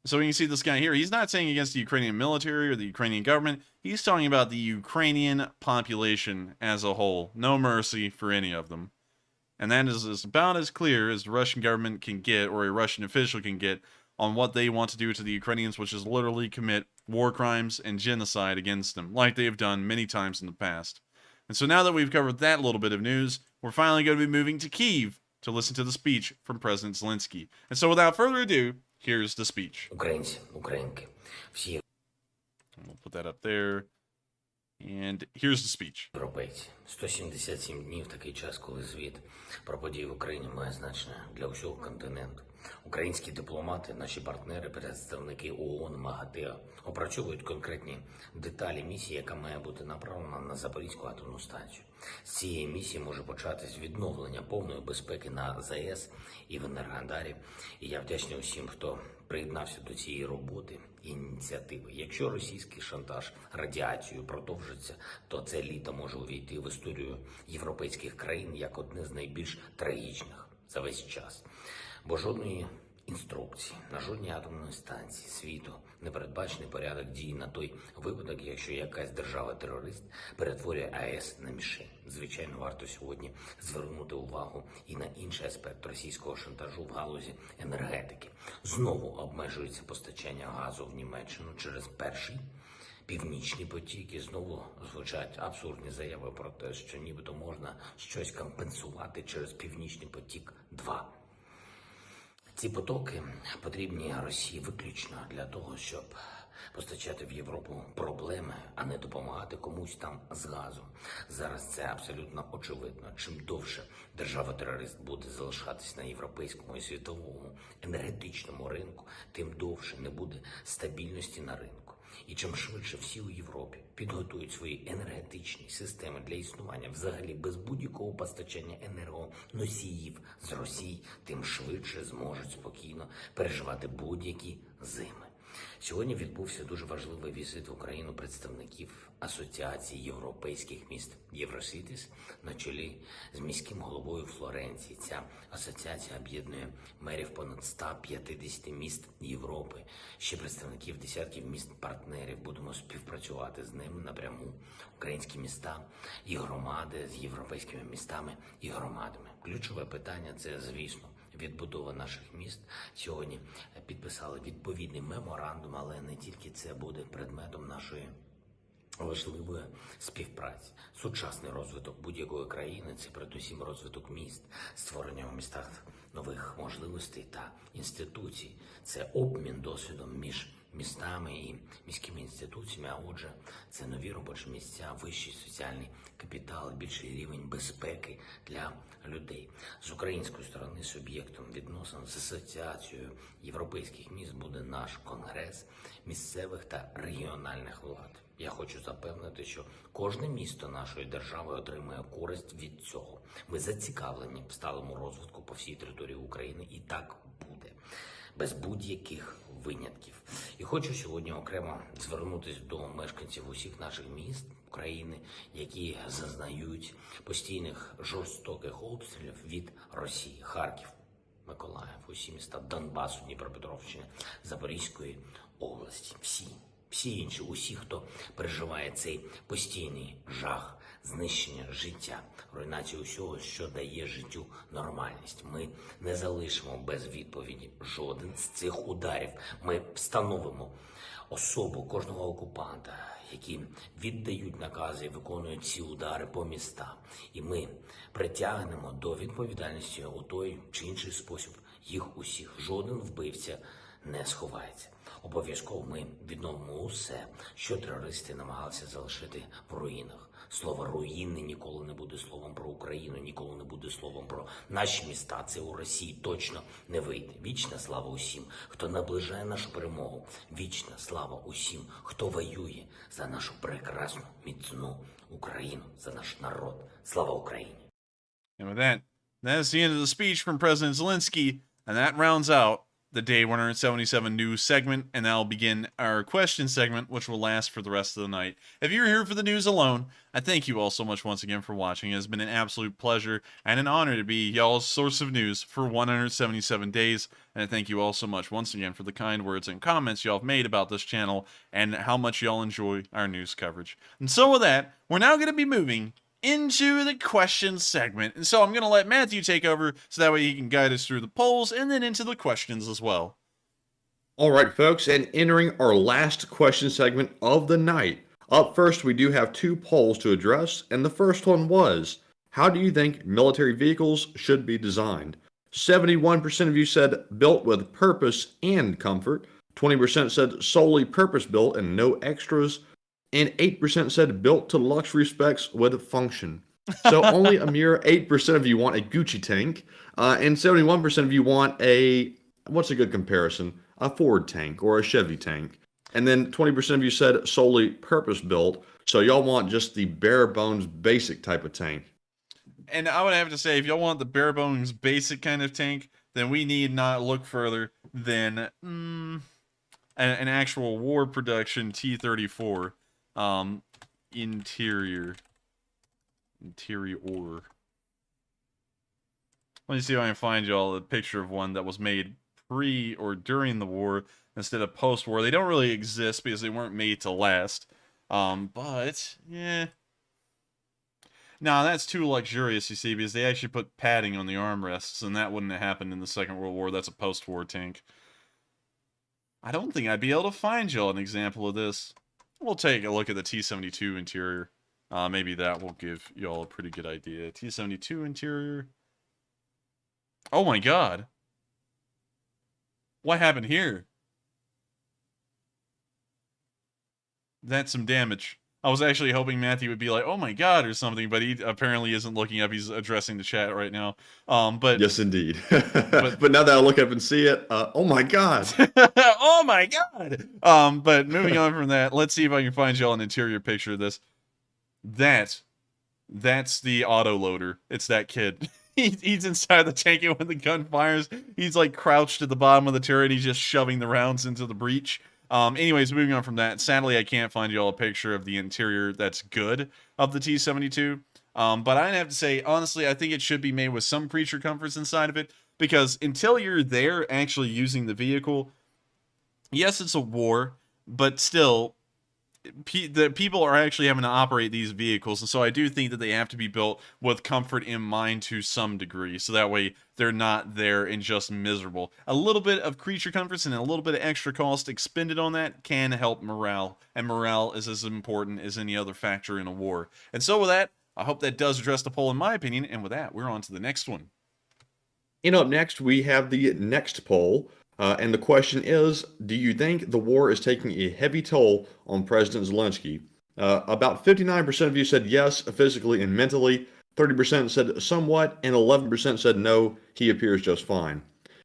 So when you see this guy here, he's not saying against the Ukrainian military or the Ukrainian government. He's talking about the Ukrainian population as a whole. No mercy for any of them. And that is about as clear as the Russian government can get, or a Russian official can get, on what they want to do to the Ukrainians, which is literally commit war crimes and genocide against them, like they have done many times in the past. And so now that we've covered that little bit of news, we're finally going to be moving to Kyiv to listen to the speech from President Zelensky. And so without further ado, here's the speech. Українці, українки, всі We'll put that up there. And here's the speech. європейці. 177 днів такий час, коли звіт про події в Україні має значення для всього континенту. Українські дипломати, наші партнери, представники ООН, МАГАТЕ опрацьовують конкретні деталі місії, яка має бути направлена на Запорізьку атомну станцію. З цієї місії може початись відновлення повної безпеки на ЗАЕС і в Енергодарі. І я вдячний усім, хто приєднався до цієї роботи і ініціативи. Якщо російський шантаж радіацією продовжиться, то це літо може увійти в історію європейських країн як одне з найбільш трагічних за весь час. Бо жодної інструкції на жодній атомній станції світу не передбачений порядок дій на той випадок, якщо якась держава-терорист перетворює АЕС на мішень. Звичайно, варто сьогодні звернути увагу і на інший аспект російського шантажу в галузі енергетики. Знову обмежується постачання газу в Німеччину через перший Північний потік, і знову звучать абсурдні заяви про те, що нібито можна щось компенсувати через Північний потік-2. Ці потоки потрібні Росії виключно для того, щоб постачати в Європу проблеми, а не допомагати комусь там з газом. Зараз це абсолютно очевидно. Чим довше держава-терорист буде залишатись на європейському і світовому енергетичному ринку, тим довше не буде стабільності на ринку. І чим швидше всі у Європі підготують свої енергетичні системи для існування взагалі без будь-якого постачання енергоносіїв з Росії, тим швидше зможуть спокійно переживати будь-які зими. Сьогодні відбувся дуже важливий візит в Україну представників Асоціації європейських міст Євросітіс на чолі з міським головою Флоренції. Ця асоціація об'єднує мерів понад 150 міст Європи, ще представників десятків міст-партнерів. Будемо співпрацювати з ними напряму. Українські міста і громади з європейськими містами і громадами. Ключове питання – це, звісно, відбудова наших міст. Сьогодні підписали відповідний меморандум, але не тільки це буде предметом нашої важливої співпраці. Сучасний розвиток будь-якої країни – це передусім розвиток міст, створення у містах нових можливостей та інституцій. Це обмін досвідом між містами і міськими інституціями, а отже, це нові робочі місця, вищий соціальний капітал, більший рівень безпеки для людей. З української сторони суб'єктом відносин з асоціацією європейських міст буде наш Конгрес місцевих та регіональних влад. Я хочу запевнити, що кожне місто нашої держави отримує користь від цього. Ми зацікавлені в сталому розвитку по всій території України, і так буде, без будь-яких винятків. І хочу сьогодні окремо звернутися до мешканців усіх наших міст України, які зазнають постійних жорстоких обстрілів від Росії. Харків, Миколаїв, усі міста Донбасу, Дніпропетровщини, Запорізької області. Всі інші, усі, хто переживає цей постійний жах, знищення життя, руйнацію усього, що дає життю нормальність. Ми не залишимо без відповіді жоден з цих ударів. Ми встановимо особу кожного окупанта, які віддають накази і виконують ці удари по містам. І ми притягнемо до відповідальності у той чи інший спосіб їх усіх. Жоден вбивця не сховається. Обов'язково ми відновимо усе, що терористи намагалися залишити в руїнах. Слово «руїни» ніколи не буде словом про Україну, ніколи не буде словом про наші міста. Це у Росії точно не вийде. Вічна слава усім, хто наближає нашу перемогу. Вічна слава усім, хто воює за нашу прекрасну, міцну Україну, за наш народ. Слава Україні! And with that, that's the end of the speech from President Zelensky, and that rounds out the Day 177 news segment, and that'll begin our question segment, which will last for the rest of the night. If you're here for the news alone, I thank you all so much once again for watching. It has been an absolute pleasure and an honor to be y'all's source of news for 177 days, and I thank you all so much once again for the kind words and comments y'all have made about this channel and how much y'all enjoy our news coverage. And so with that, we're now going to be moving into the questions segment. And so I'm going to let Matthew take over so that way he can guide us through the polls and then into the questions as well. All right, folks, and entering our last question segment of the night. Up first, we do have two polls to address, and the first one was, how do you think military vehicles should be designed? 71% of you said built with purpose and comfort, 20% said solely purpose-built and no extras, and 8% said built to luxury specs with function. So only a mere 8% of you want a Gucci tank, and 71% of you want a, what's a good comparison? A Ford tank or a Chevy tank. And then 20% of you said solely purpose-built, so y'all want just the bare-bones basic type of tank. And I would have to say, if y'all want the bare-bones basic kind of tank, then we need not look further than an actual war production T-34. Interior. Let me see if I can find y'all a picture of one that was made pre or during the war instead of post-war. They don't really exist because they weren't made to last. But, yeah. Nah, that's too luxurious, you see, because they actually put padding on the armrests, and that wouldn't have happened in the Second World War. That's a post-war tank. I don't think I'd be able to find y'all an example of this. We'll take a look at the T-72 interior. Maybe that will give y'all a pretty good idea. T-72 interior. Oh my god. What happened here? That's some damage. I was actually hoping Matthew would be like, oh my god, or something, but he apparently isn't looking up. He's addressing the chat right now. But yes, indeed. But now that I look up and see it, oh my god. Oh my god. But moving on from that, let's see if I can find y'all an interior picture of this. That's the autoloader. It's that kid. He's inside the tank, and when the gun fires, he's like crouched at the bottom of the turret. He's just shoving the rounds into the breech. Anyways, moving on from that, sadly, I can't find y'all a picture of the interior that's good of the T-72. But I'd have to say, honestly, I think it should be made with some creature comforts inside of it, because until you're there actually using the vehicle, yes, it's a war, but still, the people are actually having to operate these vehicles, and so I do think that they have to be built with comfort in mind to some degree, so that way they're not there and just miserable. A little bit of creature comforts and a little bit of extra cost expended on that can help morale, and morale is as important as any other factor in a war. And so with that, I hope that does address the poll in my opinion, and with that, we're on to the next one. And up next, we have the next poll. And the question is, do you think the war is taking a heavy toll on President Zelensky? About 59% of you said yes, physically and mentally. 30% said somewhat, and 11% said no, he appears just fine.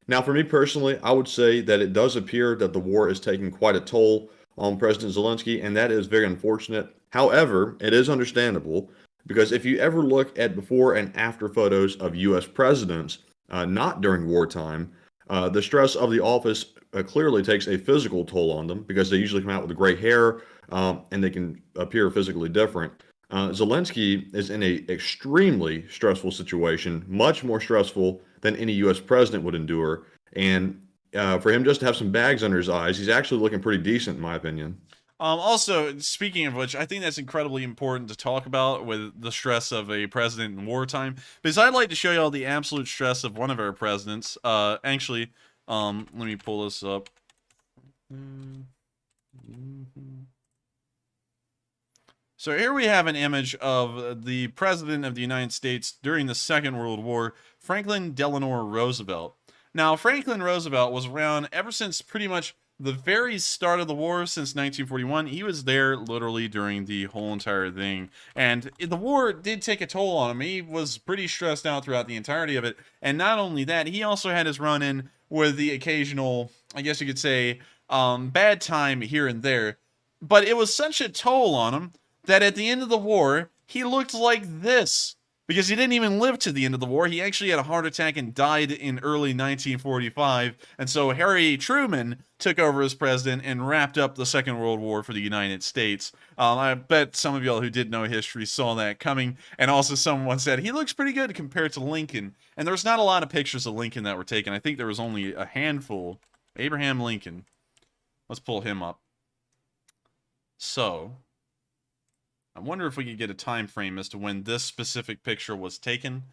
Now, for me personally, I would say that it does appear that the war is taking quite a toll on President Zelensky, and that is very unfortunate. However, it is understandable, because if you ever look at before and after photos of U.S. presidents, not during wartime, the stress of the office clearly takes a physical toll on them because they usually come out with gray hair and they can appear physically different. Zelensky is in an extremely stressful situation, much more stressful than any U.S. president would endure. And for him just to have some bags under his eyes, he's actually looking pretty decent, in my opinion. Also, speaking of which, I think that's incredibly important to talk about with the stress of a president in wartime, because I'd like to show you all the absolute stress of one of our presidents. Actually, let me pull this up. So here we have an image of the president of the United States during the Second World War, Franklin Delano Roosevelt. Now, Franklin Roosevelt was around ever since pretty much the very start of the war, since 1941. He was there literally during the whole entire thing. And the war did take a toll on him. He was pretty stressed out throughout the entirety of it. And not only that, he also had his run-in with the occasional, I guess you could say, bad time here and there. But it was such a toll on him that at the end of the war, he looked like this. Because he didn't even live to the end of the war. He actually had a heart attack and died in early 1945. And so Harry Truman took over as president and wrapped up the Second World War for the United States. I bet some of y'all who did know history saw that coming. And also someone said, he looks pretty good compared to Lincoln. And there's not a lot of pictures of Lincoln that were taken. I think there was only a handful. Abraham Lincoln. Let's pull him up. So I wonder if we could get a time frame as to when this specific picture was taken.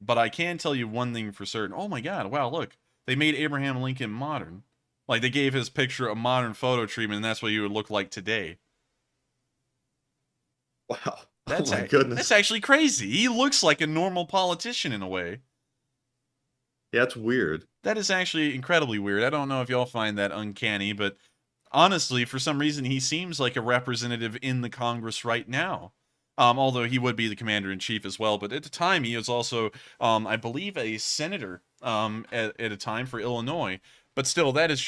But I can tell you one thing for certain. Oh my god, wow, look. They made Abraham Lincoln modern. Like, they gave his picture a modern photo treatment, and that's what he would look like today. Wow. That's my goodness. That's actually crazy. He looks like a normal politician in a way. Yeah, it's weird. That is actually incredibly weird. I don't know if y'all find that uncanny, but honestly, for some reason, he seems like a representative in the Congress right now. Although he would be the commander-in-chief as well. But at the time, he was also, I believe, a senator at a time for Illinois. But still, that's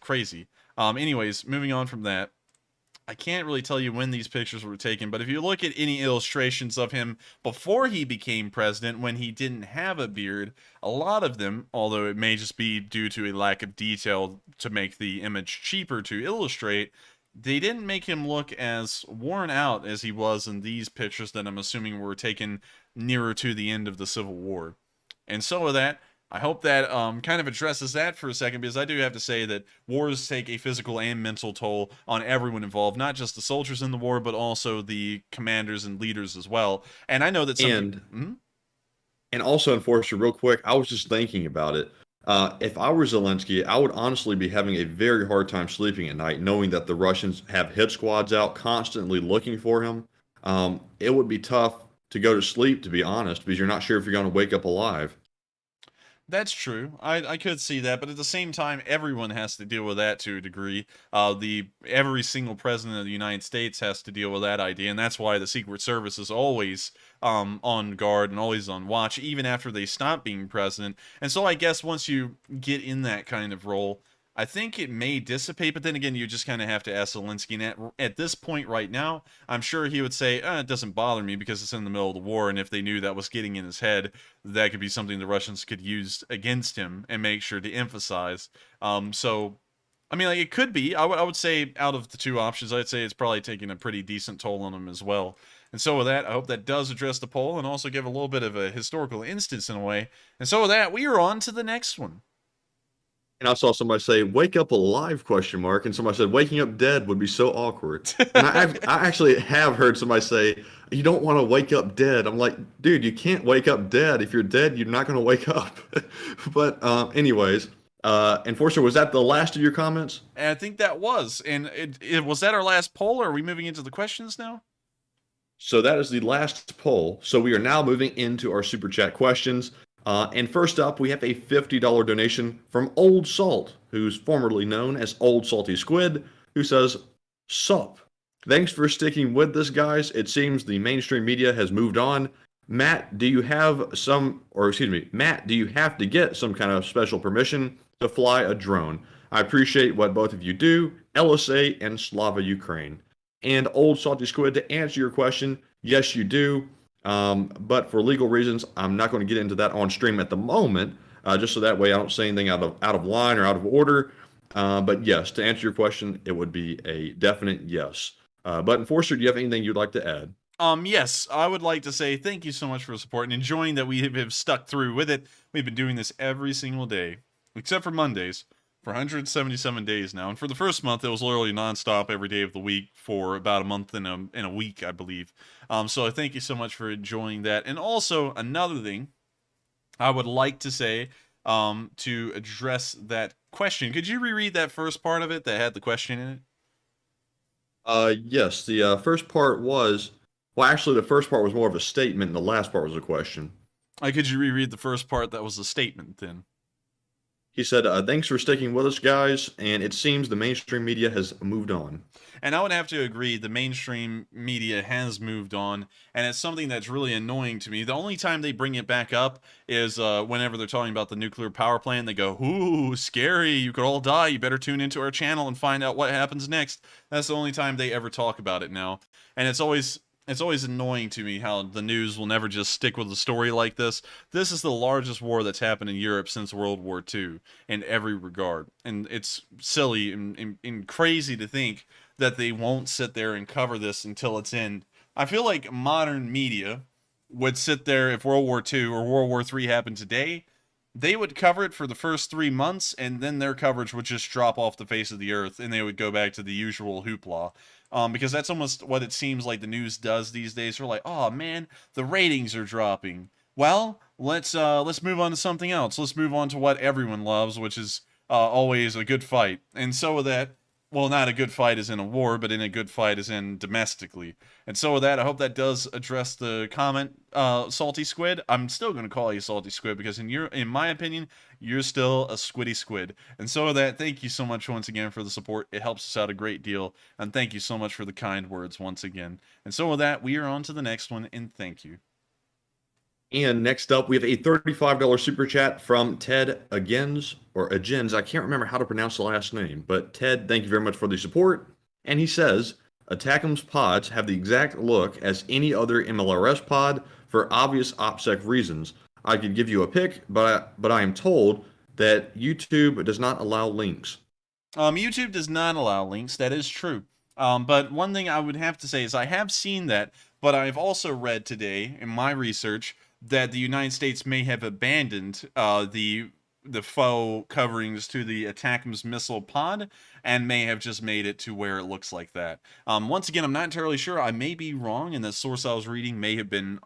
crazy. Anyways, moving on from that. I can't really tell you when these pictures were taken, but if you look at any illustrations of him before he became president, when he didn't have a beard, a lot of them, although it may just be due to a lack of detail to make the image cheaper to illustrate, they didn't make him look as worn out as he was in these pictures that I'm assuming were taken nearer to the end of the Civil War. And so with that, I hope that kind of addresses that for a second, because I do have to say that wars take a physical and mental toll on everyone involved, not just the soldiers in the war, but also the commanders and leaders as well. And I know that some... And also, Enforcer, real quick, I was just thinking about it. If I were Zelensky, I would honestly be having a very hard time sleeping at night, knowing that the Russians have hit squads out constantly looking for him. It would be tough to go to sleep, to be honest, because you're not sure if you're going to wake up alive. That's true. I could see that, but at the same time, everyone has to deal with that to a degree. Every single president of the United States has to deal with that idea, and that's why the Secret Service is always on guard and always on watch, even after they stop being president. And so I guess once you get in that kind of role, I think it may dissipate, but then again, you just kind of have to ask Zelensky. And at this point right now, I'm sure he would say, it doesn't bother me because it's in the middle of the war, and if they knew that was getting in his head, that could be something the Russians could use against him and make sure to emphasize. So, I mean, like, it could be. I would say out of the two options, I'd say it's probably taking a pretty decent toll on him as well. And so with that, I hope that does address the poll and also give a little bit of a historical instance in a way. And so with that, we are on to the next one. And I saw somebody say, "Wake up alive?" ? And somebody said, "Waking up dead would be so awkward." And I actually have heard somebody say, "You don't want to wake up dead." I'm like, dude, you can't wake up dead. If you're dead, you're not going to wake up. But anyways, Enforcer, was that the last of your comments? And I think that was. And was that our last poll, or are we moving into the questions now? So that is the last poll. So we are now moving into our super chat questions. And first up, we have a $50 donation from Old Salt, who's formerly known as Old Salty Squid, who says, "Sup. Thanks for sticking with this, guys. It seems the mainstream media has moved on. Matt, do you have to get some kind of special permission to fly a drone? I appreciate what both of you do. LSA and Slava Ukraine." And Old Salty Squid, to answer your question, yes, you do. But for legal reasons, I'm not going to get into that on stream at the moment, just so that way I don't say anything out of line or out of order. But yes, to answer your question, it would be a definite yes. But Enforcer, do you have anything you'd like to add? Yes, I would like to say thank you so much for the support and enjoying that we have stuck through with it. We've been doing this every single day, except for Mondays, for 177 days now. And for the first month, it was literally nonstop every day of the week for about a month and a week, I believe. So I thank you so much for enjoying that. And also, another thing I would like to say to address that question. Could you reread that first part of it that had the question in it? Yes, the first part was, well, actually, the first part was more of a statement, and the last part was a question. Could you reread the first part that was a statement then? He said, "Thanks for sticking with us, guys, and it seems the mainstream media has moved on." And I would have to agree, the mainstream media has moved on, and it's something that's really annoying to me. The only time they bring it back up is whenever they're talking about the nuclear power plant. They go, "Ooh, scary, you could all die, you better tune into our channel and find out what happens next." That's the only time they ever talk about it now. And it's always annoying to me how the news will never just stick with a story like this. This is the largest war that's happened in Europe since World War II in every regard. And it's silly and crazy to think that they won't sit there and cover this until it's in. I feel like modern media would sit there if World War II or World War III happened today. They would cover it for the first 3 months, and then their coverage would just drop off the face of the earth, and they would go back to the usual hoopla. Because that's almost what it seems like the news does these days. We're like, "Oh man, the ratings are dropping. Well, let's move on to something else. Let's move on to what everyone loves, which is always a good fight." And so with that, well, not a good fight as in a war, but in a good fight as in domestically. And so with that, I hope that does address the comment, Salty Squid. I'm still going to call you Salty Squid because in my opinion, you're still a squiddy squid. And so with that, thank you so much once again for the support. It helps us out a great deal. And thank you so much for the kind words once again. And so with that, we are on to the next one, and thank you. And next up, we have a $35 super chat from Ted Agens, or Agens. I can't remember how to pronounce the last name, but Ted, thank you very much for the support. And he says, "ATACMS pods have the exact look as any other MLRS pod for obvious OPSEC reasons. I could give you a pic, but I am told that YouTube does not allow links." YouTube does not allow links. That is true. But one thing I would have to say is I have seen that, but I've also read today in my research that the United States may have abandoned the faux coverings to the ATACMS missile pod and may have just made it to where it looks like that. Once again, I'm not entirely sure. I may be wrong, and the source I was reading may have been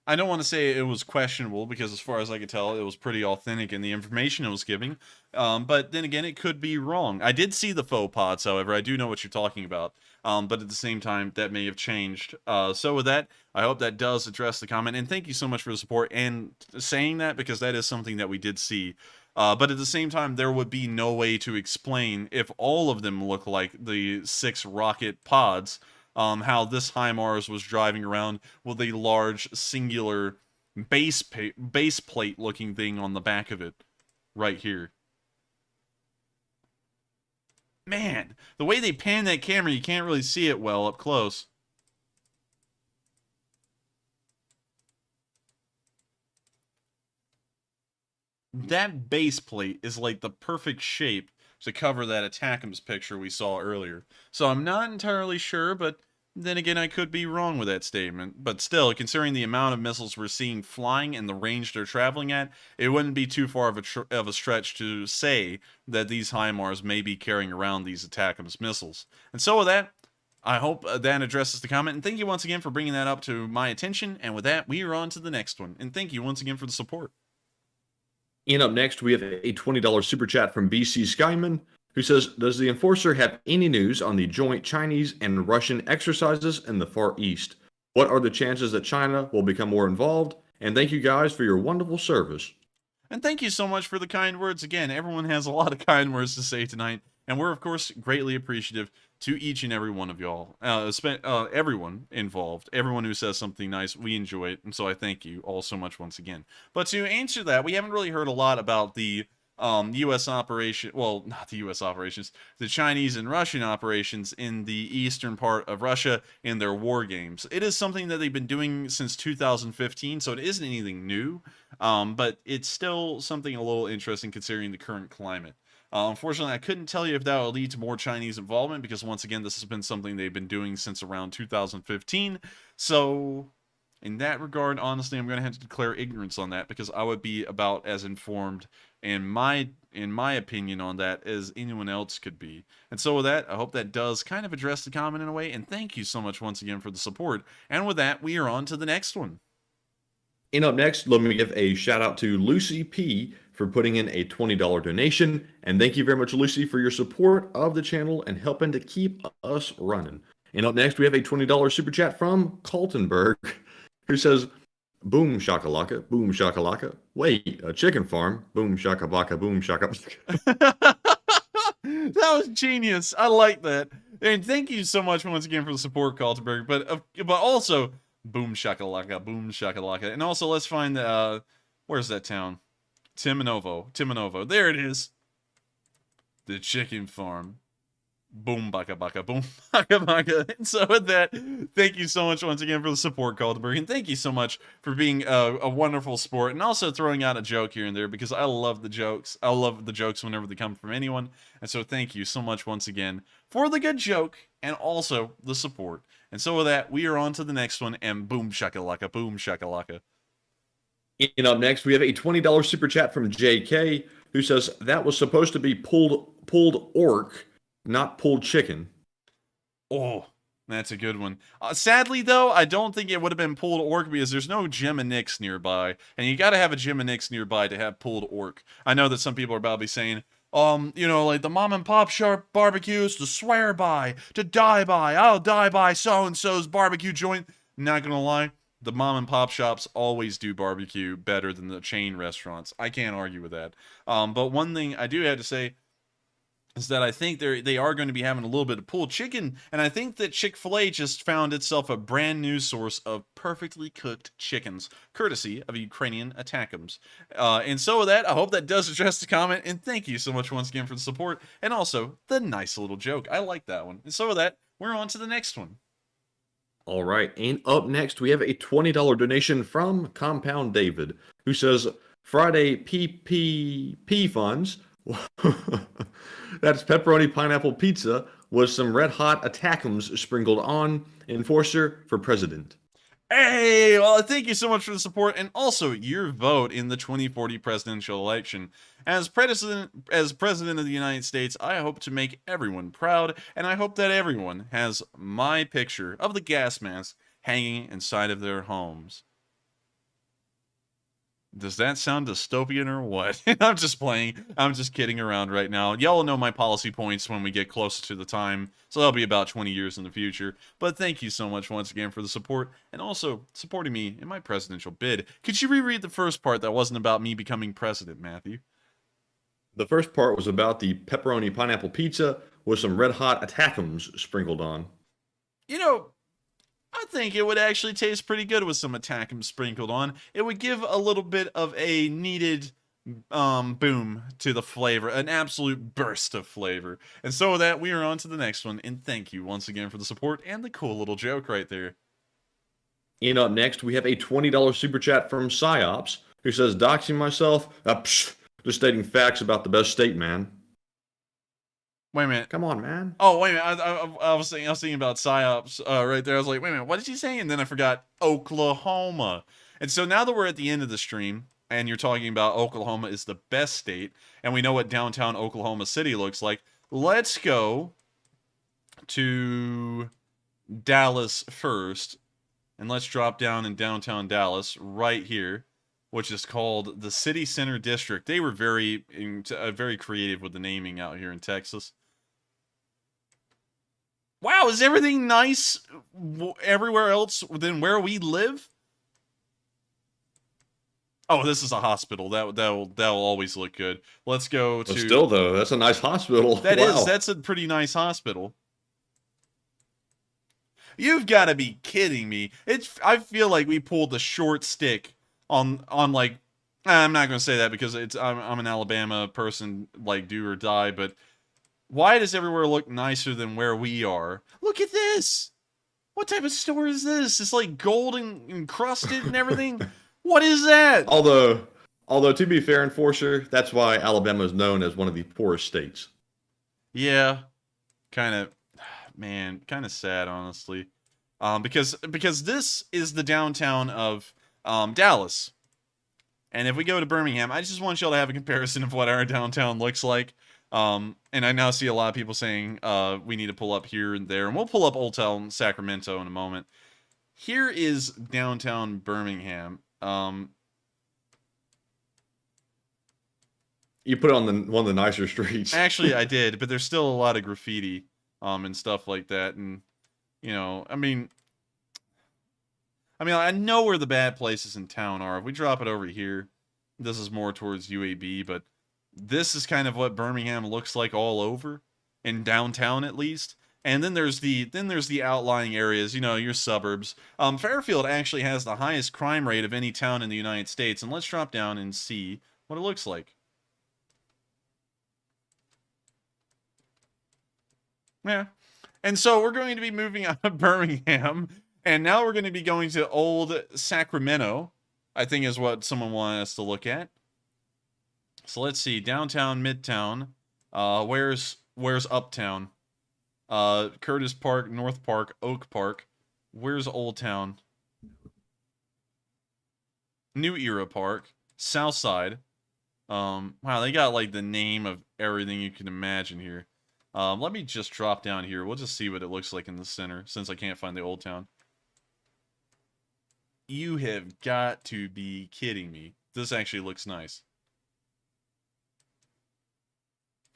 I don't want to say it was questionable because as far as I could tell, it was pretty authentic in the information it was giving. But then again, it could be wrong. I did see the faux pods, however. I do know what you're talking about. But at the same time, that may have changed. So with that, I hope that does address the comment. And thank you so much for the support and saying that, because that is something that we did see. But at the same time, there would be no way to explain if all of them look like the 6 rocket pods, how this HIMARS was driving around with a large singular base plate looking thing on the back of it right here. Man, the way they pan that camera, you can't really see it well up close. That base plate is like the perfect shape to cover that ATACMS picture we saw earlier. So I'm not entirely sure, but Then again, I could be wrong with that statement. But still, considering the amount of missiles we're seeing flying and the range they're traveling at, it wouldn't be too far of a stretch to say that these HIMARS may be carrying around these ATACMS missiles. And so with that, I hope that addresses the comment. And thank you once again for bringing that up to my attention. And with that, we are on to the next one. And thank you once again for the support. And up next, we have a $20 super chat from BC Skyman, who says, does the Enforcer have any news on the joint Chinese and Russian exercises in the Far East? What are the chances that China will become more involved? And thank you guys for your wonderful service. And thank you so much for the kind words. Again, everyone has a lot of kind words to say tonight. And we're, of course, greatly appreciative to each and every one of y'all. Everyone involved, everyone who says something nice, we enjoy it. And so I thank you all so much once again. But to answer that, we haven't really heard a lot about the U.S. operation, well, not the U.S. operations, the Chinese and Russian operations in the eastern part of Russia in their war games. It is something that they've been doing since 2015, so it isn't anything new, but it's still something a little interesting considering the current climate. Unfortunately, I couldn't tell you if that will lead to more Chinese involvement because, once again, this has been something they've been doing since around 2015, so in that regard, honestly, I'm going to have to declare ignorance on that because I would be about as informed in my opinion on that as anyone else could be. And so with that, I hope that does kind of address the comment in a way, and thank you so much once again for the support. And with that, we are on to the next one. And up next, let me give a shout out to Lucy P for putting in a $20 donation. And thank you very much, Lucy, for your support of the channel and helping to keep us running. And up next, we have a $20 super chat from Kaltenberg, who says, boom shakalaka, boom shakalaka. Wait, a chicken farm. Boom shakalaka, boom shakalaka. That was genius. I like that. And thank you so much once again for the support, Kaltenberg. But also, boom shakalaka, boom shakalaka. And also, let's find where's that town? Timanovo. There it is. The chicken farm. Boom baka baka, boom baka baka. And so with that, thank you so much once again for the support, Kaltenberg, and thank you so much for being a wonderful sport and also throwing out a joke here and there because I love the jokes. I love the jokes whenever they come from anyone. And so thank you so much once again for the good joke and also the support. And so with that, we are on to the next one, and boom shakalaka, boom shakalaka. And up next, we have a $20 super chat from JK, who says that was supposed to be pulled orc, not pulled chicken. Oh, that's a good one. Sadly, though, I don't think it would have been pulled orc because there's no Jim and Nick's nearby. And you got to have a Jim and Nick's nearby to have pulled orc. I know that some people are about to be saying, you know, like the mom and pop shop barbecues to swear by, to die by. I'll die by so-and-so's barbecue joint. Not going to lie, the mom and pop shops always do barbecue better than the chain restaurants. I can't argue with that. But one thing I do have to say is that I think they are going to be having a little bit of pulled chicken, and I think that Chick-fil-A just found itself a brand new source of perfectly cooked chickens, courtesy of Ukrainian ATACMS. And so with that, I hope that does address the comment, and thank you so much once again for the support, and also the nice little joke. I like that one. And so with that, we're on to the next one. All right, and up next, we have a $20 donation from Compound David, who says, Friday PPP funds... That's pepperoni pineapple pizza with some red hot ATACMS sprinkled on. Enforcer for president. Hey, well, thank you so much for the support and also your vote in the 2040 presidential election. As president of the United States, I hope to make everyone proud, and I hope that everyone has my picture of the gas mask hanging inside of their homes. Does that sound dystopian or what? I'm just playing. I'm just kidding around right now. Y'all will know my policy points when we get closer to the time, so that'll be about 20 years in the future. But thank you so much once again for the support, and also supporting me in my presidential bid. Could you reread the first part that wasn't about me becoming president, Matthew? The first part was about the pepperoni pineapple pizza with some red hot ATACMS sprinkled on. You know, I think it would actually taste pretty good with some ATACMS sprinkled on. It would give a little bit of a needed boom to the flavor, an absolute burst of flavor. And so with that, we are on to the next one, and thank you once again for the support and the cool little joke right there. And up next, we have a $20 super chat from Psyops, who says, doxing myself, just stating facts about the best state, man. Wait a minute. Come on, man. Oh, wait a minute. I was thinking about PSYOPs right there. I was like, wait a minute, what did you say? And then I forgot Oklahoma. And so now that we're at the end of the stream, and you're talking about Oklahoma is the best state, and we know what downtown Oklahoma City looks like, let's go to Dallas first. And let's drop down in downtown Dallas right here, which is called the City Center District. They were very creative with the naming out here in Texas. Wow, is everything nice everywhere else than where we live? Oh, this is a hospital. That'll always look good. Let's go to. But still, though, that's a nice hospital. That's a pretty nice hospital. You've got to be kidding me! I feel like we pulled the short stick on like. I'm not gonna say that because I'm an Alabama person, like do or die, but. Why does everywhere look nicer than where we are? Look at this! What type of store is this? It's like gold and encrusted and everything? What is that? Although to be fair, Enforcer, that's why Alabama is known as one of the poorest states. Yeah. Kind of sad, honestly. Because this is the downtown of Dallas. And if we go to Birmingham, I just want y'all to have a comparison of what our downtown looks like. And I now see a lot of people saying we need to pull up here and there, and we'll pull up Old Town Sacramento in a moment. Here is downtown Birmingham. You put it on one of the nicer streets. Actually, I did, but there's still a lot of graffiti and stuff like that, and you know, I mean, I know where the bad places in town are. If we drop it over here, this is more towards UAB, but. This is kind of what Birmingham looks like all over, in downtown at least. And then there's the outlying areas, you know, your suburbs. Fairfield actually has the highest crime rate of any town in the United States. And let's drop down and see what it looks like. Yeah. And so we're going to be moving out of Birmingham. And now we're going to be going to Old Sacramento, I think is what someone wanted us to look at. So let's see, downtown, midtown, where's uptown? Curtis Park, North Park, Oak Park. Where's Old Town? New Era Park, South Side. Wow, they got like the name of everything you can imagine here. Let me just drop down here. We'll just see what it looks like in the center, since I can't find the Old Town. You have got to be kidding me. This actually looks nice.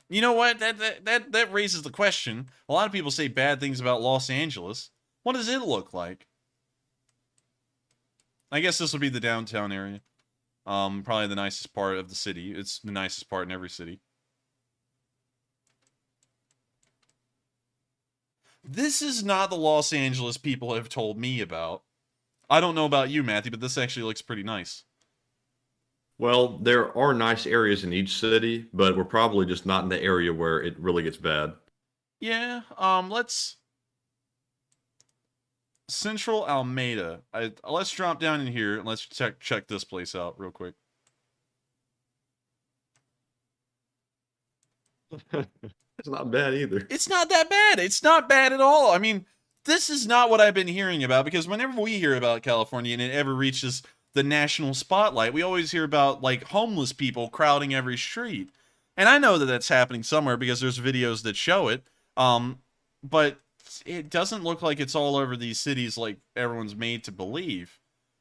You know what? That raises the question. A lot of people say bad things about Los Angeles. What does it look like? I guess this will be the downtown area. Probably the nicest part of the city. It's the nicest part in every city. This is not the Los Angeles people have told me about. I don't know about you, Matthew, but this actually looks pretty nice. Well, there are nice areas in each city, but we're probably just not in the area where it really gets bad. Yeah, let's... Central Almeida. Let's drop down in here and let's check this place out real quick. It's not bad either. It's not that bad. It's not bad at all. I mean, this is not what I've been hearing about, because whenever we hear about California and it ever reaches the national spotlight, we always hear about like homeless people crowding every street. And I know that that's happening somewhere because there's videos that show it. But it doesn't look like it's all over these cities like everyone's made to believe.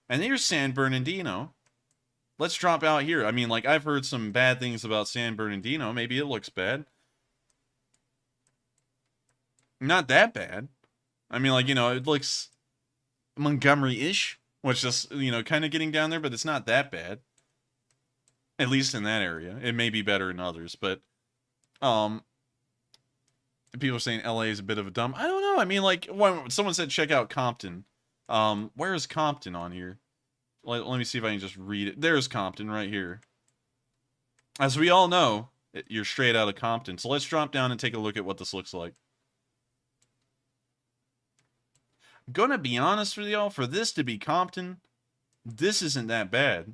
And here's San Bernardino. Let's drop out here. I mean, like, I've heard some bad things about San Bernardino. Maybe it looks bad. Not that bad. I mean, like, you know, it looks Montgomery-ish, which is, you know, kind of getting down there, but it's not that bad. At least in that area. It may be better in others, but people are saying LA is a bit of a dump. I don't know. I mean, like, when someone said check out Compton. Where is Compton on here? Let me see if I can just read it. There's Compton right here. As we all know, you're straight out of Compton. So let's drop down and take a look at what this looks like. I'm gonna be honest with y'all, for this to be Compton, this isn't that bad.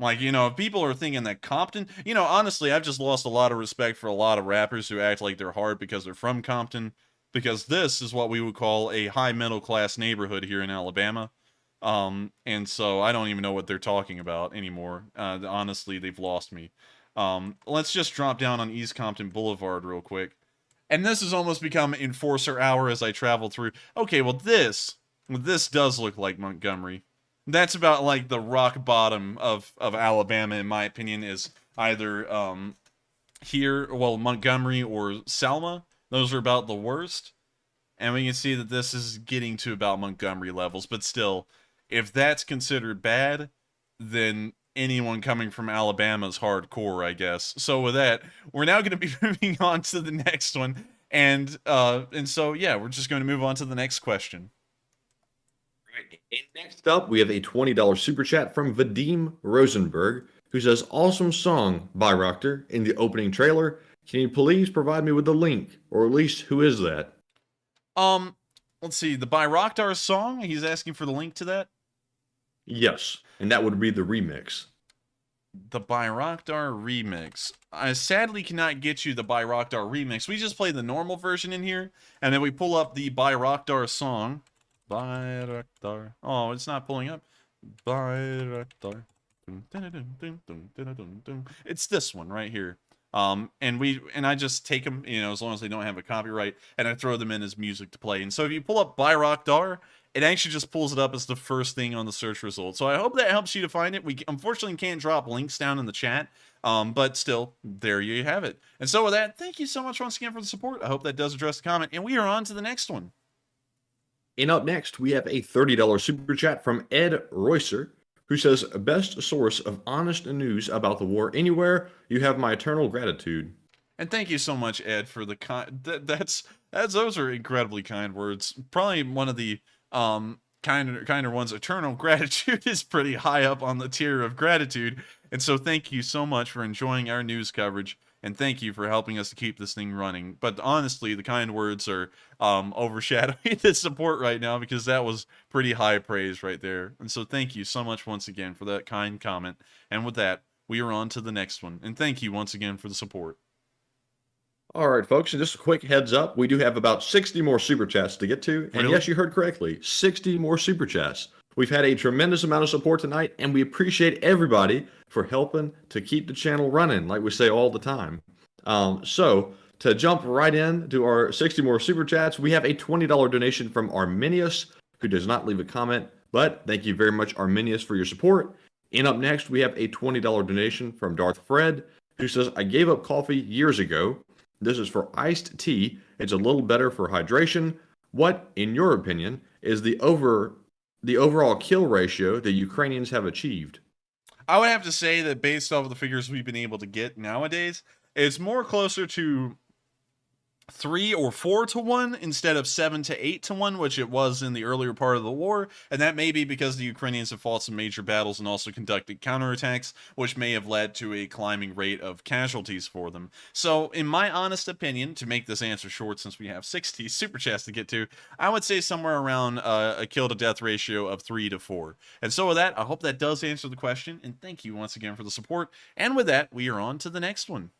Like, you know, if people are thinking that Compton, you know, honestly, I've just lost a lot of respect for a lot of rappers who act like they're hard because they're from Compton, because this is what we would call a high middle class neighborhood here in Alabama. And so I don't even know what they're talking about anymore. Honestly, they've lost me. Let's just drop down on East Compton Boulevard real quick. And this has almost become enforcer hour as I travel through. Okay, well this does look like Montgomery. That's about like the rock bottom of Alabama, in my opinion, is either here, well, Montgomery or Selma. Those are about the worst. And we can see that this is getting to about Montgomery levels. But still, if that's considered bad, then anyone coming from Alabama is hardcore, I guess. So with that, we're now going to be moving on to the next one. And so, yeah, we're just going to move on to the next question. And next up, we have a $20 super chat from Vadim Rosenberg, who says, "Awesome song, Bayraktar, in the opening trailer. Can you please provide me with the link, or at least who is that?" Let's see, the Bayraktar song. He's asking for the link to that. Yes, and that would be the remix. The Bayraktar remix. I sadly cannot get you the Bayraktar remix. We just play the normal version in here, and then we pull up the Bayraktar song. Bayraktar. Oh, it's not pulling up. Bayraktar. It's this one right here. And I just take them, you know, as long as they don't have a copyright, and I throw them in as music to play. And so if you pull up Bayraktar, it actually just pulls it up as the first thing on the search result. So I hope that helps you to find it. We unfortunately can't drop links down in the chat, but still, there you have it. And so with that, thank you so much once again for the support. I hope that does address the comment, and we are on to the next one. And up next, we have a $30 super chat from Ed Roycer, who says, "Best source of honest news about the war anywhere. You have my eternal gratitude." And thank you so much, Ed, for the those are incredibly kind words. Probably one of the kinder ones. Eternal gratitude is pretty high up on the tier of gratitude. And so thank you so much for enjoying our news coverage. And thank you for helping us to keep this thing running. But honestly, the kind words are overshadowing the support right now, because that was pretty high praise right there. And so thank you so much once again for that kind comment. And with that, we are on to the next one. And thank you once again for the support. All right, folks, and just a quick heads up. We do have about 60 more super chats to get to. And Really? yes, you heard correctly, 60 more super chats. We've had a tremendous amount of support tonight, and we appreciate everybody for helping to keep the channel running, like we say all the time. So, to jump right in to our 60 more super chats, we have a $20 donation from Arminius, who does not leave a comment, but thank you very much, Arminius, for your support. And up next, we have a $20 donation from Darth Fred, who says, "I gave up coffee years ago. This is for iced tea. It's a little better for hydration. What, in your opinion, is the overall kill ratio the Ukrainians have achieved?" I would have to say that based off of the figures we've been able to get nowadays, it's more closer to 3 or 4 to 1 instead of 7 to 8 to 1, which it was in the earlier part of the war. And that may be because the Ukrainians have fought some major battles and also conducted counterattacks, which may have led to a climbing rate of casualties for them. So in my honest opinion, to make this answer short, since we have 60 super chats to get to, I would say somewhere around a kill to death ratio of 3 to 4. And so with that, I hope that does answer the question, and thank you once again for the support. And with that, we are on to the next one.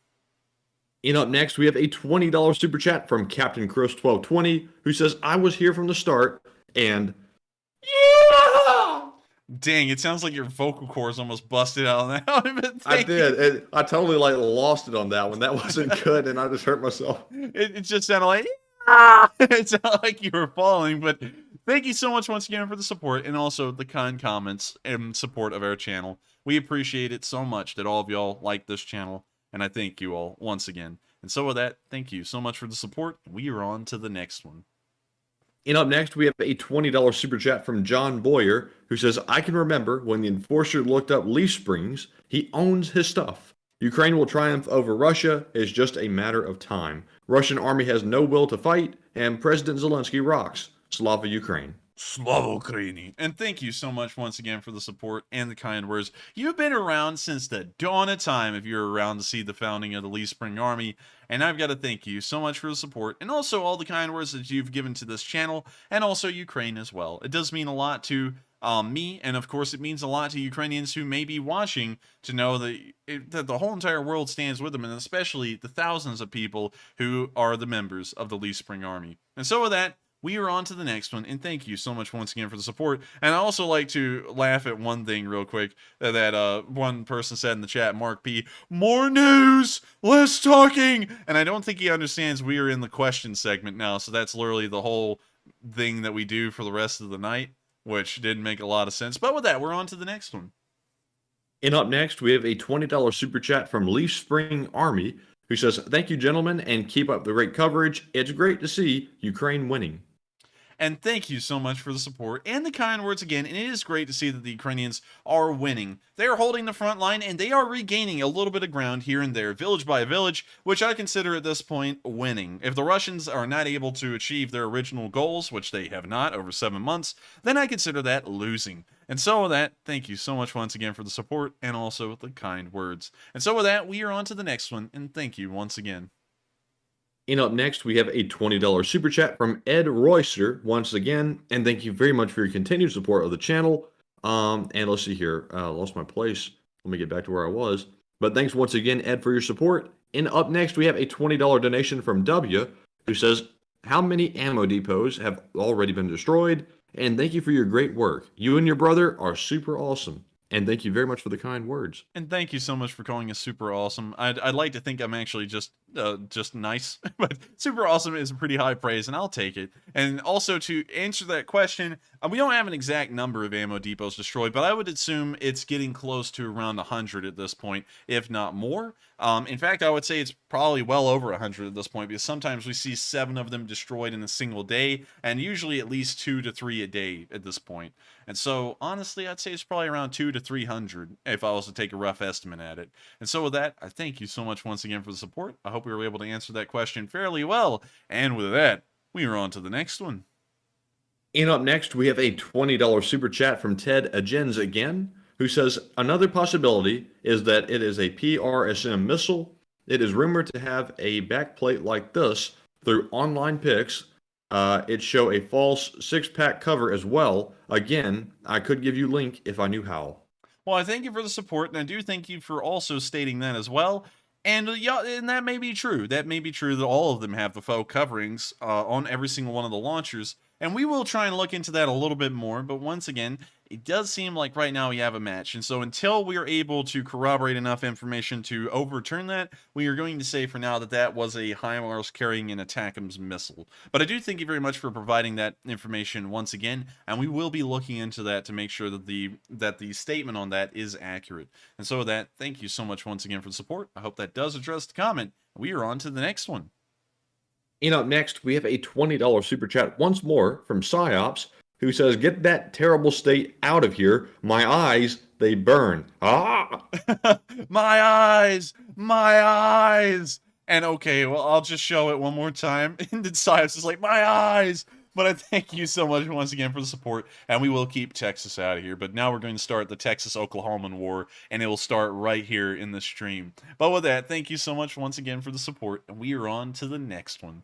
And up next, we have a $20 super chat from Captain Chris 1220, who says, "I was here from the start, and yeah!" Dang, it sounds like your vocal cords almost busted out on that. I did. I totally lost it on that one. That wasn't good, and I just hurt myself. It just sounded like, ah! It sounded like you were falling, but thank you so much once again for the support, and also the kind comments and support of our channel. We appreciate it so much that all of y'all like this channel. And I thank you all once again. And so with that, thank you so much for the support. We are on to the next one. And up next, we have a $20 super chat from John Boyer, who says, "I can remember when the enforcer looked up leaf springs. He owns his stuff. Ukraine will triumph over Russia. It's just a matter of time. Russian army has no will to fight, and President Zelensky rocks. Slava Ukraine." Slava Ukraini. And thank you so much once again for the support and the kind words. You've been around since the dawn of time if you're around to see the founding of the Leaf Spring Army. And I've got to thank you so much for the support and also all the kind words that you've given to this channel and also Ukraine as well. It does mean a lot to me, and of course it means a lot to Ukrainians who may be watching to know that the whole entire world stands with them, and especially the thousands of people who are the members of the Leaf Spring Army. And so with that, we are on to the next one, and thank you so much once again for the support. And I also like to laugh at one thing real quick that one person said in the chat, Mark P, more news, less talking. And I don't think he understands we are in the question segment now, so that's literally the whole thing that we do for the rest of the night, which didn't make a lot of sense. But with that, we're on to the next one. And up next, we have a $20 super chat from Leaf Spring Army, who says, thank you, gentlemen, and keep up the great coverage. It's great to see Ukraine winning. And thank you so much for the support and the kind words again. And it is great to see that the Ukrainians are winning. They are holding the front line, and they are regaining a little bit of ground here and there, village by village, which I consider at this point winning. If the Russians are not able to achieve their original goals, which they have not over 7 months, then I consider that losing. And so with that, thank you so much once again for the support and also the kind words. And so with that, we are on to the next one, and thank you once again. And up next, we have a $20 super chat from Ed Royster once again, and thank you very much for your continued support of the channel. And let's see here, lost my place. Let me get back to where I was. But thanks once again, Ed, for your support. And up next, we have a $20 donation from W, who says, how many ammo depots have already been destroyed? And thank you for your great work. You and your brother are super awesome. And thank you very much for the kind words. And thank you so much for calling us super awesome. I'd like to think I'm actually just nice, but super awesome is a pretty high praise, and I'll take it. And also to answer that question, we don't have an exact number of ammo depots destroyed, but I would assume it's getting close to around 100 at this point, if not more. In fact, I would say it's probably well over 100 at this point, because sometimes we see 7 of them destroyed in a single day, and usually at least 2 to 3 a day at this point. And so, honestly, I'd say it's probably around 200 to 300 if I was to take a rough estimate at it. And so with that, I thank you so much once again for the support. I hope we were able to answer that question fairly well. And with that, we are on to the next one. And up next, we have a $20 super chat from Ted Agens again, who says, another possibility is that it is a PRSM missile. It is rumored to have a backplate like this. Through online pics, it show a false 6-pack cover as well. Again, I could give you link if I knew how. Well, I thank you for the support, and I do thank you for also stating that as well. And yeah, and that may be true. That may be true that all of them have the faux coverings on every single one of the launchers. And we will try and look into that a little bit more. But once again, it does seem like right now we have a match. And so until we are able to corroborate enough information to overturn that, we are going to say for now that that was a HIMARS carrying an ATACMS missile. But I do thank you very much for providing that information once again. And we will be looking into that to make sure that the statement on that is accurate. And so with that, thank you so much once again for the support. I hope that does address the comment. We are on to the next one. And up next, we have a $20 super chat once more from Psyops, who says, get that terrible state out of here. My eyes, they burn. Ah! My eyes! My eyes! And okay, well, I'll just show it one more time. And then Psyops is like, my eyes! But I thank you so much once again for the support, and we will keep Texas out of here. But now we're going to start the Texas-Oklahoman war, and it will start right here in the stream. But with that, thank you so much once again for the support, and we are on to the next one.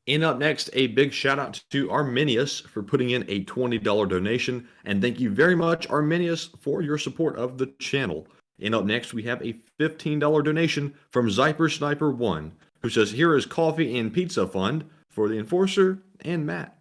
And up next, a big shout out to Arminius for putting in a $20 donation. And thank you very much, Arminius, for your support of the channel. And up next, we have a $15 donation from Zaporizhzhia1, who says, here is coffee and pizza fund for the Enforcer and Matt.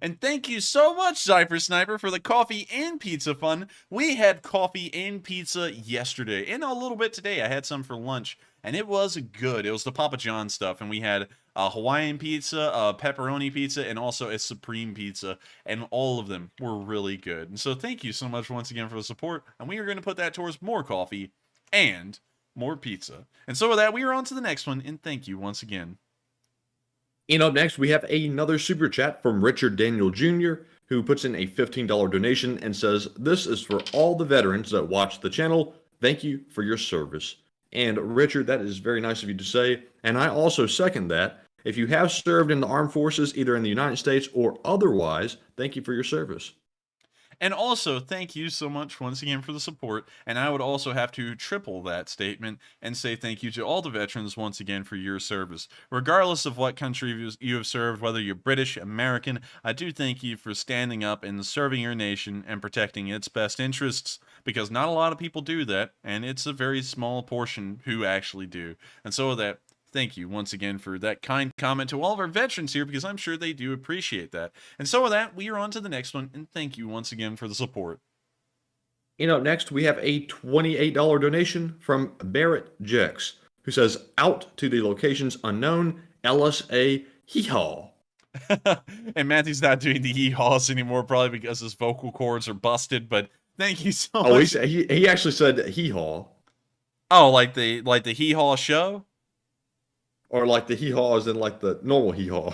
And thank you so much, Zaporizhzhia, for the coffee and pizza fun. We had coffee and pizza yesterday, and a little bit today. I had some for lunch, and it was good. It was the Papa John stuff, and we had a Hawaiian pizza, a pepperoni pizza, and also a supreme pizza, and all of them were really good. And so thank you so much once again for the support, and we are going to put that towards more coffee and more pizza. And so with that, we are on to the next one, and thank you once again. And up next, we have another super chat from Richard Daniel Jr., who puts in a $15 donation and says, this is for all the veterans that watch the channel. Thank you for your service. And Richard, that is very nice of you to say. And I also second that. If you have served in the armed forces, either in the United States or otherwise, thank you for your service. And also, thank you so much once again for the support. And I would also have to triple that statement and say thank you to all the veterans once again for your service. Regardless of what country you have served, whether you're British, American, I do thank you for standing up and serving your nation and protecting its best interests, because not a lot of people do that, and it's a very small portion who actually do. And so with that, thank you once again for that kind comment to all of our veterans here, because I'm sure they do appreciate that. And so with that, we are on to the next one, and thank you once again for the support. And up next, we have a $28 donation from Barrett Jex, who says, out to the locations unknown, LSA hee-haw. And Matthew's not doing the hee-haws anymore, probably because his vocal cords are busted, but thank you so much. Oh, he actually said hee-haw. Oh, like the hee-haw show? Or like the hee-haws and like the normal hee-haw.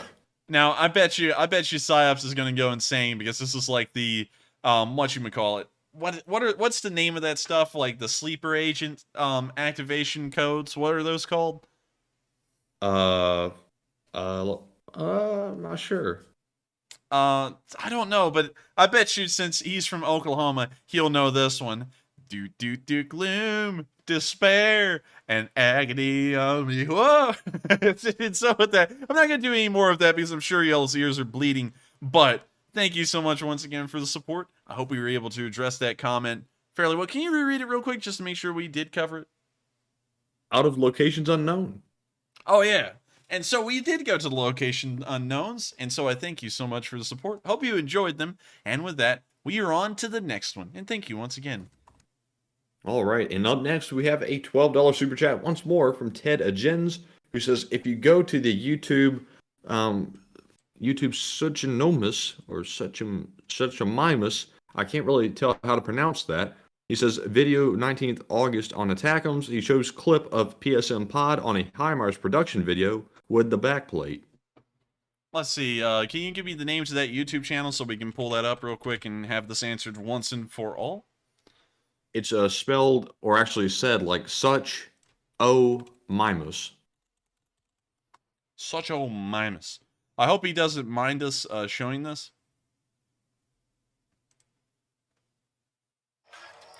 Now, I bet you PsyOps is going to go insane, because this is like the whatchamacallit. What's the name of that stuff? Like the sleeper agent activation codes? What are those called? I'm not sure. I don't know, but I bet you, since he's from Oklahoma, he'll know this one. Do gloom, despair, and agony on me. Whoa! it's so with that. I'm not gonna do any more of that because I'm sure y'all's ears are bleeding. But thank you so much once again for the support. I hope we were able to address that comment fairly well. Can you reread it real quick just to make sure we did cover it? Out of locations unknown. Oh yeah. And so we did go to the location unknowns, and so I thank you so much for the support. Hope you enjoyed them. And with that, we are on to the next one. And thank you once again. All right, and up next, we have a $12 super chat once more from Ted Agens, who says, if you go to the YouTube Suchinomus, or Suchamimus, I can't really tell how to pronounce that. He says, video 19th August on ATACMS. He shows clip of PSM pod on a HIMARS production video with the backplate. Let's see, can you give me the names of that YouTube channel so we can pull that up real quick and have this answered once and for all? It's spelled, or actually said, like such o mimus. Such o mimus. I hope he doesn't mind us showing this.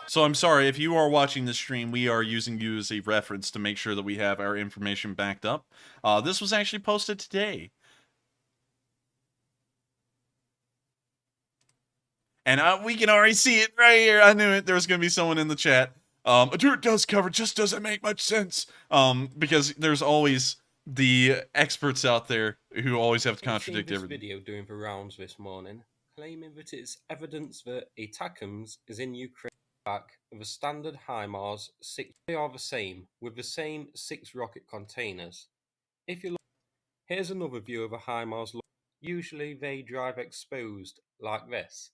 So I'm sorry, if you are watching this stream, we are using you as a reference to make sure that we have our information backed up. This was actually posted today. And we can already see it right here. I knew it. There was going to be someone in the chat. A dirt dust cover just doesn't make much sense. Because there's always the experts out there who always have to contradict everything. Video doing the rounds this morning, claiming that it's evidence that ATACMS is in Ukraine back of a standard HIMARS 6. They are the same, with the same 6 rocket containers. If you look, here's another view of a HIMARS. Usually they drive exposed like this.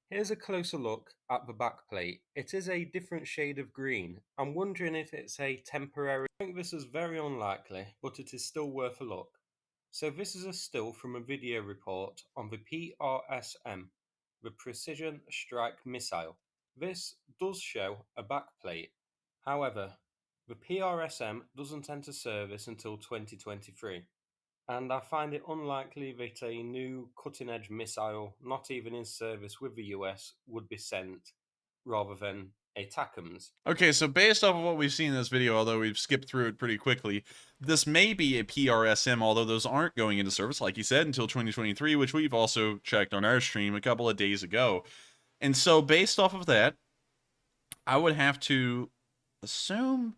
Here's a closer look at the backplate. It is a different shade of green. I'm wondering if it's a temporary... I think this is very unlikely, but it is still worth a look. So this is a still from a video report on the PRSM, the Precision Strike Missile. This does show a backplate. However, the PRSM doesn't enter service until 2023. And I find it unlikely that a new cutting-edge missile, not even in service with the US, would be sent, rather than ATACMS. Okay, so based off of what we've seen in this video, although we've skipped through it pretty quickly, this may be a PRSM, although those aren't going into service, like you said, until 2023, which we've also checked on our stream a couple of days ago. And so based off of that, I would have to assume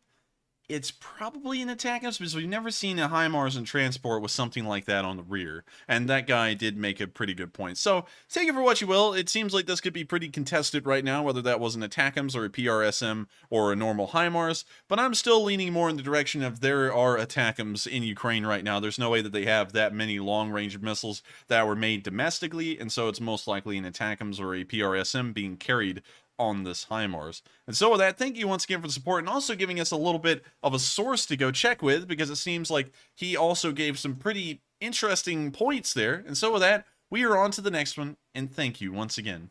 it's probably an ATACMS, because we've never seen a HIMARS in transport with something like that on the rear. And that guy did make a pretty good point. So, take it for what you will. It seems like this could be pretty contested right now, whether that was an ATACMS or a PRSM or a normal HIMARS. But I'm still leaning more in the direction of there are ATACMS in Ukraine right now. There's no way that they have that many long-range missiles that were made domestically, and so it's most likely an ATACMS or a PRSM being carried on this HIMARS. And so with that, thank you once again for the support, and also giving us a little bit of a source to go check with, because it seems like he also gave some pretty interesting points there. And so with that, we are on to the next one, and thank you once again.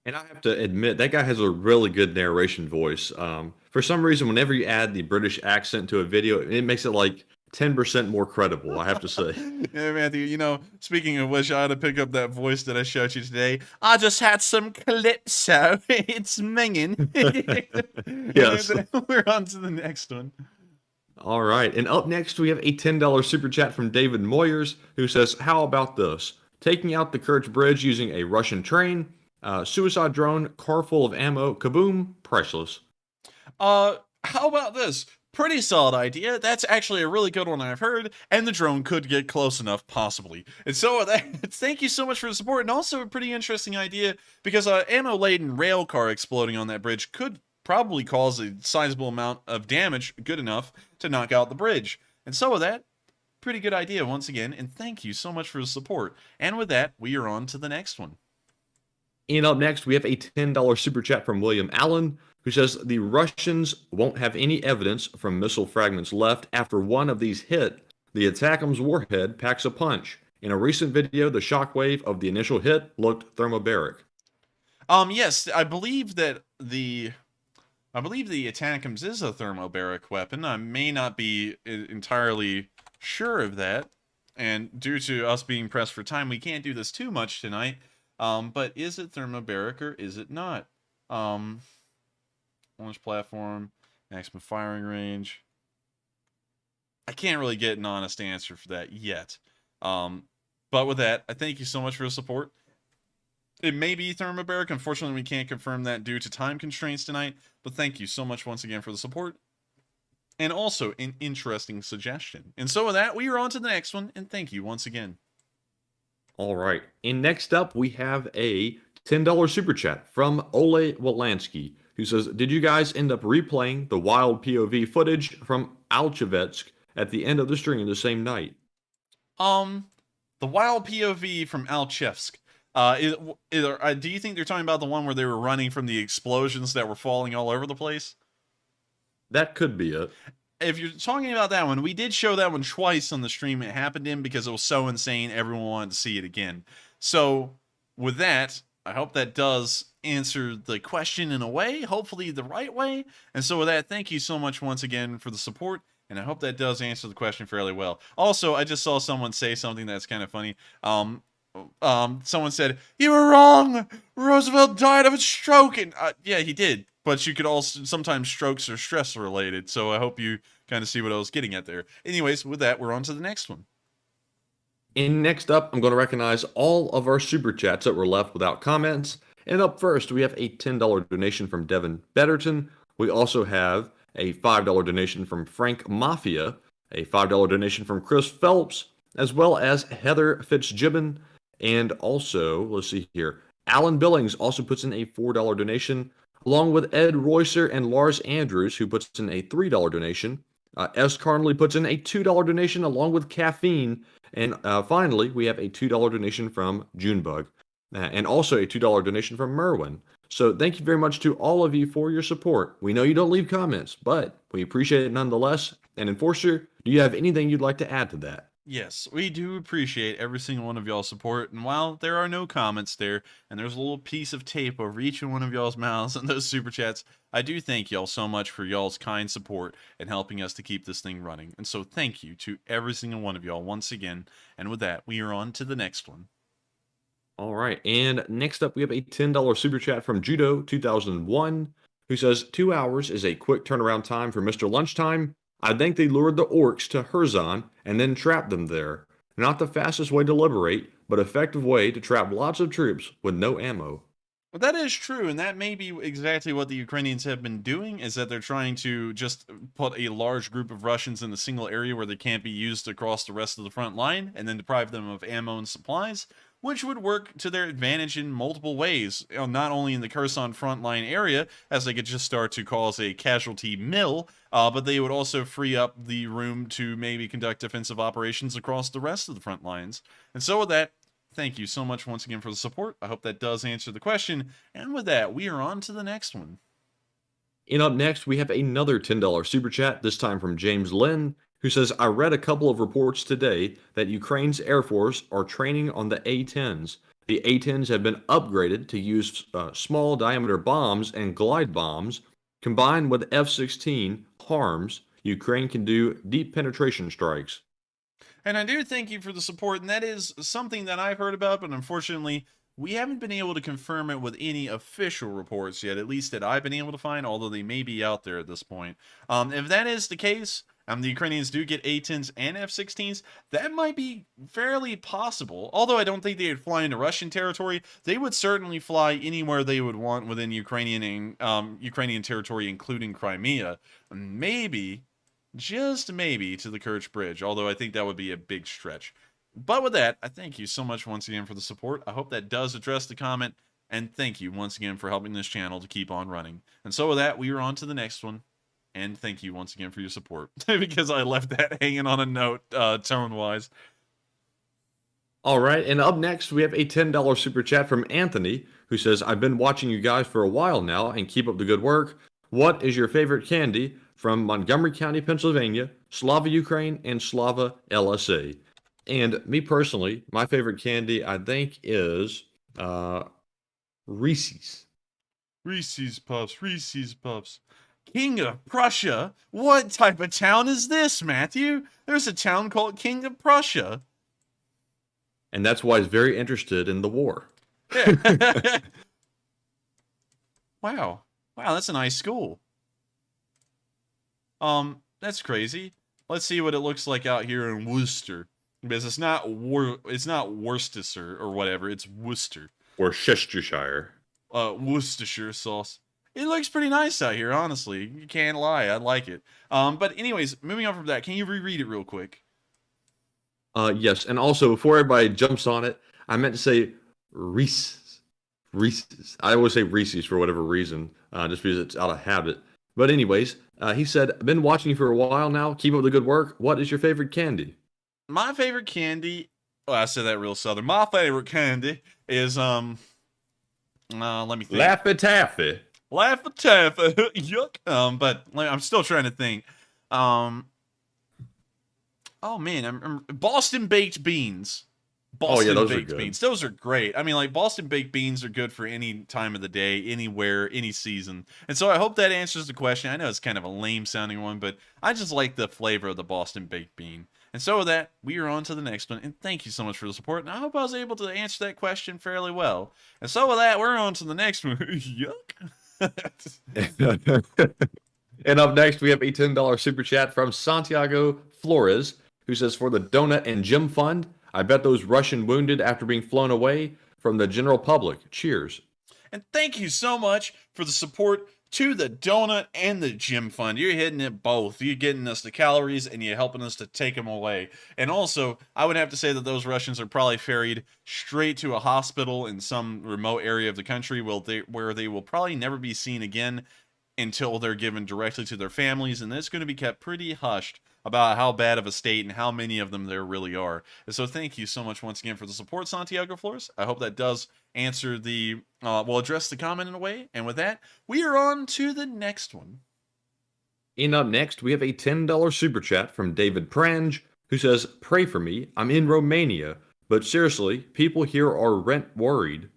And I have to admit, that guy has a really good narration voice. For some reason, whenever you add the British accent to a video, it makes it like 10% more credible, I have to say. Yeah, Matthew, you know, speaking of which, I had to pick up that voice that I showed you today. I just had some calypso. It's minging. Yes. We're on to the next one. All right. And up next, we have a $10 super chat from David Moyers, who says, how about this? Taking out the Kerch Bridge using a Russian train, suicide drone, car full of ammo, kaboom, priceless. How about this? Pretty solid idea. That's actually a really good one I've heard, and the drone could get close enough, possibly. And so, thank you so much for the support, and also a pretty interesting idea, because an ammo-laden rail car exploding on that bridge could probably cause a sizable amount of damage, good enough to knock out the bridge. And so with that, pretty good idea once again, and thank you so much for the support. And with that, we are on to the next one. And up next, we have a $10 super chat from William Allen, who says the Russians won't have any evidence from missile fragments left after one of these hit. The ATACMS warhead packs a punch. In a recent video, the shockwave of the initial hit looked thermobaric. Yes, I believe the ATACMS is a thermobaric weapon. I may not be entirely sure of that, and due to us being pressed for time, we can't do this too much tonight. But is it thermobaric or is it not? Launch platform, maximum firing range. I can't really get an honest answer for that yet. But with that, I thank you so much for the support. It may be thermobaric. Unfortunately, we can't confirm that due to time constraints tonight. But thank you so much once again for the support. And also an interesting suggestion. And so with that, we are on to the next one. And thank you once again. All right. And next up, we have a $10 super chat from Ole Wolansky, who says, did you guys end up replaying the wild POV footage from Alchevetsk at the end of the stream the same night? The wild POV from Alchevsk. Do you think they're talking about the one where they were running from the explosions that were falling all over the place? That could be it. If you're talking about that one, we did show that one twice on the stream it happened in because it was so insane everyone wanted to see it again. So, with that, I hope that does answer the question in a way, hopefully the right way. And so with that, thank you so much once again for the support, and I hope that does answer the question fairly well. Also, I just saw someone say something that's kind of funny. Someone said, "You were wrong! Roosevelt died of a stroke!" And yeah, he did. But you could also, sometimes strokes are stress related, so I hope you kind of see what I was getting at there. Anyways, with that, we're on to the next one. And next up, I'm going to recognize all of our super chats that were left without comments. And up first, we have a $10 donation from Devin Betterton. We also have a $5 donation from Frank Mafia, a $5 donation from Chris Phelps, as well as Heather Fitzgibbon. And also, let's see here, Alan Billings also puts in a $4 donation, along with Ed Roycer and Lars Andrews, who puts in a $3 donation. S. Carnley puts in a $2 donation, along with Caffeine. And finally, we have a $2 donation from Junebug, and also a $2 donation from Merwin. So thank you very much to all of you for your support. We know you don't leave comments, but we appreciate it nonetheless. And Enforcer, do you have anything you'd like to add to that? Yes, we do appreciate every single one of y'all's support, and while there are no comments there, and there's a little piece of tape over each one of y'all's mouths and those super chats, I do thank y'all so much for y'all's kind support and helping us to keep this thing running. And so thank you to every single one of y'all once again, and with that, we are on to the next one. All right, and next up we have a $10 super chat from Judo 2001, who says, 2 hours is a quick turnaround time for Mr. Lunchtime. I think they lured the orcs to Kherson and then trapped them there. Not the fastest way to liberate, but effective way to trap lots of troops with no ammo. Well, that is true, and that may be exactly what the Ukrainians have been doing, is that they're trying to just put a large group of Russians in a single area where they can't be used across the rest of the front line, and then deprive them of ammo and supplies, which would work to their advantage in multiple ways, not only in the Kherson frontline area, as they could just start to cause a casualty mill, but they would also free up the room to maybe conduct defensive operations across the rest of the front lines. And so with that, thank you so much once again for the support. I hope that does answer the question. And with that, we are on to the next one. And up next, we have another $10 super chat, this time from James Lynn, who says, I read a couple of reports today that Ukraine's Air Force are training on the A-10s. The A-10s have been upgraded to use small diameter bombs and glide bombs, combined with F-16 HARMs. Ukraine can do deep penetration strikes. And I do thank you for the support, and that is something that I've heard about, but unfortunately, we haven't been able to confirm it with any official reports yet, at least that I've been able to find, although they may be out there at this point. If that is the case, the Ukrainians do get A-10s and F-16s, that might be fairly possible. Although I don't think they would fly into Russian territory, they would certainly fly anywhere they would want within Ukrainian territory, including Crimea. Maybe, just maybe, to the Kerch Bridge, although I think that would be a big stretch. But with that, I thank you so much once again for the support. I hope that does address the comment, and thank you once again for helping this channel to keep on running. And so with that, we are on to the next one. And thank you once again for your support, because I left that hanging on a note, tone-wise. All right, and up next, we have a $10 super chat from Anthony, who says, I've been watching you guys for a while now, and keep up the good work. What is your favorite candy from Montgomery County, Pennsylvania, Slava, Ukraine, and Slava, LSA? And me personally, my favorite candy, I think, is Reese's. Reese's Puffs, Reese's Puffs. King of Prussia? What type of town is this, Matthew? There's a town called King of Prussia. And that's why he's very interested in the war. Yeah. Wow. Wow, that's a nice school. That's crazy. Let's see what it looks like out here in Worcester. Because it's not Worcestershire or whatever, it's Worcester. Worcestershire. Worcestershire sauce. It looks pretty nice out here, honestly. You can't lie, I like it. But anyways, moving on from that, can you reread it real quick? Yes, and also, before everybody jumps on it, I meant to say Reese's. Reese's. I always say Reese's for whatever reason, just because it's out of habit. But anyways, he said, I've been watching you for a while now. Keep up the good work. What is your favorite candy? My favorite candy, I said that real southern. My favorite candy is, let me think. Laffy Taffy. Laffy Taffy. Yuck. But I'm still trying to think. Oh man, I'm Boston baked beans. Boston those baked are good. beans. Those are great. I mean, like, Boston baked beans are good for any time of the day, anywhere, any season. And so I hope that answers the question. I know it's kind of a lame sounding one, but I just like the flavor of the Boston baked bean. And so with that, we are on to the next one. And thank you so much for the support. And I hope I was able to answer that question fairly well. And so with that, we're on to the next one. Yuck. And up next, we have a $10 super chat from Santiago Flores, who says, for the Donut and Gym Fund, I bet those Russian wounded after being flown away from the general public. Cheers. And thank you so much for the support to the Donut and the Gym Fund. You're hitting it both. You're getting us the calories and you're helping us to take them away. And also, I would have to say that those Russians are probably ferried straight to a hospital in some remote area of the country where they will probably never be seen again until they're given directly to their families. And it's going to be kept pretty hushed about how bad of a state and how many of them there really are. And so thank you so much once again for the support, Santiago Flores. I hope that does answer the, address the comment in a way. And with that, we are on to the next one. And up next, we have a $10 super chat from David Prange, who says, pray for me. I'm in Romania, but seriously, people here are rent worried.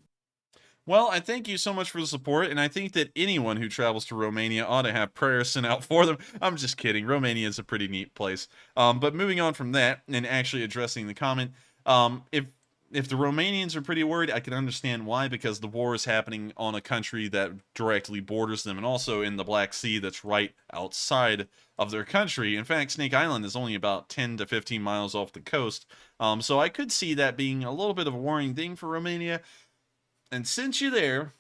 Well, I thank you so much for the support, and I think that anyone who travels to Romania ought to have prayers sent out for them. I'm just kidding. Romania is a pretty neat place. But moving on from that, and actually addressing the comment, if the Romanians are pretty worried, I can understand why, because the war is happening on a country that directly borders them, and also in the Black Sea that's right outside of their country. In fact, Snake Island is only about 10 to 15 miles off the coast. So I could see that being a little bit of a worrying thing for Romania. And since you're there,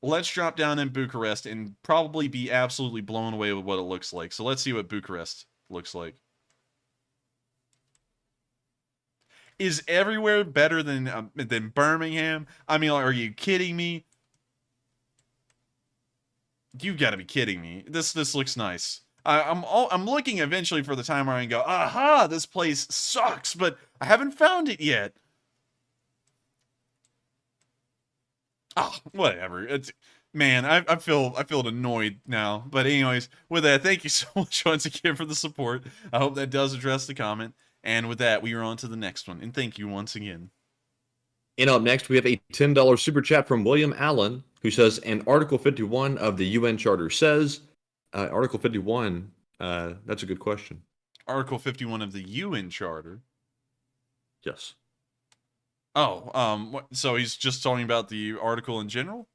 let's drop down in Bucharest and probably be absolutely blown away with what it looks like. So let's see what Bucharest looks like. Is everywhere better than Birmingham? I mean, are you kidding me? You gotta be kidding me. This looks nice. I'm looking eventually for the time where I can go, aha, this place sucks, but I haven't found it yet. Oh, whatever. Man, I feel annoyed now. But anyways, with that, thank you so much once again for the support. I hope that does address the comment. And with that, we are on to the next one. And thank you once again. And up next, we have a $10 super chat from William Allen, who says, and Article 51 of the UN Charter says, Article 51 That's a good question. Article 51 of the UN Charter. Yes. Oh, so he's just talking about the article in general?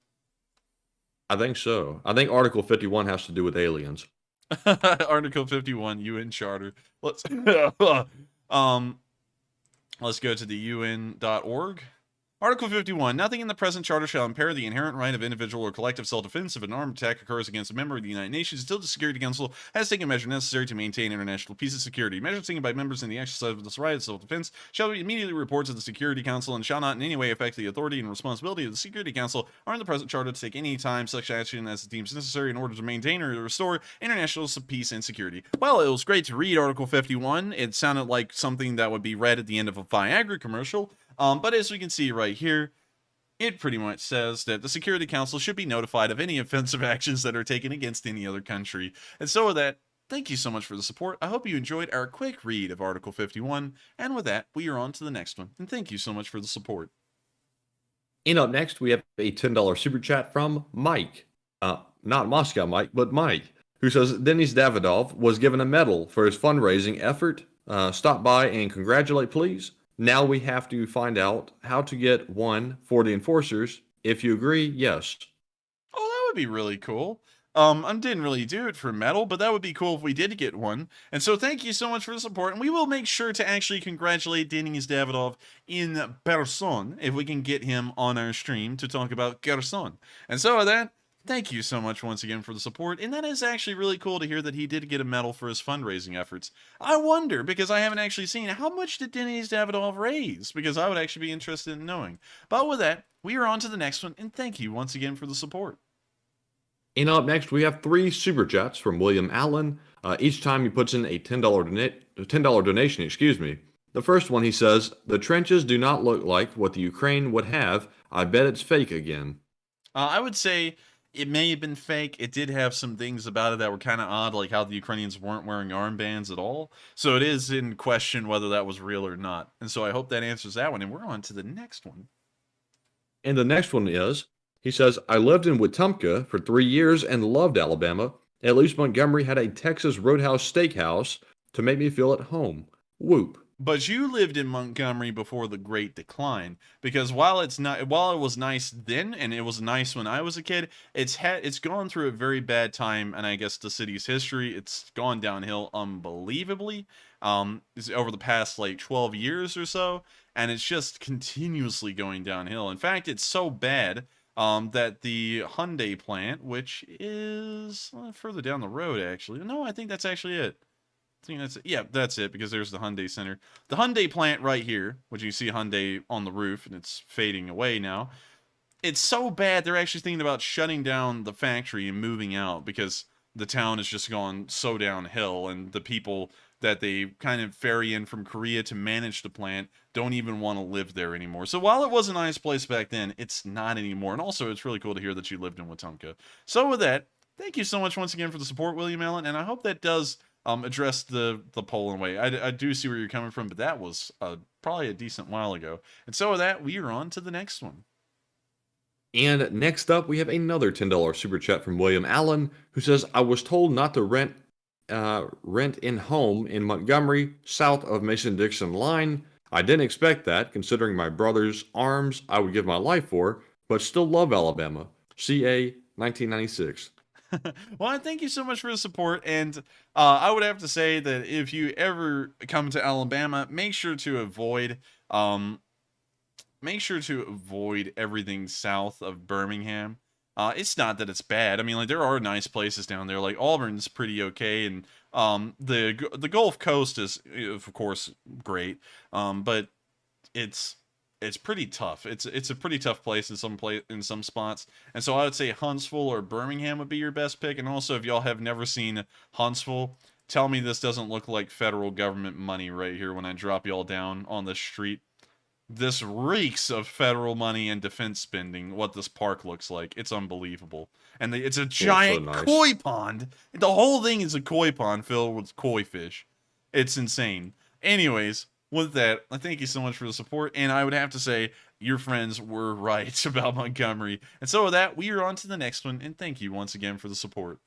I think so. I think Article 51 has to do with aliens. Article 51 UN Charter. Let's let's go to the UN.org. Article 51. Nothing in the present charter shall impair the inherent right of individual or collective self-defense if an armed attack occurs against a member of the United Nations until the Security Council has taken measures necessary to maintain international peace and security. Measures taken by members in the exercise of this right of self-defense shall be immediately reported to the Security Council and shall not in any way affect the authority and responsibility of the Security Council or in the present charter to take any time such action as it deems necessary in order to maintain or restore international peace and security. Well, it was great to read Article 51. It sounded like something that would be read at the end of a Viagra commercial. But as we can see right here, it pretty much says that the Security Council should be notified of any offensive actions that are taken against any other country. And so with that, thank you so much for the support. I hope you enjoyed our quick read of Article 51. And with that, we are on to the next one. And thank you so much for the support. And up next, we have a $10 super chat from Mike. Not Moscow Mike, but Mike, who says Denis Davidov was given a medal for his fundraising effort. Stop by and congratulate, please. Now we have to find out how to get one for the enforcers. If you agree, yes. Oh, that would be really cool. I didn't really do it for metal, but that would be cool if we did get one. And so thank you so much for the support, and we will make sure to actually congratulate Denis Davidov in person if we can get him on our stream to talk about Kherson. And so with that, thank you so much once again for the support, and that is actually really cool to hear that he did get a medal for his fundraising efforts. I wonder, because I haven't actually seen, how much did Denis Davidov raise? Because I would actually be interested in knowing. But with that, we are on to the next one, and thank you once again for the support. And up next, we have 3 super chats from William Allen. Each time he puts in a $10 donation, excuse me. The first one, he says, the trenches do not look like what the Ukraine would have. I bet it's fake again. I would say it may have been fake. It did have some things about it that were kind of odd, like how the Ukrainians weren't wearing armbands at all. So it is in question whether that was real or not. And so I hope that answers that one. And we're on to the next one. And the next one is, he says, I lived in Wetumpka for 3 years and loved Alabama. At least Montgomery had a Texas Roadhouse steakhouse to make me feel at home. Whoop. But you lived in Montgomery before the Great Decline, because while it was nice then and it was nice when I was a kid, it's gone through a very bad time, and I guess the city's history, it's gone downhill unbelievably over the past like 12 years or so, and it's just continuously going downhill. In fact, it's so bad that the Hyundai plant, which is further down the road, actually. No, I think that's actually it. I think that's it. Yeah, that's it, because there's the Hyundai Center. The Hyundai plant right here, which you see Hyundai on the roof, and it's fading away now. It's so bad, they're actually thinking about shutting down the factory and moving out, because the town has just gone so downhill, and the people that they kind of ferry in from Korea to manage the plant don't even want to live there anymore. So while it was a nice place back then, it's not anymore. And also, it's really cool to hear that you lived in Wetumpka. So with that, thank you so much once again for the support, William Allen, and I hope that does address the poll in a way. I do see where you're coming from, but that was probably a decent while ago. And so with that, we are on to the next one. And next up, we have another $10 super chat from William Allen, who says, I was told not to rent in home in Montgomery, south of Mason-Dixon line. I didn't expect that, considering my brother's arms I would give my life for, but still love Alabama. CA 1996. Well, thank you so much for the support, and I would have to say that if you ever come to Alabama, make sure to avoid everything south of Birmingham. It's not that it's bad. I mean, like, there are nice places down there. Like, Auburn's pretty okay, and the Gulf Coast is, of course, great. But it's pretty tough. It's a pretty tough place in some spots. And so I would say Huntsville or Birmingham would be your best pick. And also, if y'all have never seen Huntsville, tell me this doesn't look like federal government money right here when I drop y'all down on the street. This reeks of federal money and defense spending, what this park looks like. It's unbelievable. And it's a giant koi pond. The whole thing is a koi pond filled with koi fish. It's insane. Anyways, with that, I thank you so much for the support. And I would have to say, your friends were right about Montgomery. And so with that, we are on to the next one. And thank you once again for the support.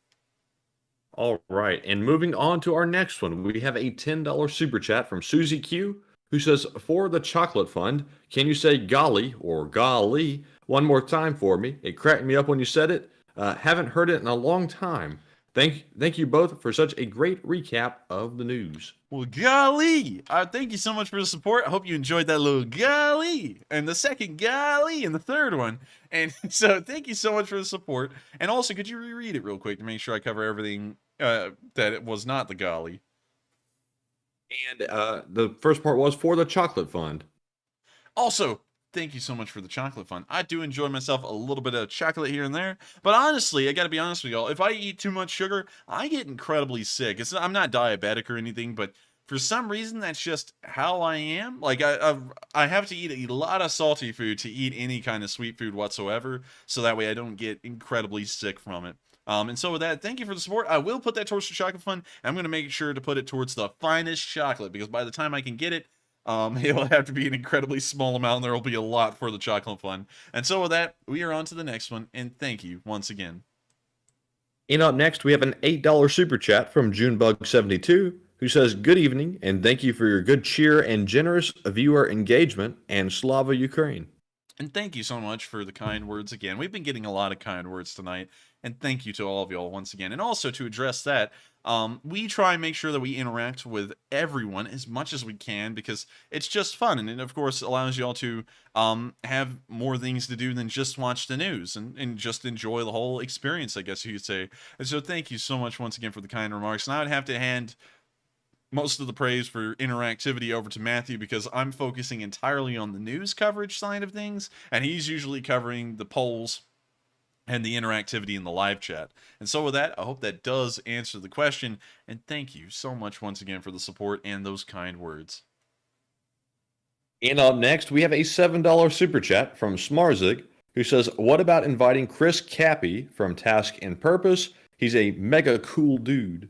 All right, and moving on to our next one, we have a $10 super chat from Susie Q, who says, "For the chocolate fund, can you say golly or golly one more time for me? It cracked me up when you said it. Haven't heard it in a long time. Thank you both for such a great recap of the news." Well, golly! Thank you so much for the support. I hope you enjoyed that little golly, and the second golly, and the third one. And so, thank you so much for the support. And also, could you reread it real quick to make sure I cover everything that it was not the golly? And the first part was for the chocolate fund. Also, thank you so much for the chocolate fund. I do enjoy myself a little bit of chocolate here and there, but honestly, I gotta be honest with y'all, if I eat too much sugar, I get incredibly sick. I'm not diabetic or anything, but for some reason, that's just how I am. Like, I have to eat a lot of salty food to eat any kind of sweet food whatsoever, so that way I don't get incredibly sick from it. And so with that, thank you for the support. I will put that towards the chocolate fund, and I'm going to make sure to put it towards the finest chocolate, because by the time I can get it, it'll have to be an incredibly small amount, and there will be a lot for the chocolate fund. And so with that, we are on to the next one, and thank you once again. And up next, we have an $8 super chat from Junebug72, who says, "Good evening, and thank you for your good cheer and generous viewer engagement, and Slava Ukraine." And thank you so much for the kind words again. We've been getting a lot of kind words tonight, and thank you to all of y'all once again. And also to address that, we try and make sure that we interact with everyone as much as we can, because it's just fun, and it of course allows y'all to have more things to do than just watch the news and just enjoy the whole experience, I guess you could say. And so thank you so much once again for the kind remarks. And I would have to hand most of the praise for interactivity over to Matthew, because I'm focusing entirely on the news coverage side of things, and he's usually covering the polls and the interactivity in the live chat. And so with that, I hope that does answer the question, and thank you so much once again for the support and those kind words. And up next, we have a $7 super chat from Smarzig, who says, "What about inviting Chris Cappy from Task and Purpose? He's a mega cool dude."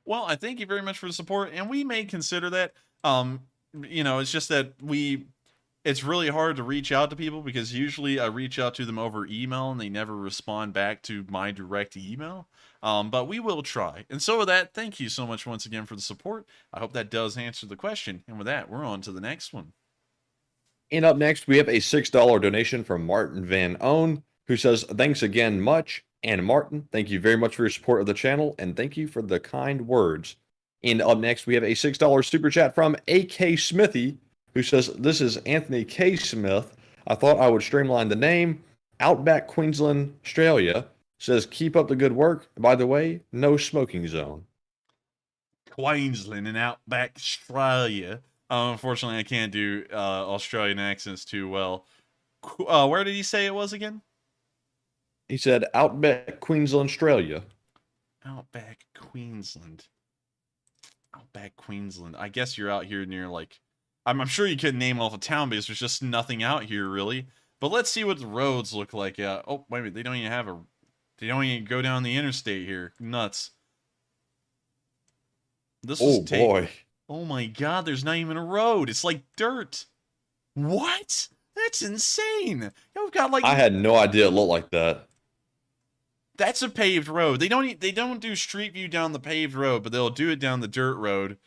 Well, I thank you very much for the support, and we may consider that. It's just that it's really hard to reach out to people, because usually I reach out to them over email and they never respond back to my direct email. But we will try. And so with that, thank you so much once again for the support. I hope that does answer the question. And with that, we're on to the next one. And up next, we have a $6 donation from Martin Van Own, who says, "Thanks again much." And Martin, thank you very much for your support of the channel, and thank you for the kind words. And up next, we have a $6 super chat from AK Smithy, who says, "This is Anthony K. Smith. I thought I would streamline the name. Outback Queensland, Australia." Says, "Keep up the good work. By the way, no smoking zone." Queensland and Outback Australia. Unfortunately, I can't do Australian accents too well. Where did he say it was again? He said, "Outback Queensland, Australia." Outback Queensland. Outback Queensland. I guess you're out here near, like, I'm sure you could name off a town, because there's just nothing out here really. But let's see what the roads look like. Oh, wait a minute. They don't even go down the interstate here. Nuts. Boy. Oh my god, there's not even a road. It's like dirt. What? That's insane. We've got like, I had no idea it looked like that. That's a paved road. They don't do street view down the paved road, but they'll do it down the dirt road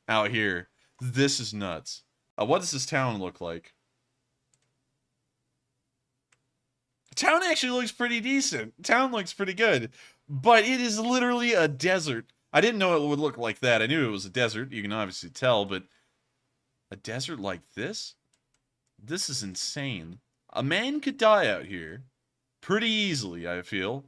out here. This is nuts. What does this town look like? The town actually looks pretty decent. The town looks pretty good, but it is literally a desert. I didn't know it would look like that. I knew it was a desert. You can obviously tell, but a desert like this? This is insane. A man could die out here pretty easily, I feel.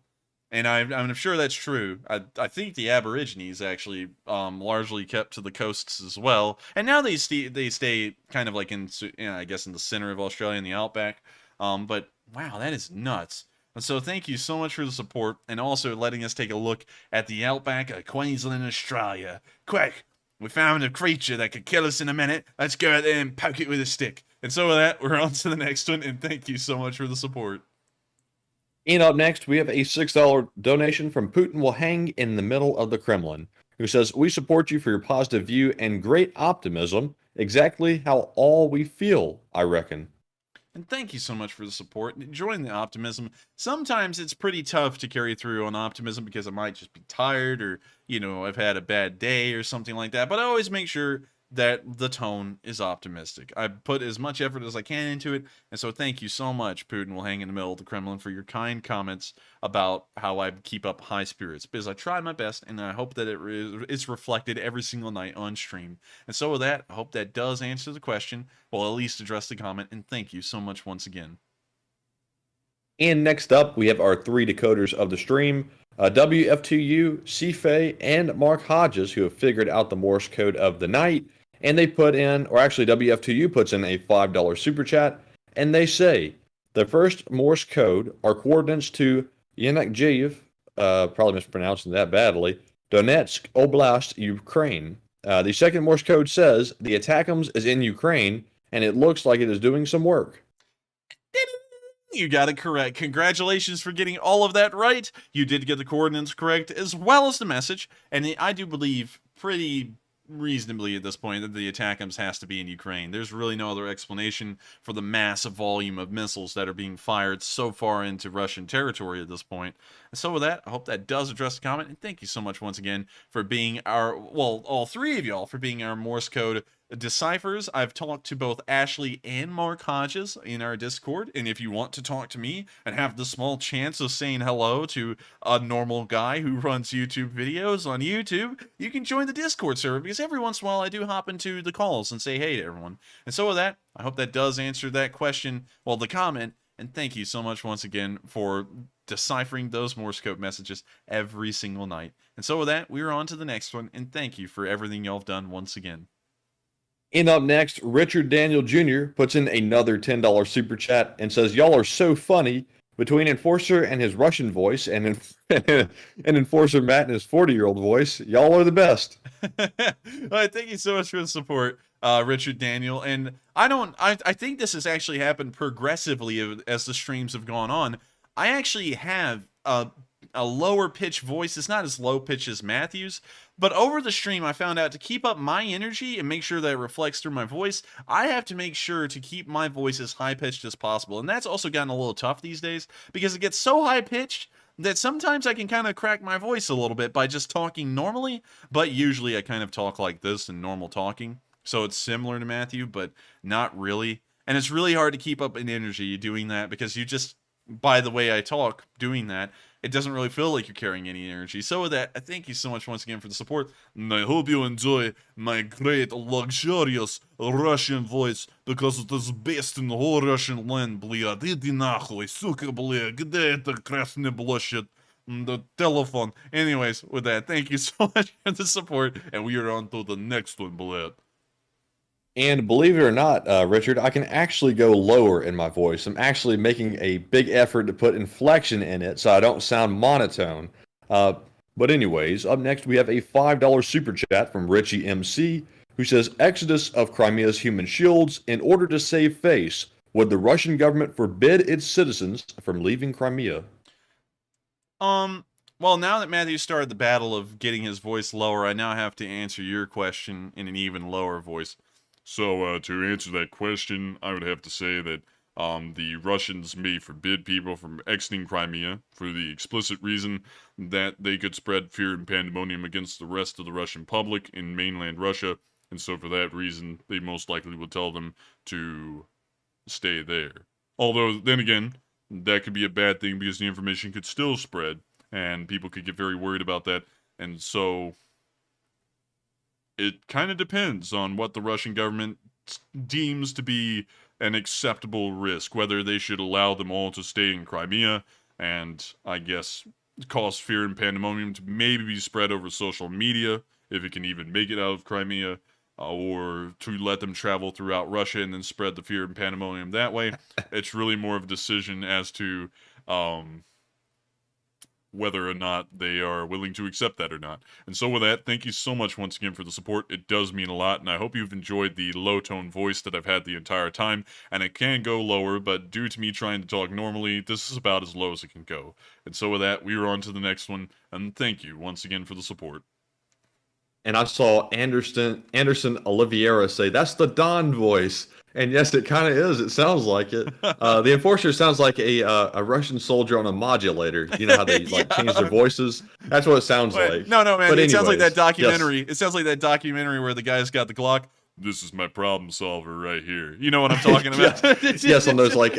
And I'm sure that's true. I think the Aborigines actually largely kept to the coasts as well. And now they stay kind of like in, I guess, in the center of Australia, in the outback. But wow, that is nuts. And so thank you so much for the support, and also letting us take a look at the outback of Queensland, Australia. Quick, we found a creature that could kill us in a minute. Let's go out there and poke it with a stick. And so with that, we're on to the next one, and thank you so much for the support. And up next, we have a $6 donation from Putin will hang in the middle of the Kremlin, who says, "We support you for your positive view and great optimism. Exactly how all we feel, I reckon." And thank you so much for the support and enjoying the optimism. Sometimes it's pretty tough to carry through on optimism because I might just be tired or, you know, I've had a bad day or something like that. But I always make sure that the tone is optimistic. I put as much effort as I can into it, and so thank you so much, Putin will hang in the middle of the Kremlin, for your kind comments about how I keep up high spirits, because I try my best, and I hope that it's reflected every single night on stream. And so with that, I hope that does answer the question, well, at least address the comment, and thank you so much once again. And next up, we have our 3 decoders of the stream, WF2U, Cife, and Mark Hodges, who have figured out the Morse code of the night. And they put in, or actually WF2U puts in a $5 super chat, and they say the first Morse code are coordinates to Yenakjeev, probably mispronouncing that badly, Donetsk Oblast, Ukraine. The second Morse code says the ATACMS is in Ukraine, and it looks like it is doing some work. You got it correct. Congratulations for getting all of that right. You did get the coordinates correct, as well as the message, and I do believe pretty reasonably at this point that the ATACMS has to be in Ukraine. There's really no other explanation for the massive volume of missiles that are being fired so far into Russian territory at this point. And so with that, I hope that does address the comment, and thank you so much once again for being our, well, all 3 of y'all for being our Morse code deciphers. I've talked to both Ashley and Mark Hodges in our Discord, and if you want to talk to me and have the small chance of saying hello to a normal guy who runs YouTube videos on YouTube, you can join the Discord server, because every once in a while I do hop into the calls and say hey to everyone. And so with that, I hope that does answer that question, well, the comment, and thank you so much once again for deciphering those Morse code messages every single night. And so with that, we're on to the next one, and thank you for everything y'all have done once again. And up next, Richard Daniel Jr. puts in another $10 super chat and says, y'all are so funny. Between Enforcer and his Russian voice and Enforcer Matt and his 40-year-old voice, y'all are the best. All right, thank you so much for the support, Richard Daniel. And I think this has actually happened progressively as the streams have gone on. I actually have a lower pitch voice. It's not as low pitch as Matthew's, but over the stream I found out to keep up my energy and make sure that it reflects through my voice, I have to make sure to keep my voice as high pitched as possible. And that's also gotten a little tough these days because it gets so high pitched that sometimes I can kind of crack my voice a little bit by just talking normally, but usually I kind of talk like this in normal talking. So it's similar to Matthew, but not really. And it's really hard to keep up an energy doing that because you just, by the way I talk doing that, it doesn't really feel like you're carrying any energy. So with that, I thank you so much once again for the support, and I hope you enjoy my great, luxurious Russian voice, because it is best in the whole Russian land, блядь. Иди нахуй, сука, блядь, где это Красная площадь? The telephone. Anyways, with that, thank you so much for the support, and we are on to the next one, блядь. And believe it or not, Richard, I can actually go lower in my voice. I'm actually making a big effort to put inflection in it so I don't sound monotone. But anyways, up next we have a $5 super chat from Richie MC, who says, Exodus of Crimea's human shields in order to save face. Would the Russian government forbid its citizens from leaving Crimea? Well, now that Matthew started the battle of getting his voice lower, I now have to answer your question in an even lower voice. So, to answer that question, I would have to say that the Russians may forbid people from exiting Crimea for the explicit reason that they could spread fear and pandemonium against the rest of the Russian public in mainland Russia, and so for that reason, they most likely would tell them to stay there. Although, then again, that could be a bad thing because the information could still spread, and people could get very worried about that, and so it kind of depends on what the Russian government deems to be an acceptable risk, whether they should allow them all to stay in Crimea and, I guess, cause fear and pandemonium to maybe be spread over social media, if it can even make it out of Crimea, or to let them travel throughout Russia and then spread the fear and pandemonium that way. It's really more of a decision as to whether or not they are willing to accept that or not. And so with that, thank you so much once again for the support. It does mean a lot, and I hope you've enjoyed the low-tone voice that I've had the entire time. And it can go lower, but due to me trying to talk normally, this is about as low as it can go. And so with that, we are on to the next one, and thank you once again for the support. and I saw Anderson Oliveira say, "That's the Don voice." And yes, it kind of is. It sounds like it. The enforcer sounds like a Russian soldier on a modulator. You know how they like change their voices? That's what it sounds like. No, man. But It sounds like that anyways, documentary. yes. It sounds like that documentary where the guy's got the Glock. This is my problem solver right here. You know what I'm talking about? Yes, on those like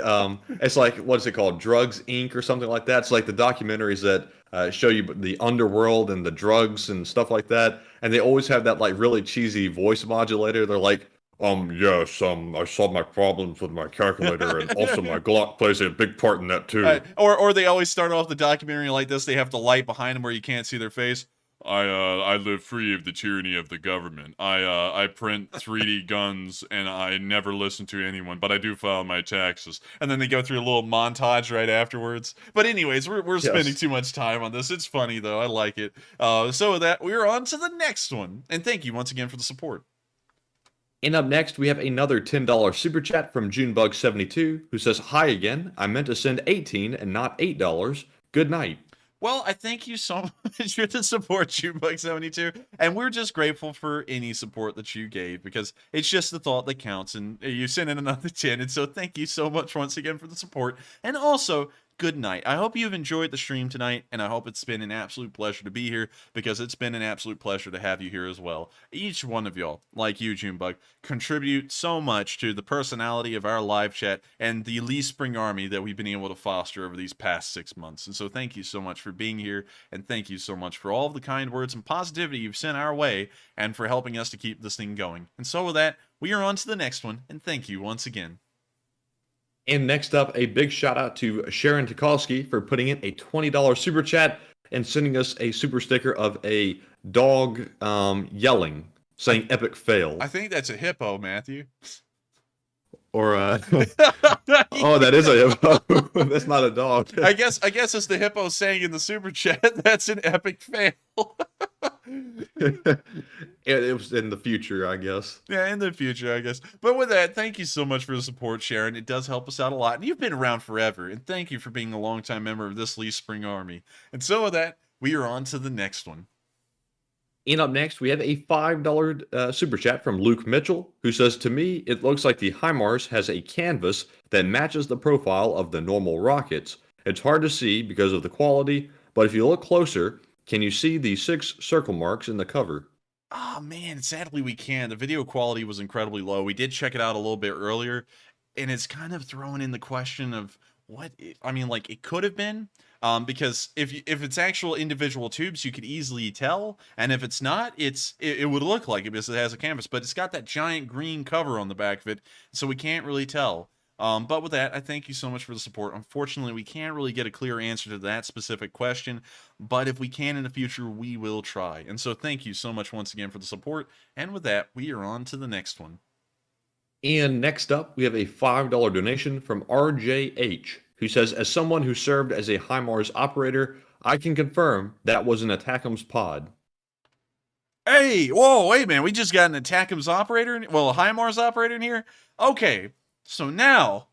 it's like what is it called, Drugs Inc. or something like that. It's like the documentaries that show you the underworld and the drugs and stuff like that, and they always have that like really cheesy voice modulator. They're like, yes, I solved my problems with my calculator, and also my Glock plays a big part in that too. Or they always start off the documentary like this. They have the light behind them where you can't see their face. I live free of the tyranny of the government. I print 3D guns and I never listen to anyone, but I do file my taxes. And then they go through a little montage right afterwards. But anyways, we're spending too much time on this. It's funny though. I like it. So with that, we're on to the next one. And thank you once again for the support. And up next, we have another $10 super chat from JuneBug72, who says, "Hi again. I meant to send 18 and not $8. Good night." Well, I thank you so much for the support, JuneBug72, and we're just grateful for any support that you gave, because it's just the thought that counts, and you sent in another 10, and so thank you so much once again for the support, and also, good night. I hope you've enjoyed the stream tonight, and I hope it's been an absolute pleasure to be here, because it's been an absolute pleasure to have you here as well. Each one of y'all, like you, Junebug, contribute so much to the personality of our live chat and the Lee Spring Army that we've been able to foster over these past 6 months. And so thank you so much for being here, and thank you so much for all of the kind words and positivity you've sent our way, and for helping us to keep this thing going. And so with that, we are on to the next one, and thank you once again. And next up, a big shout out to Sharon Tukolsky for putting in a $20 super chat and sending us a super sticker of a dog yelling, saying "epic fail." I think that's a hippo, Matthew. Or oh, that is a hippo. That's not a dog. I guess it's the hippo saying in the super chat that's an epic fail. It was in the future, I guess. Yeah, in the future, I guess. But with that, thank you so much for the support, Sharon. It does help us out a lot. And you've been around forever. And thank you for being a longtime member of this Lee Spring Army. And so with that, we are on to the next one. And up next, we have a $5 super chat from Luke Mitchell, who says, "To me, it looks like the HIMARS has a canvas that matches the profile of the normal rockets. It's hard to see because of the quality, but if you look closer, can you see the 6 circle marks in the cover?" Oh man, sadly we can't. The video quality was incredibly low. We did check it out a little bit earlier, and it's kind of throwing in the question of what I mean, like it could have been, because if it's actual individual tubes, you could easily tell, and if it's not, it would look like it because it has a canvas, but it's got that giant green cover on the back of it, so we can't really tell. But with that, I thank you so much for the support. Unfortunately, we can't really get a clear answer to that specific question, but if we can in the future, we will try. And so thank you so much once again for the support. And with that, we are on to the next one. And next up, we have a $5 donation from RJH, who says, "As someone who served as a HIMARS operator, I can confirm that was an ATACMS pod." Hey, whoa, wait, man. We just got an ATACMS operator, a HIMARS operator in here? Okay. So now,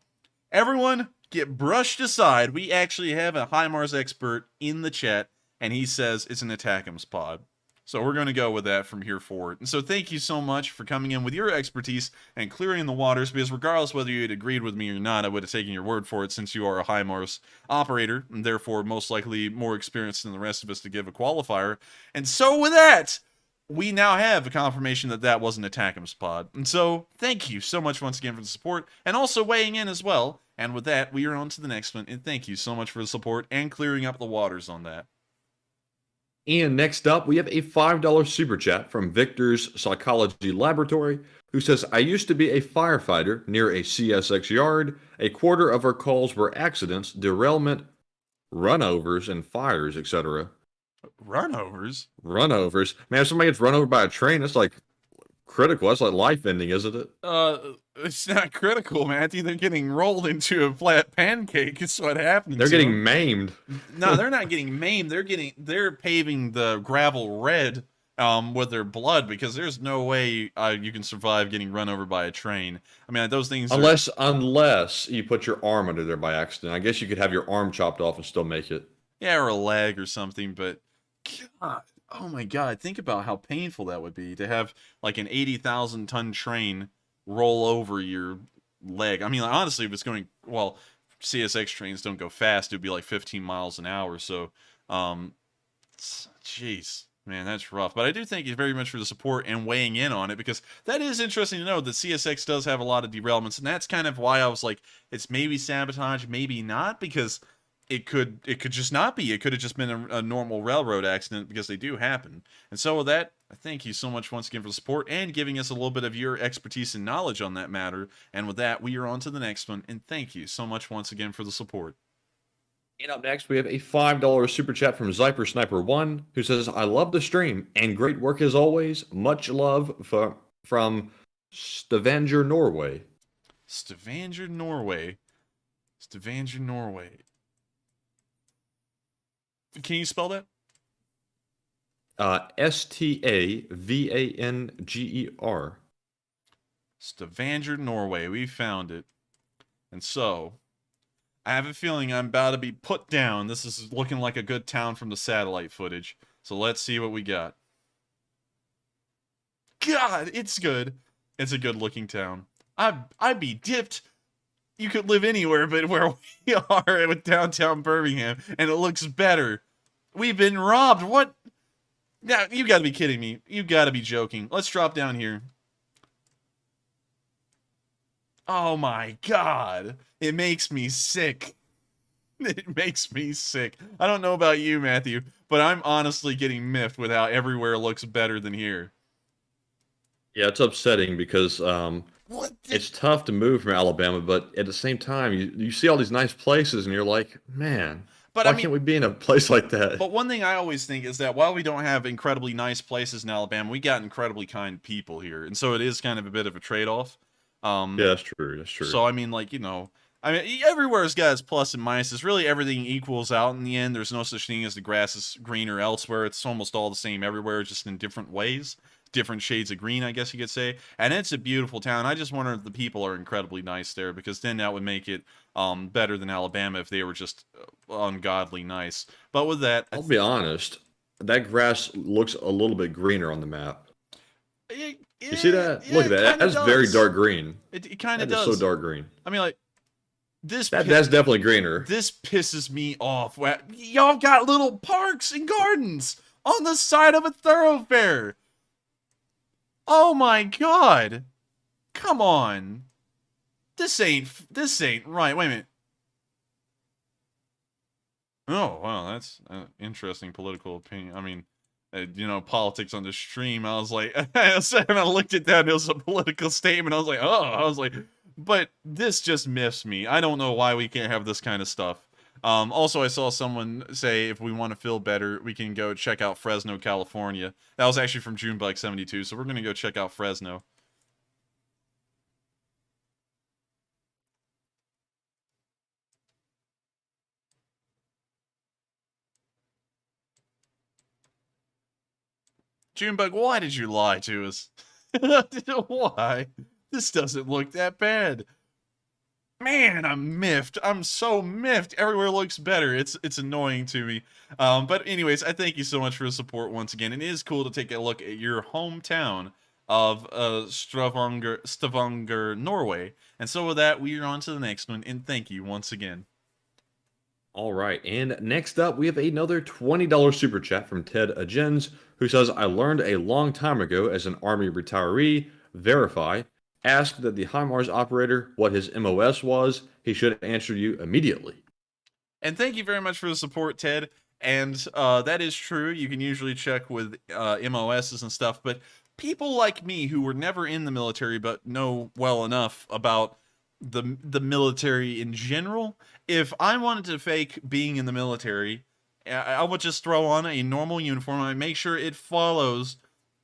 everyone get brushed aside. We actually have a HIMARS expert in the chat, and he says it's an ATACMS pod. So we're going to go with that from here forward. And so thank you so much for coming in with your expertise and clearing the waters, because regardless whether you had agreed with me or not, I would have taken your word for it, since you are a HIMARS operator, and therefore most likely more experienced than the rest of us to give a qualifier. And so with that, we now have a confirmation that that was an ATACMS pod. And so, thank you so much once again for the support, and also weighing in as well. And with that, we are on to the next one, and thank you so much for the support and clearing up the waters on that. And next up, we have a $5 super chat from Victor's Psychology Laboratory, who says, "I used to be a firefighter near a CSX yard. A quarter of our calls were accidents, derailment, runovers, and fires, etc." Runovers? Runovers? Man, if somebody gets run over by a train, that's like critical. That's like life-ending, isn't it? It's not critical, Matthew. They're getting rolled into a flat pancake. It's what happens. They're getting maimed. No, they're not getting maimed. They're paving the gravel red with their blood, because there's no way you can survive getting run over by a train. I mean, those things. Unless you put your arm under there by accident. I guess you could have your arm chopped off and still make it. Yeah, or a leg or something, but God, Oh my god, think about how painful that would be to have like an 80,000 ton train roll over your leg. I mean, honestly, if it's going, well, CSX trains don't go fast, it'd be like 15 miles an hour. So, jeez, man, that's rough. But I do thank you very much for the support and weighing in on it, because that is interesting to know that CSX does have a lot of derailments. And that's kind of why I was like, it's maybe sabotage, maybe not, because it could just not be. It could have just been a normal railroad accident, because they do happen. And so with that, I thank you so much once again for the support and giving us a little bit of your expertise and knowledge on that matter. And with that, we are on to the next one. And thank you so much once again for the support. And up next, we have a $5 super chat from Zyper Sniper 1, who says, I love the stream and great work as always. Much love from Stavanger, Norway. Stavanger, Norway. Stavanger, Norway. Can you spell that? Stavanger. Stavanger, Norway. We found it. And so, I have a feeling I'm about to be put down. This is looking like a good town from the satellite footage. So let's see what we got. God, it's good. It's a good looking town. I'd be dipped. You could live anywhere but where we are with downtown Birmingham, and it looks better. We've been robbed. What? Now, you gotta be kidding me. You gotta be joking. Let's drop down here. Oh my god. It makes me sick. It makes me sick. I don't know about you, Matthew, but I'm honestly getting miffed with how everywhere looks better than here. Yeah, it's upsetting because it's tough to move from Alabama, but at the same time, you see all these nice places and you're like, man, why can't we be in a place like that? But one thing I always think is that while we don't have incredibly nice places in Alabama, we got incredibly kind people here. And so it is kind of a bit of a trade-off. Yeah, that's true. That's true. So, I mean, like, you know, I mean, everywhere's got its plus and minuses. Really, everything equals out in the end. There's no such thing as the grass is greener elsewhere. It's almost all the same everywhere, just in different ways. Different shades of green, I guess you could say. And it's a beautiful town. I just wonder if the people are incredibly nice there, because then that would make it better than Alabama if they were just ungodly nice. But with that, I'll be honest, that grass looks a little bit greener on the map. You see that? Yeah, look at that. That's very dark green. It kind of does. That is so dark green. I mean, like, that's definitely greener. This pisses me off. Y'all got little parks and gardens on the side of a thoroughfare. Oh my god. Come on. This ain't right. Wait a minute. Oh, wow, that's an interesting political opinion. I mean, you know, politics on the stream. I was like, I looked at that, it was a political statement. I was like, but this just miffs me. I don't know why we can't have this kind of stuff. Also, I saw someone say if we want to feel better, we can go check out Fresno, California. That was actually from Junebug72, so we're going to go check out Fresno. Junebug, why did you lie to us? Why? This doesn't look that bad. Man, I'm miffed. I'm so miffed. Everywhere looks better. It's annoying to me. But anyways, I thank you so much for the support once again. It is cool to take a look at your hometown of Stavanger, Norway. And so with that, we are on to the next one. And thank you once again. All right, and next up, we have another $20 super chat from Ted Agens, who says, I learned a long time ago as an Army retiree, verify, ask that the HIMARS operator what his MOS was. He should answer you immediately. And thank you very much for the support, Ted. And that is true. You can usually check with MOSs and stuff. But people like me who were never in the military but know well enough about the military in general, if I wanted to fake being in the military, I would just throw on a normal uniform. I make sure it follows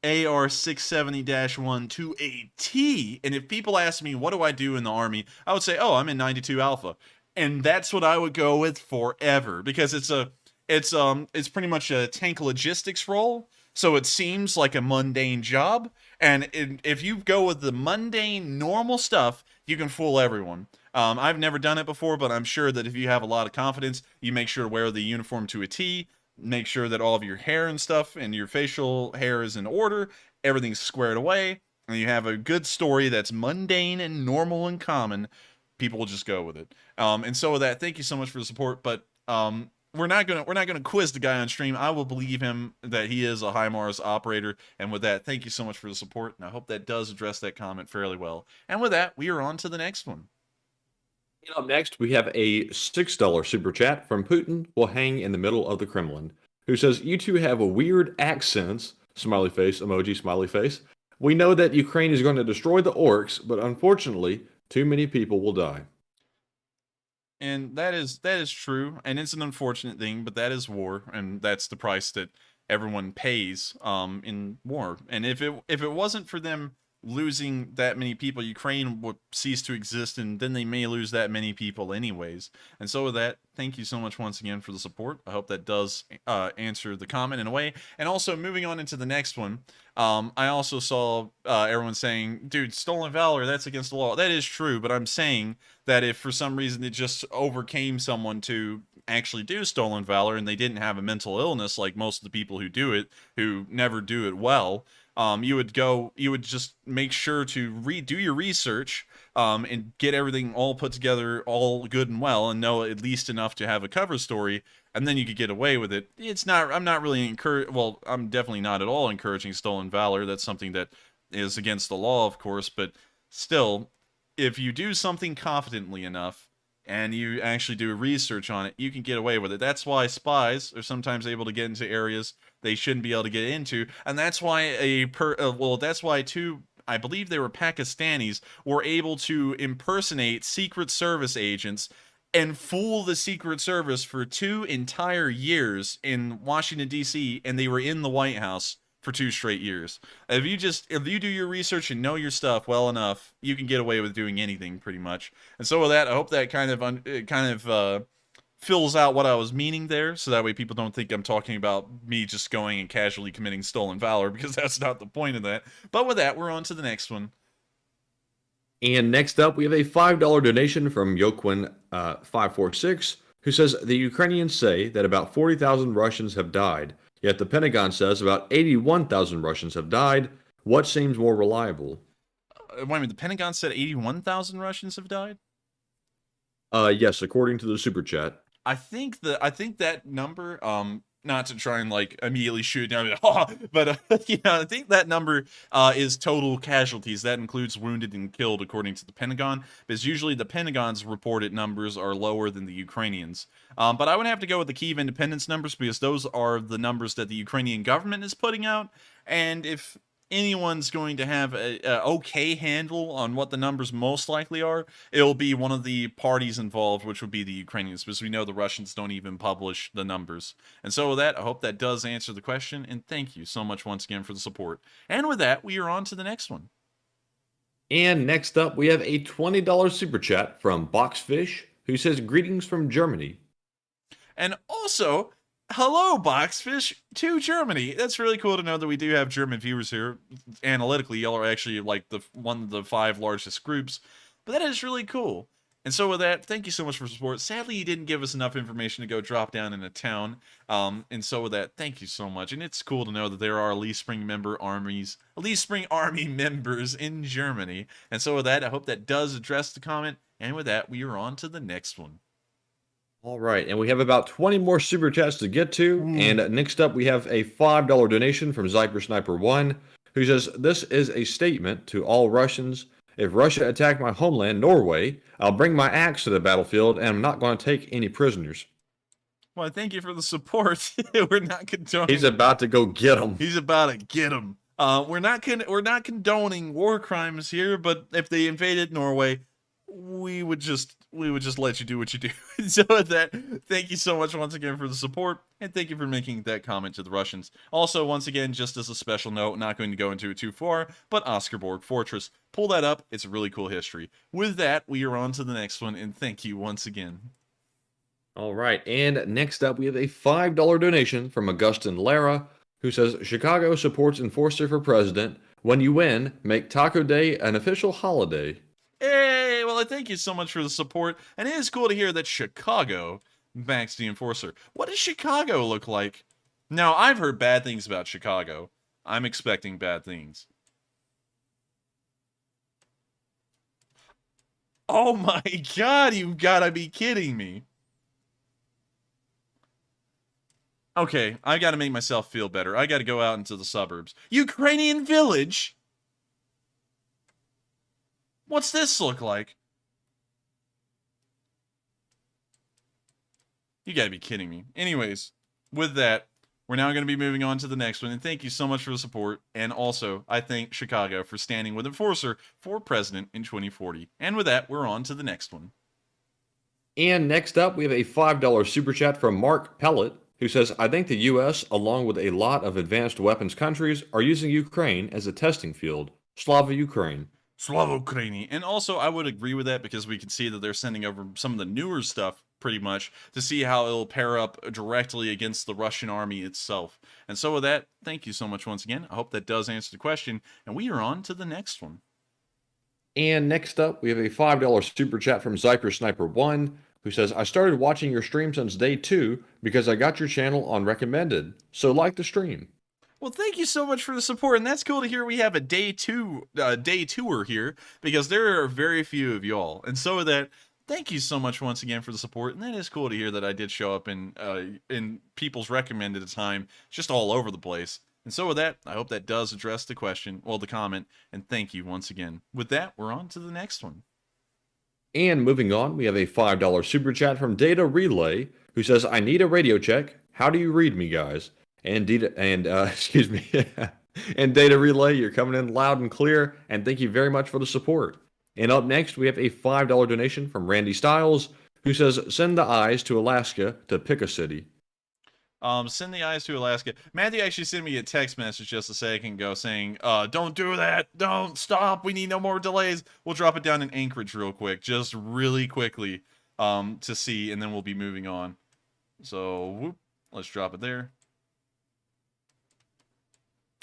AR 670-1 to a T. And if people ask me, what do I do in the Army? I would say, oh, I'm in 92 Alpha. And that's what I would go with forever, because it's pretty much a tank logistics role. So it seems like a mundane job. And if you go with the mundane, normal stuff, you can fool everyone. I've never done it before, but I'm sure that if you have a lot of confidence, you make sure to wear the uniform to a T. make sure that all of your hair and stuff and your facial hair is in order, everything's squared away, and you have a good story that's mundane and normal and common, people will just go with it. And so with that, thank you so much for the support. But we're not gonna quiz the guy on stream. I will believe him that he is a HIMARS operator. And with that, thank you so much for the support. And I hope that does address that comment fairly well. And with that, we are on to the next one. And up next, we have a $6 super chat from Putin will hang in the middle of the Kremlin, who says, "You two have a weird accents." Smiley face, emoji, smiley face. "We know that Ukraine is going to destroy the orcs, but unfortunately, too many people will die." And that is true, and it's an unfortunate thing, but that is war, and that's the price that everyone pays in war. And if it wasn't for them losing that many people, Ukraine would cease to exist, and then they may lose that many people anyways. And so with that, thank you so much once again for the support. I hope that does answer the comment in a way. And also, moving on into the next one, I also saw everyone saying, dude, stolen valor, that's against the law. That is true, but I'm saying that if for some reason it just overcame someone to actually do stolen valor and they didn't have a mental illness like most of the people who do it, who never do it well, you would just make sure to do your research and get everything all put together, all good and well, and know at least enough to have a cover story, and then you could get away with it. I'm not really I'm definitely not at all encouraging stolen valor. That's something that is against the law, of course, but still, if you do something confidently enough, and you actually do research on it, you can get away with it. That's why spies are sometimes able to get into areas they shouldn't be able to get into, and that's why that's why two, I believe they were Pakistanis, were able to impersonate Secret Service agents and fool the Secret Service for 2 entire years in Washington, D.C., and they were in the White House for 2 straight years. If you do your research and know your stuff well enough, you can get away with doing anything pretty much. And so with that, I hope that kind of fills out what I was meaning there, so that way people don't think I'm talking about me just going and casually committing stolen valor, because that's not the point of that. But with that, we're on to the next one. And next up, we have a $5 donation from Yoquin 546, who says, "The Ukrainians say that about 40,000 Russians have died. Yet the Pentagon says about 81,000 Russians have died. What seems more reliable?" Wait a minute, the Pentagon said 81,000 Russians have died? Yes, according to the super chat. I think that number, not to try and like immediately shoot down, but I think that number is total casualties. That includes wounded and killed, according to the Pentagon, because usually the Pentagon's reported numbers are lower than the Ukrainians. But I would have to go with the Kyiv independence numbers, because those are the numbers that the Ukrainian government is putting out. And if anyone's going to have a okay handle on what the numbers most likely are, it'll be one of the parties involved, which would be the Ukrainians, because we know the Russians don't even publish the numbers. And so with that, I hope that does answer the question, and thank you so much once again for the support. And with that, we are on to the next one. And next up, we have a $20 super chat from Boxfish, who says, "Greetings from Germany." And also, hello, Boxfish, to Germany. That's really cool to know that we do have German viewers here. Analytically, y'all are actually like one of the 5 largest groups. But that is really cool. And so with that, thank you so much for support. Sadly, you didn't give us enough information to go drop down in a town. And so with that, thank you so much. And it's cool to know that there are Elite Spring Army members in Germany. And so with that, I hope that does address the comment. And with that, we are on to the next one. All right, and we have about 20 more super chats to get to. And next up, we have a $5 donation from Zyper Sniper 1, who says, "This is a statement to all Russians. If Russia attacked my homeland, Norway, I'll bring my axe to the battlefield, and I'm not going to take any prisoners." Well, thank you for the support. We're not condoning. He's about to go get them. He's about to get them. We're not condoning war crimes here, but if they invaded Norway, we would just let you do what you do. So with that, thank you so much once again for the support, and thank you for making that comment to the Russians. Also, once again, just as a special note, not going to go into it too far, but Oscarborg Fortress, pull that up. It's a really cool history. With that, we are on to the next one, and thank you once again. All right, and next up, we have a $5 donation from Augustin Lara, who says, "Chicago supports Enforcer for president. When you win, make Taco Day an official holiday." Hey, well, thank you so much for the support, and it is cool to hear that Chicago back to the Enforcer. What does Chicago look like? Now, I've heard bad things about Chicago. I'm expecting bad things. Oh my god, you gotta be kidding me. Okay, I gotta make myself feel better. I gotta go out into the suburbs. Ukrainian village? What's this look like? You gotta be kidding me. Anyways, with that, we're now going to be moving on to the next one, and thank you so much for the support, and also, I thank Chicago for standing with Enforcer for president in 2040. And with that, we're on to the next one. And next up, we have a $5 super chat from Mark Pellet, who says, I think the U.S., along with a lot of advanced weapons countries, are using Ukraine as a testing field. Slava Ukraine. Slava Ukraini. And also, I would agree with that because we can see that they're sending over some of the newer stuff pretty much to see how it'll pair up directly against the Russian army itself. And so with that, thank you so much once again. I hope that does answer the question, and we are on to the next one. And next up, we have a $5 super chat from Zyper Sniper 1, who says, I started watching your stream since day 2 because I got your channel on recommended, so like the stream. Well, thank you so much for the support, and that's cool to hear we have a day tour here, because there are very few of y'all. And so with that, thank you so much once again for the support, and that is cool to hear that I did show up in people's recommended time, just all over the place. And so with that, I hope that does address the question, well, the comment, and thank you once again. With that, we're on to the next one. And moving on, we have a $5 super chat from Data Relay, who says, I need a radio check. How do you read me, guys? And excuse me, and Data Relay, you're coming in loud and clear, and thank you very much for the support. And up next, we have a $5 donation from Randy Stiles, who says, send the eyes to Alaska to pick a city. Send the eyes to Alaska. Matthew actually sent me a text message just a second ago saying, don't do that. Don't stop. We need no more delays. We'll drop it down in Anchorage real quick, just really quickly to see, and then we'll be moving on. So, whoop, let's drop it there.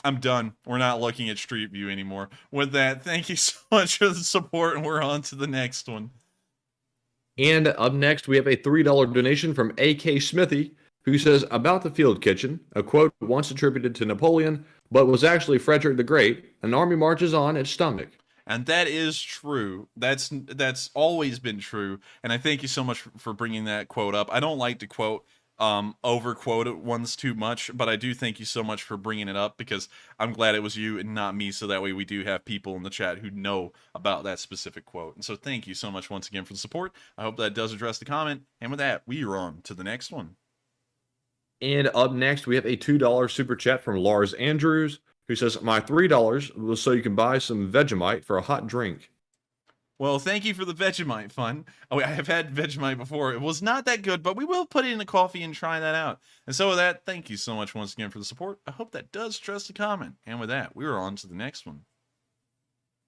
I'm done. We're not looking at Street View anymore. With that, thank you so much for the support, and we're on to the next one. And up next, we have a $3 donation from A.K. Smithy, who says, about the field kitchen, a quote once attributed to Napoleon, but was actually Frederick the Great, an army marches on its stomach. And that is true. That's always been true, and I thank you so much for bringing that quote up. I don't like to quote over-quote it once too much, but I do thank you so much for bringing it up because I'm glad it was you and not me, so that way we do have people in the chat who know about that specific quote. And so thank you so much once again for the support. I hope that does address the comment, and with that, we are on to the next one. And up next, we have a $2 super chat from Lars Andrews, who says, my $3 was so you can buy some Vegemite for a hot drink. Well, thank you for the Vegemite fun. Oh, I have had Vegemite before. It was not that good, but we will put it in the coffee and try that out. And so with that, thank you so much once again for the support. I hope that does address the comment. And with that, we are on to the next one.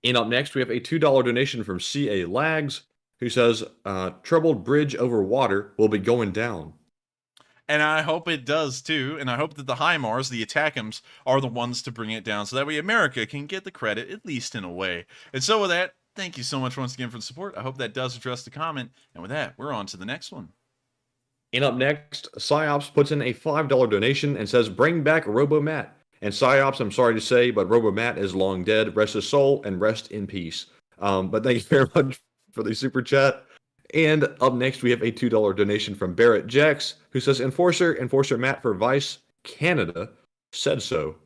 And up next, we have a $2 donation from C.A. Lags, who says, troubled bridge over water will be going down. And I hope it does too, and I hope that the HIMARS, the ATACMS, are the ones to bring it down, so that way America can get the credit, at least in a way. And so with that, thank you so much once again for the support. I hope that does address the comment, and with that, we're on to the next one. And up next, Psyops puts in a $5 donation and says, bring back RoboMatt. And Psyops, I'm sorry to say, but RoboMatt is long dead. Rest his soul and rest in peace. But thank you very much for the super chat. And up next, we have a $2 donation from Barrett Jex, who says, Enforcer Matt for Vice Canada said so.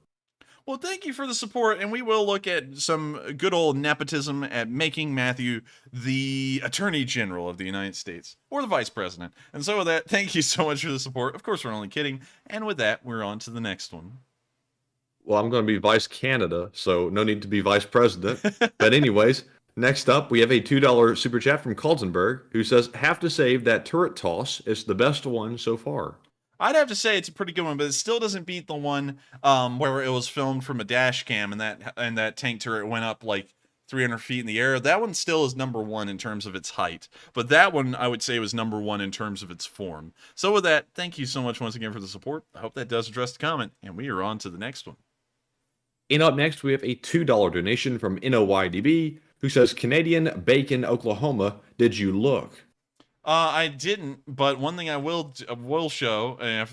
Well, thank you for the support, and we will look at some good old nepotism at making Matthew the Attorney General of the United States, or the Vice President. And so with that, thank you so much for the support. Of course, we're only kidding. And with that, we're on to the next one. Well, I'm going to be Vice Canada, so no need to be Vice President. But anyways, next up, we have a $2 super chat from Kaltenberg, who says, have to save that turret toss. It's the best one so far. I'd have to say it's a pretty good one, but it still doesn't beat the one where it was filmed from a dash cam and that tank turret went up like 300 feet in the air. That one still is number one in terms of its height, but that one I would say was number one in terms of its form. So with that, thank you so much once again for the support. I hope that does address the comment, and we are on to the next one. And up next, we have a $2 donation from NOYDB, who says, Canadian Bacon, Oklahoma, did you look? I didn't, but one thing I will show, and I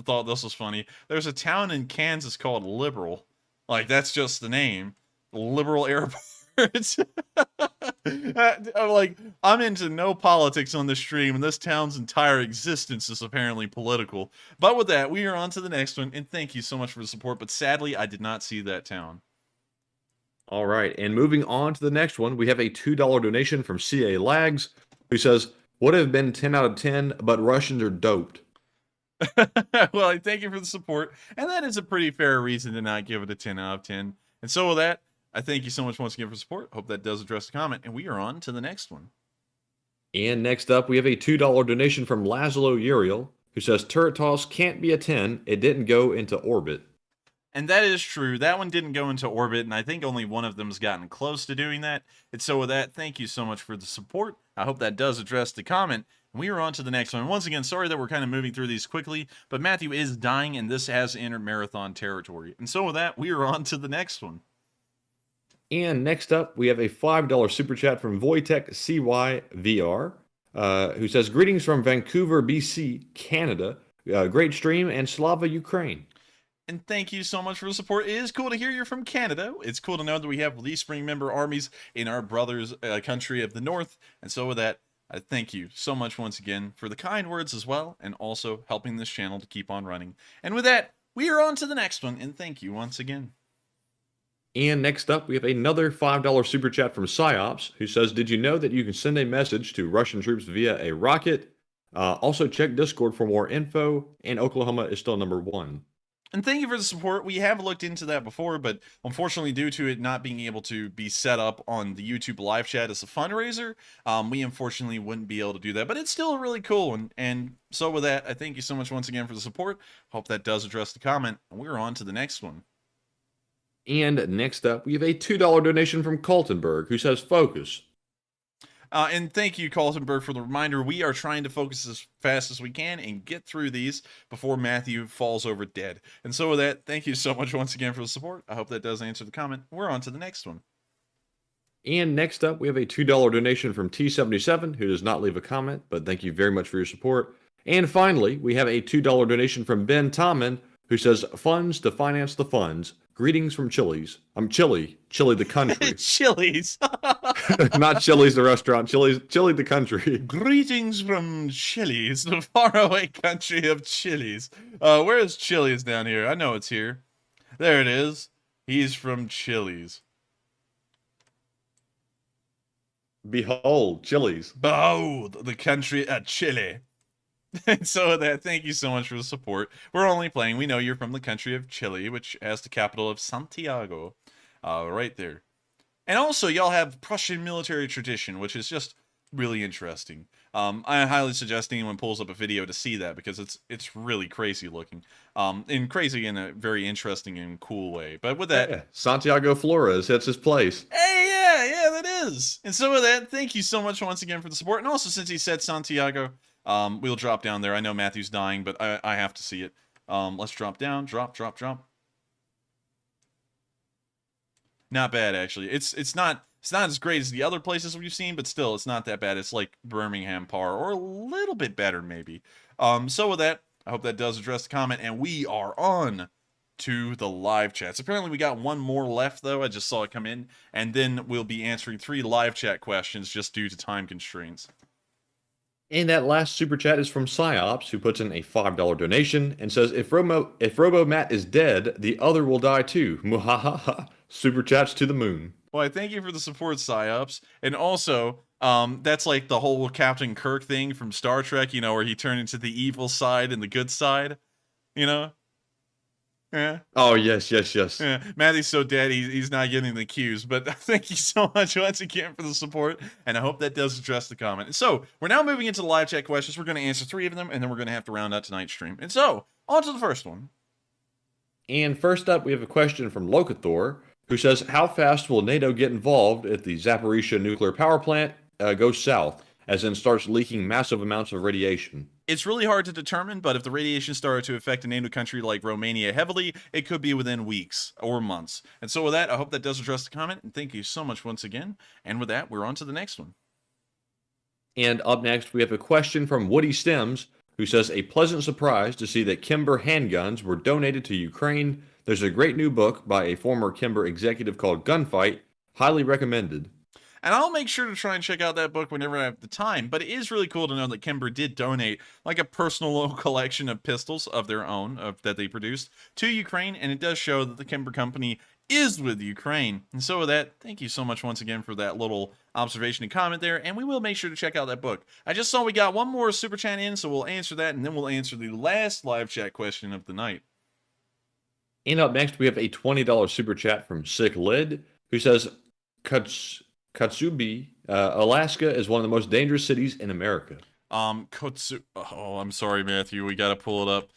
thought this was funny. There's a town in Kansas called Liberal. Like, that's just the name. Liberal Airport. Like, I'm into no politics on the stream, and this town's entire existence is apparently political. But with that, we are on to the next one, and thank you so much for the support, but sadly, I did not see that town. All right, and moving on to the next one, we have a $2 donation from CA Lags, who says, would have been 10 out of 10, but Russians are doped. Well, I thank you for the support, and that is a pretty fair reason to not give it a 10 out of 10. And so with that, I thank you so much once again for support. Hope that does address the comment, and we are on to the next one. And next up, we have a $2 donation from Laszlo Uriel, who says, turret toss can't be a 10. It didn't go into orbit. And that is true. That one didn't go into orbit, and I think only one of them has gotten close to doing that. And so with that, thank you so much for the support. I hope that does address the comment. And we are on to the next one. Once again, sorry that we're kind of moving through these quickly, but Matthew is dying, and this has entered marathon territory. And so with that, we are on to the next one. And next up, we have a $5 super chat from Wojtek CYVR, who says, greetings from Vancouver, BC, Canada. Great stream, and Slava Ukraine. And thank you so much for the support. It is cool to hear you're from Canada. It's cool to know that we have Leaf Spring member armies in our brothers' country of the North. And so with that, I thank you so much once again for the kind words as well, and also helping this channel to keep on running. And with that, we are on to the next one, and thank you once again. And next up, we have another $5 super chat from Psyops, who says, did you know that you can send a message to Russian troops via a rocket? Also check Discord for more info, and Oklahoma is still number 1. And thank you for the support. We have looked into that before, but unfortunately, due to it not being able to be set up on the YouTube live chat as a fundraiser, we unfortunately wouldn't be able to do that. But it's still a really cool one. And so with that, I thank you so much once again for the support. Hope that does address the comment. And we're on to the next one. And next up, we have a $2 donation from Kaltenberg, who says, focus. And thank you, Kaltenberg, for the reminder. We are trying to focus as fast as we can and get through these before Matthew falls over dead. And so with that, thank you so much once again for the support. I hope that does answer the comment. We're on to the next one. And next up, we have a $2 donation from T77, who does not leave a comment, but thank you very much for your support. And finally, we have a $2 donation from Ben Tommen, who says, funds to finance the funds. Greetings from Chili's. Chile the country. Chili's. Not Chili's the restaurant. Chile the country. Greetings from Chili's, the faraway country of Chili's. Where is Chili's down here? I know it's here. There it is. He's from Chili's. Behold, Chili's. Behold, the country of Chile. And so that, thank you so much for the support. We're only playing. We know you're from the country of Chile, which has the capital of Santiago, right there. And also, y'all have Prussian military tradition, which is just really interesting. I highly suggest anyone pulls up a video to see that, because it's really crazy looking, and crazy in a very interesting and cool way. But with that, yeah, Santiago Flores, that's his place. Hey, yeah, that is. And so with that, thank you so much once again for the support. And also, since he said Santiago, we'll drop down there. I know Matthew's dying, but I have to see it. Let's drop down. Drop. Not bad, actually. It's not as great as the other places we've seen, but still, it's not that bad. It's like Birmingham par, or a little bit better, maybe. So with that, I hope that does address the comment, and we are on to the live chats. Apparently, we got one more left, though. I just saw it come in, and then we'll be answering 3 live chat questions just due to time constraints. And that last super chat is from Psyops, who puts in a $5 donation and says, if Robo-Matt is dead, the other will die too. Muhahaha. Super chats to the moon. Well, I thank you for the support, Psyops. And also, that's like the whole Captain Kirk thing from Star Trek, you know, where he turned into the evil side and the good side, you know? Yeah. Oh, yes. Yeah. Matthew's so dead, he's not getting the cues. But thank you so much once again for the support, and I hope that does address the comment. And so, we're now moving into the live chat questions. We're going to answer 3 of them, and then we're going to have to round out tonight's stream. And so, on to the first one. And first up, we have a question from Locathor, who says, how fast will NATO get involved if the Zaporizhzhia nuclear power plant goes south, as in starts leaking massive amounts of radiation? It's really hard to determine, but if the radiation started to affect a NATO country like Romania heavily, it could be within weeks or months. And so with that, I hope that does address the comment, and thank you so much once again. And with that, we're on to the next one. And up next, we have a question from Woody Stems, who says, a pleasant surprise to see that Kimber handguns were donated to Ukraine. There's a great new book by a former Kimber executive called Gunfight. Highly recommended. And I'll make sure to try and check out that book whenever I have the time. But it is really cool to know that Kimber did donate like a personal little collection of pistols of their own that they produced to Ukraine. And it does show that the Kimber company is with Ukraine. And so with that, thank you so much once again for that little observation and comment there. And we will make sure to check out that book. I just saw we got one more super chat in, so we'll answer that. And then we'll answer the last live chat question of the night. And up next, we have a $20 super chat from Sick Lid, who says, Katsubi, Alaska is one of the most dangerous cities in America. Oh, I'm sorry, Matthew. We got to pull it up.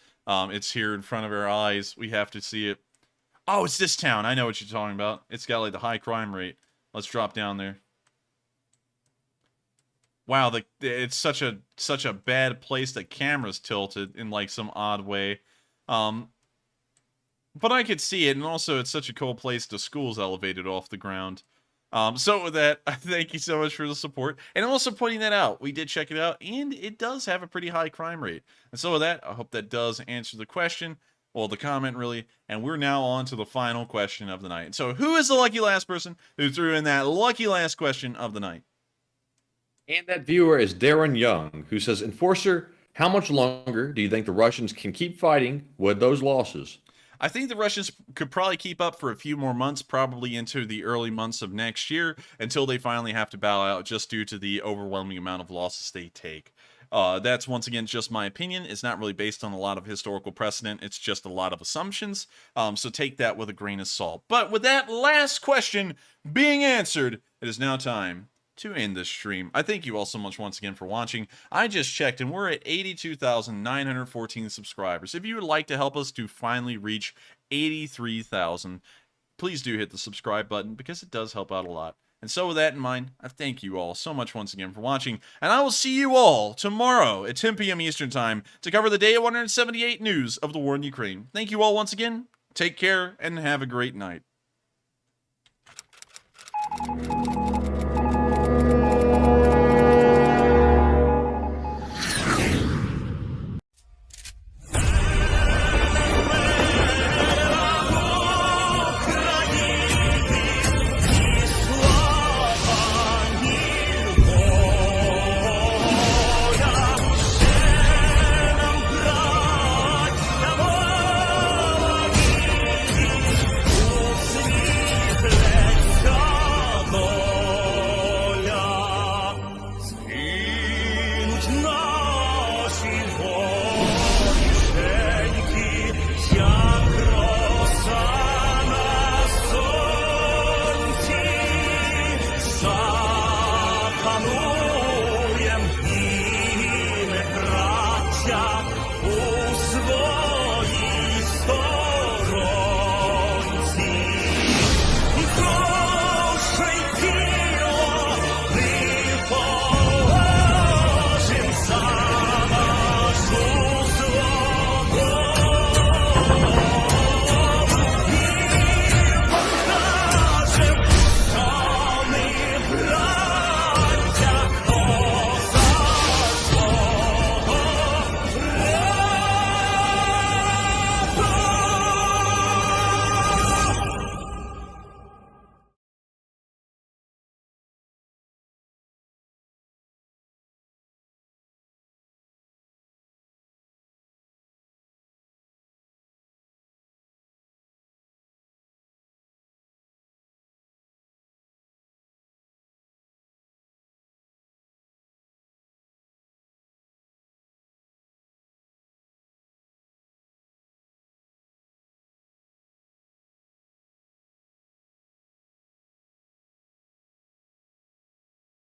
It's here in front of our eyes. We have to see it. Oh, it's this town. I know what you're talking about. It's got like the high crime rate. Let's drop down there. Wow, it's such a bad place that camera's tilted in like some odd way. But I could see it, and also it's such a cool place. The school's elevated off the ground. So with that, thank you so much for the support. And also pointing that out. We did check it out, and it does have a pretty high crime rate. And so with that, I hope that does answer the question. Well, the comment, really. And we're now on to the final question of the night. So who is the lucky last person who threw in that lucky last question of the night? And that viewer is Darren Young, who says, Enforcer, how much longer do you think the Russians can keep fighting with those losses? I think the Russians could probably keep up for a few more months, probably into the early months of next year, until they finally have to bow out just due to the overwhelming amount of losses they take. That's, once again, just my opinion. It's not really based on a lot of historical precedent. It's just a lot of assumptions. So take that with a grain of salt. But with that last question being answered, it is now time to end this stream. I thank you all so much once again for watching. I just checked and we're at 82,914 subscribers. If you would like to help us to finally reach 83,000, please do hit the subscribe button because it does help out a lot. And so with that in mind, I thank you all so much once again for watching, and I will see you all tomorrow at 10 p.m. Eastern Time to cover the day 178 news of the war in Ukraine. Thank you all once again. Take care and have a great night.